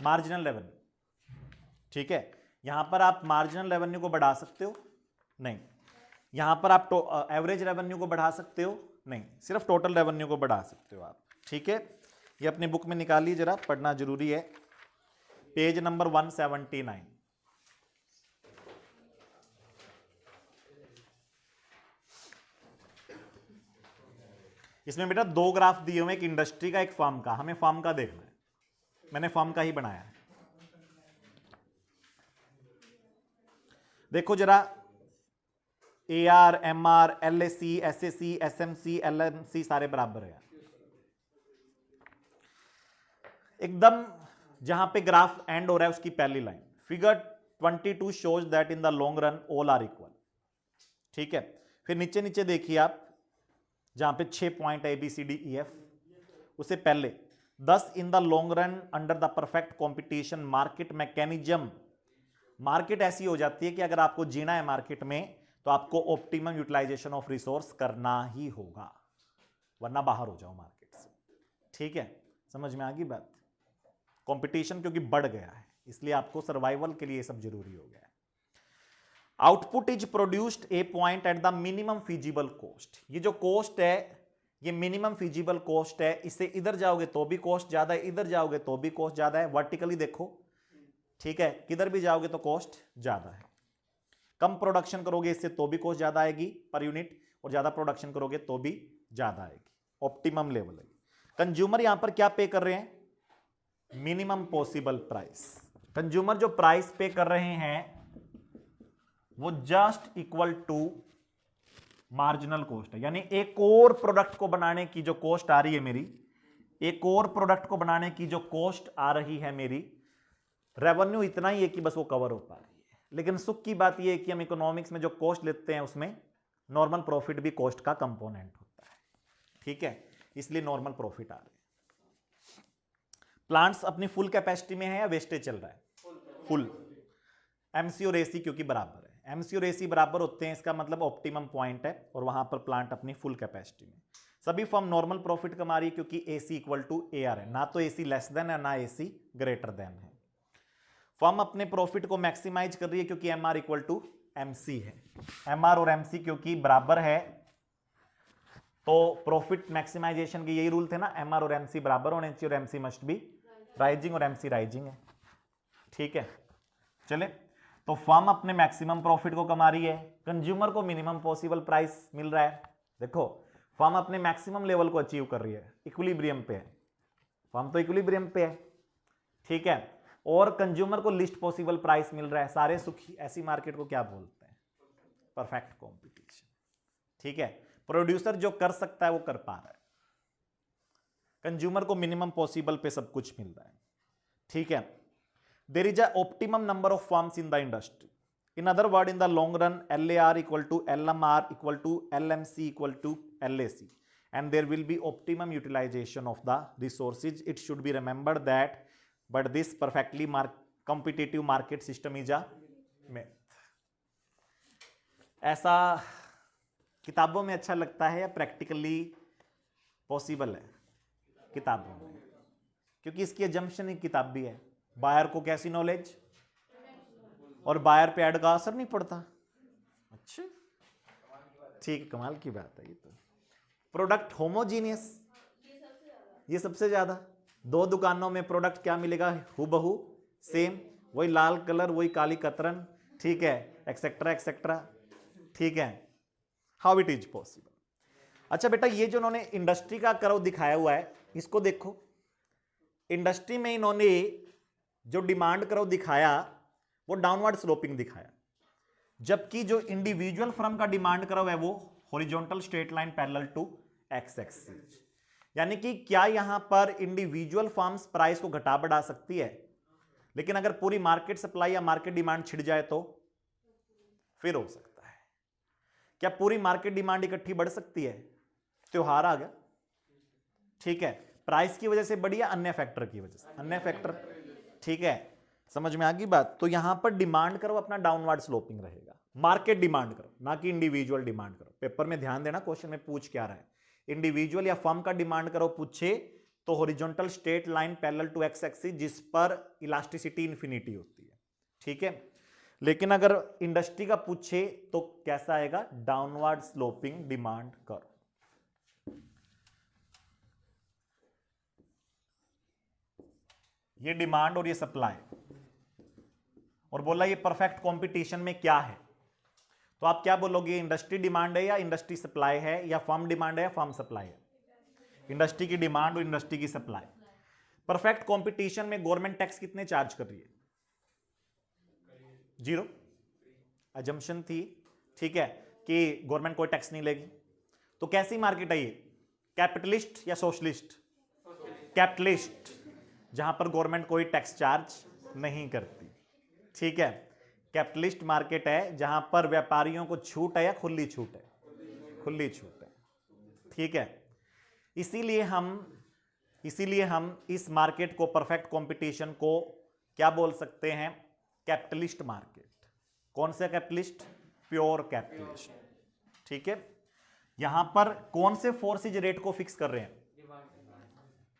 मार्जिनल रेवेन्यू, ठीक है। यहां पर आप मार्जिनल रेवेन्यू को बढ़ा सकते हो, नहीं। यहां पर आप एवरेज रेवेन्यू को बढ़ा सकते हो, नहीं, सिर्फ टोटल रेवेन्यू को बढ़ा सकते हो आप, ठीक है। ये अपनी बुक में निकालिए जरा, पढ़ना जरूरी है, पेज नंबर 179। इसमें बेटा दो ग्राफ दिए हुए, एक इंडस्ट्री का एक फर्म का, हमें फर्म का देखना है, मैंने फर्म का ही बनाया है। देखो जरा, AR, MR, LAC, SAC, SMC, LMC सारे बराबर है एकदम। जहां पे ग्राफ एंड हो रहा है उसकी पहली line, figure 22 shows that in the long run all are equal, ठीक है। फिर नीचे नीचे देखिए आप, जहां पे 6 पॉइंट ABCDEF, उससे पहले 10 इन the long run under the perfect competition market mechanism. Market ऐसी हो जाती है कि अगर आपको जीना है मार्केट में तो आपको ऑप्टिमम यूटिलाइजेशन ऑफ रिसोर्स करना ही होगा, वरना बाहर हो जाओ मार्केट से, ठीक है। समझ में आ गई बात, कंपटीशन क्योंकि बढ़ गया है इसलिए आपको सर्वाइवल के लिए ये सब जरूरी हो गया है। Output is produced a point at the minimum feasible cost. ये जो कॉस्ट है ये मिनिमम फिजिबल कॉस्ट है, इससे इधर जाओगे तो भी कॉस्ट ज्यादा है, इधर जाओगे तो भी कॉस्ट ज्यादा है, वर्टिकली देखो, ठीक है, किधर भी जाओगे तो कॉस्ट ज्यादा है। कम प्रोडक्शन करोगे इससे तो भी कॉस्ट ज्यादा आएगी पर यूनिट, और ज्यादा प्रोडक्शन करोगे तो भी ज्यादा आएगी, ऑप्टिमम लेवल है। कंज्यूमर यहां पर क्या पे कर रहे हैं, मिनिमम पॉसिबल प्राइस। कंज्यूमर जो प्राइस पे कर रहे हैं वो just equal to marginal cost है, यानी एक और प्रोडक्ट को बनाने की जो कॉस्ट आ रही है मेरी, एक और प्रोडक्ट को बनाने की जो कॉस्ट आ रही है मेरी, रेवेन्यू इतना ही है कि बस वो कवर हो पा रही है। लेकिन सुख की बात यह है कि हम इकोनॉमिक्स में जो कॉस्ट लेते हैं उसमें नॉर्मल प्रॉफिट भी कॉस्ट का कंपोनेंट होता है, ठीक है, इसलिए नॉर्मल प्रॉफिट आ रहे हैं। प्लांट्स अपनी फुल कैपेसिटी में है या वेस्टेज चल रहा है, फुल। MC और AC क्योंकि बराबर है, MC और AC बराबर होते हैं, इसका मतलब ऑप्टिमम पॉइंट है और वहां पर प्लांट अपनी फुल कैपेसिटी में। सभी फर्म नॉर्मल प्रॉफिट कमा रही है क्योंकि AC इक्वल टू AR है, ना तो AC लेस देन है ना AC ग्रेटर देन है। फर्म अपने प्रॉफिट को मैक्सिमाइज कर रही है क्योंकि MR इक्वल टू MC है, MR और MC क्योंकि बराबर है तो प्रॉफिट मैक्सिमाइजेशन के यही रूल थे ना, MR और MC बराबर होने चाहिए और MC मस्ट बी राइजिंग और MC राइजिंग है, ठीक है। चले, तो फर्म अपने मैक्सिमम प्रॉफिट को कमा रही है, कंज्यूमर को मिनिमम पॉसिबल प्राइस मिल रहा है। देखो फर्म अपने मैक्सिमम लेवल को अचीव कर रही है, इक्विलिब्रियम पे है, फर्म तो इक्विलिब्रियम पे है, ठीक है, और कंज्यूमर को लिस्ट पॉसिबल प्राइस मिल रहा है। सारे सुखी, ऐसी मार्केट को क्या बोलते हैं, परफेक्ट कॉम्पिटिशन, ठीक है। प्रोड्यूसर जो कर सकता है वो कर पा रहा है, कंज्यूमर को मिनिमम पॉसिबल पे सब कुछ मिल रहा है, ठीक है। There is a optimum number of firms in the industry. In other word, in the long run, LAR equal to LMR equal to LMC equal to LAC, and there will be optimum utilization of the resources. It should be remembered that, but this perfectly competitive market system is a myth. ऐसा किताबों में अच्छा लगता है या प्रैक्टिकली पॉसिबल है किताबों में, क्योंकि इसकी एजम्पशन ही किताब भी है। बायर को कैसी नॉलेज, और बायर पे ऐड का असर नहीं पड़ता। अच्छा ठीक है, कमाल की बात है ये तो। प्रोडक्ट होमोजीनियस, ये सबसे ज्यादा। दो दुकानों में प्रोडक्ट क्या मिलेगा, हूबहू सेम, वही लाल कलर, वही काली कतरन, ठीक है, एक्सेट्रा एक्सेट्रा, ठीक है। How it is possible. अच्छा बेटा, ये जो उन्होंने इंडस्ट्री का कर्व दिखाया हुआ है, इसको देखो। इंडस्ट्री में इन्होंने जो डिमांड कर्व दिखाया वो डाउनवर्ड स्लोपिंग दिखाया, जबकि जो इंडिविजुअल फर्म का डिमांड कर्व है वो horizontal straight line parallel to X axis. यानी कि क्या यहां पर इंडिविजुअल फर्म्स प्राइस को घटा बढ़ा सकती है, लेकिन अगर पूरी मार्केट सप्लाई या मार्केट डिमांड छिड़ जाए तो फिर हो सकता है। क्या पूरी मार्केट डिमांड इकट्ठी बढ़ सकती है, त्योहार आ गया, ठीक है, प्राइस की वजह से बढ़ी या अन्य फैक्टर की वजह से, अन्य फैक्टर, ठीक है, समझ में आ गई बात। तो यहां पर डिमांड करो अपना डाउनवर्ड स्लोपिंग रहेगा, मार्केट डिमांड करो, ना कि इंडिविजुअल डिमांड करो। पेपर में ध्यान देना, क्वेश्चन में पूछ क्या रहा है, इंडिविजुअल या फर्म का डिमांड करो पूछे तो horizontal straight line parallel to X axis, जिस पर इलास्टिसिटी इंफिनिटी होती है, ठीक है। लेकिन अगर इंडस्ट्री का पूछे तो कैसा आएगा, डाउनवर्ड स्लोपिंग डिमांड कर्व। ये डिमांड और ये सप्लाई, और बोला ये परफेक्ट कंपटीशन में क्या है, तो आप क्या बोलोगे, इंडस्ट्री डिमांड है या इंडस्ट्री सप्लाई है, या फर्म डिमांड है या फर्म सप्लाई है। इंडस्ट्री की डिमांड और इंडस्ट्री की सप्लाई। परफेक्ट कंपटीशन में गवर्नमेंट टैक्स कितने चार्ज कर रही है, 0, अजम्पशन थी, ठीक है, कि गवर्नमेंट कोई टैक्स नहीं लेगी। तो कैसी मार्केट है ये, कैपिटलिस्ट या सोशलिस्ट, कैपिटलिस्ट, जहां पर गवर्नमेंट कोई टैक्स चार्ज नहीं करती, ठीक है। कैपिटलिस्ट मार्केट है जहां पर व्यापारियों को छूट है या खुली छूट है, खुली छूट है, ठीक है। इसीलिए हम इस मार्केट को, परफेक्ट कंपटीशन को क्या बोल सकते हैं, कैपिटलिस्ट मार्केट। कौन सा कैपिटलिस्ट, प्योर कैपिटलिस्ट, ठीक है। यहां पर कौन से फोर्सेज रेट को फिक्स कर रहे हैं,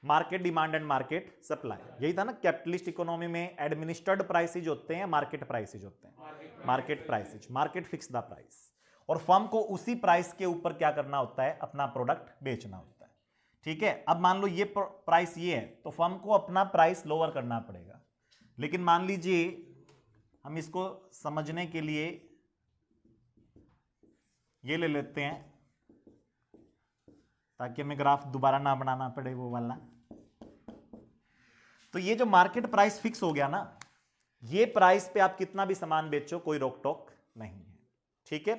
market demand and market supply. यही था ना, कैपिटलिस्ट इकोनॉमी में एडमिनिस्टर्ड प्राइसेज होते हैं, मार्केट प्राइसेज होते हैं, market prices, market fix the price, और फर्म को उसी प्राइस के ऊपर क्या करना होता है, अपना प्रोडक्ट बेचना होता है, ठीक है। अब मान लो ये प्राइस ये है, तो फर्म को अपना प्राइस लोअर करना पड़ेगा। लेकिन मान लीजिए हम इसको समझने के लिए ये ले लेते हैं, ताकि हमें ग्राफ दोबारा ना बनाना पड़े वो वाला। तो ये जो मार्केट प्राइस फिक्स हो गया ना, ये प्राइस पे आप कितना भी सामान बेचो कोई रोक टोक नहीं है, ठीक है।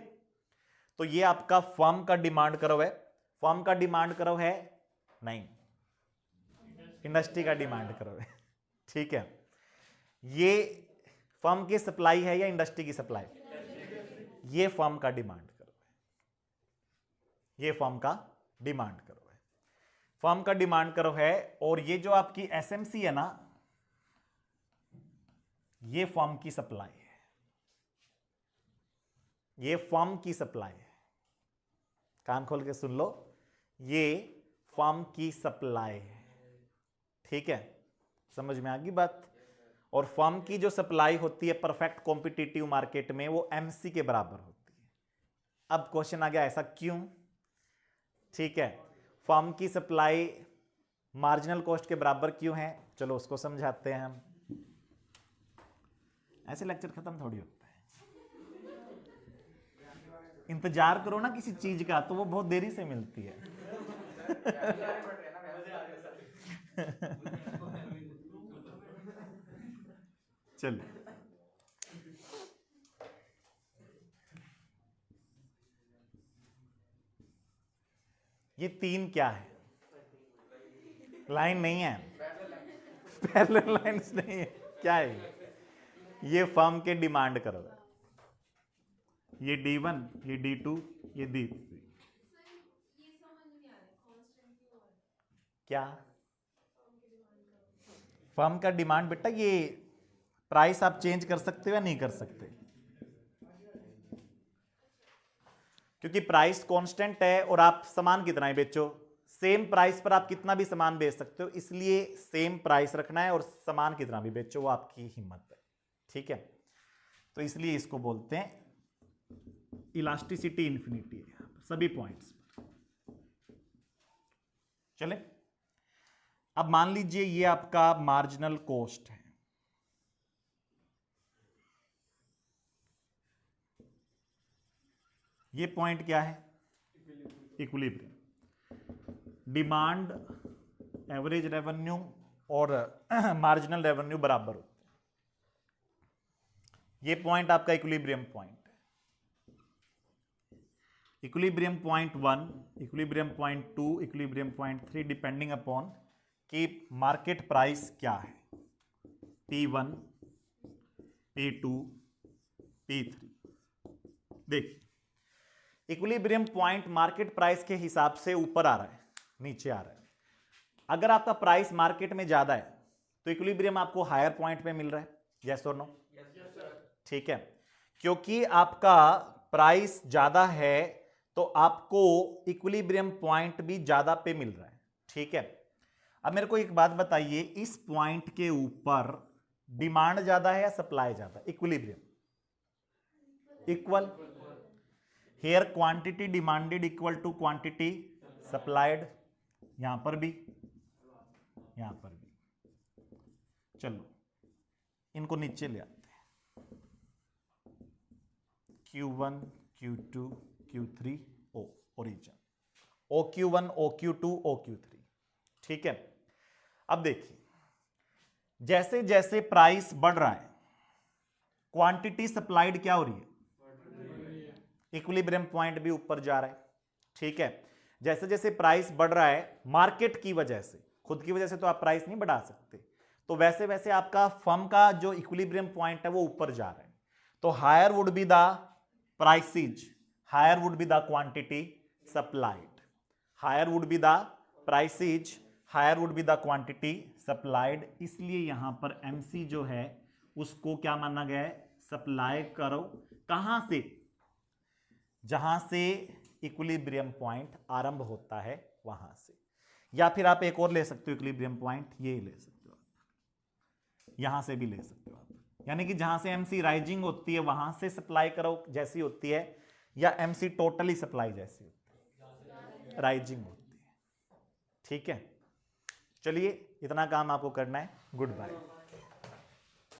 तो ये आपका फर्म का डिमांड कर्व है, फर्म का डिमांड कर्व है नहीं, इंडस्ट्री का डिमांड कर्व है, ठीक है। ये फर्म की सप्लाई है या इंडस्ट्री की सप्लाई, ये फर्म का डिमांड कर्व है, ये फर्म का डिमांड कर्व है, फर्म का डिमांड कर्व है। और ये जो आपकी एसएमसी है ना, ये फर्म की सप्लाई है, ये फर्म की सप्लाई है, कान खोल के सुन लो, ये फर्म की सप्लाई है, ठीक है, समझ में आ गई बात। और फर्म की जो सप्लाई होती है परफेक्ट कॉम्पिटिटिव मार्केट में, वो एमसी के बराबर होती है। अब क्वेश्चन आ गया, ऐसा क्यों, ठीक है, फर्म की सप्लाई मार्जिनल कॉस्ट के बराबर क्यों है, चलो उसको समझाते हैं हम। ऐसे लेक्चर खत्म थोड़ी होता है, इंतजार करो ना किसी चीज का, तो वो बहुत देरी से मिलती है। चलिए, ये 3 क्या है, लाइन नहीं है, पैरेलल लाइंस नहीं है, क्या है ये फर्म के डिमांड कर्व है, ये D1, ये D2, ये D3। क्या फर्म का डिमांड बेटा, ये प्राइस आप चेंज कर सकते हो या नहीं कर सकते, क्योंकि प्राइस कांस्टेंट है और आप सामान कितना ही बेचो, सेम प्राइस पर आप कितना भी सामान बेच सकते हो, इसलिए सेम प्राइस रखना है और सामान कितना भी बेचो वो आपकी हिम्मत है, ठीक है। तो इसलिए इसको बोलते हैं इलास्टिसिटी इन्फिनिटी है सभी पॉइंट्स। चले, अब मान लीजिए ये आपका मार्जिनल कॉस्ट है, ये पॉइंट क्या है, इक्विलिब्रियम। डिमांड, एवरेज रेवेन्यू और मार्जिनल रेवेन्यू बराबर होते हैं, ये पॉइंट आपका इक्विलिब्रियम पॉइंट है। Equilibrium point 1, equilibrium point 2, equilibrium point 3 depending upon कि मार्केट प्राइस क्या है, P1, P2, P3। देखिए इक्विलिब्रियम पॉइंट मार्केट प्राइस के हिसाब से ऊपर आ रहा है, नीचे आ रहा है। अगर आपका प्राइस मार्केट में ज्यादा है तो इक्विलिब्रियम आपको हायर पॉइंट पे मिल रहा है, यस और नो? ठीक है, क्योंकि आपका प्राइस ज्यादा है तो आपको इक्विलिब्रियम पॉइंट भी ज्यादा पे मिल रहा है, ठीक है। अब मेरे को एक बात बताइए, इस पॉइंट के ऊपर डिमांड ज्यादा है या सप्लाई ज्यादा? Equilibrium equal, here quantity demanded equal to quantity supplied, यहां पर भी यहां पर भी। चलो इनको नीचे ले आते हैं, Q1, Q2, Q3 O origin, OQ1, OQ2, OQ3, ठीक है। अब देखिए जैसे जैसे प्राइस बढ़ रहा है क्वांटिटी सप्लाइड क्या हो रही है, इक्विलिब्रियम पॉइंट भी ऊपर जा रहा है, ठीक है। जैसे जैसे प्राइस बढ़ रहा है मार्केट की वजह से, खुद की वजह से तो आप प्राइस नहीं बढ़ा सकते, तो वैसे वैसे आपका फर्म का जो इक्विलिब्रियम पॉइंट है वो ऊपर जा रहा है। तो higher would be the prices, higher would be the quantity supplied, higher would be the prices, higher would be the quantity supplied. इसलिए यहां पर MC जो है उसको क्या माना गया है, सप्लाई करो, कहां से, जहां से इक्विलिब्रियम पॉइंट आरंभ होता है वहां से। या फिर आप एक और ले सकते हो इक्विलिब्रियम पॉइंट, ये ले सकते हो आप, यहां से भी ले सकते हो आप, यानी कि जहां से MC राइजिंग होती है वहां से सप्लाई करो जैसी होती है, या MC टोटली सप्लाई जैसी होती है, राइजिंग होती है, ठीक है। चलिए इतना काम आपको करना है, गुड बाय।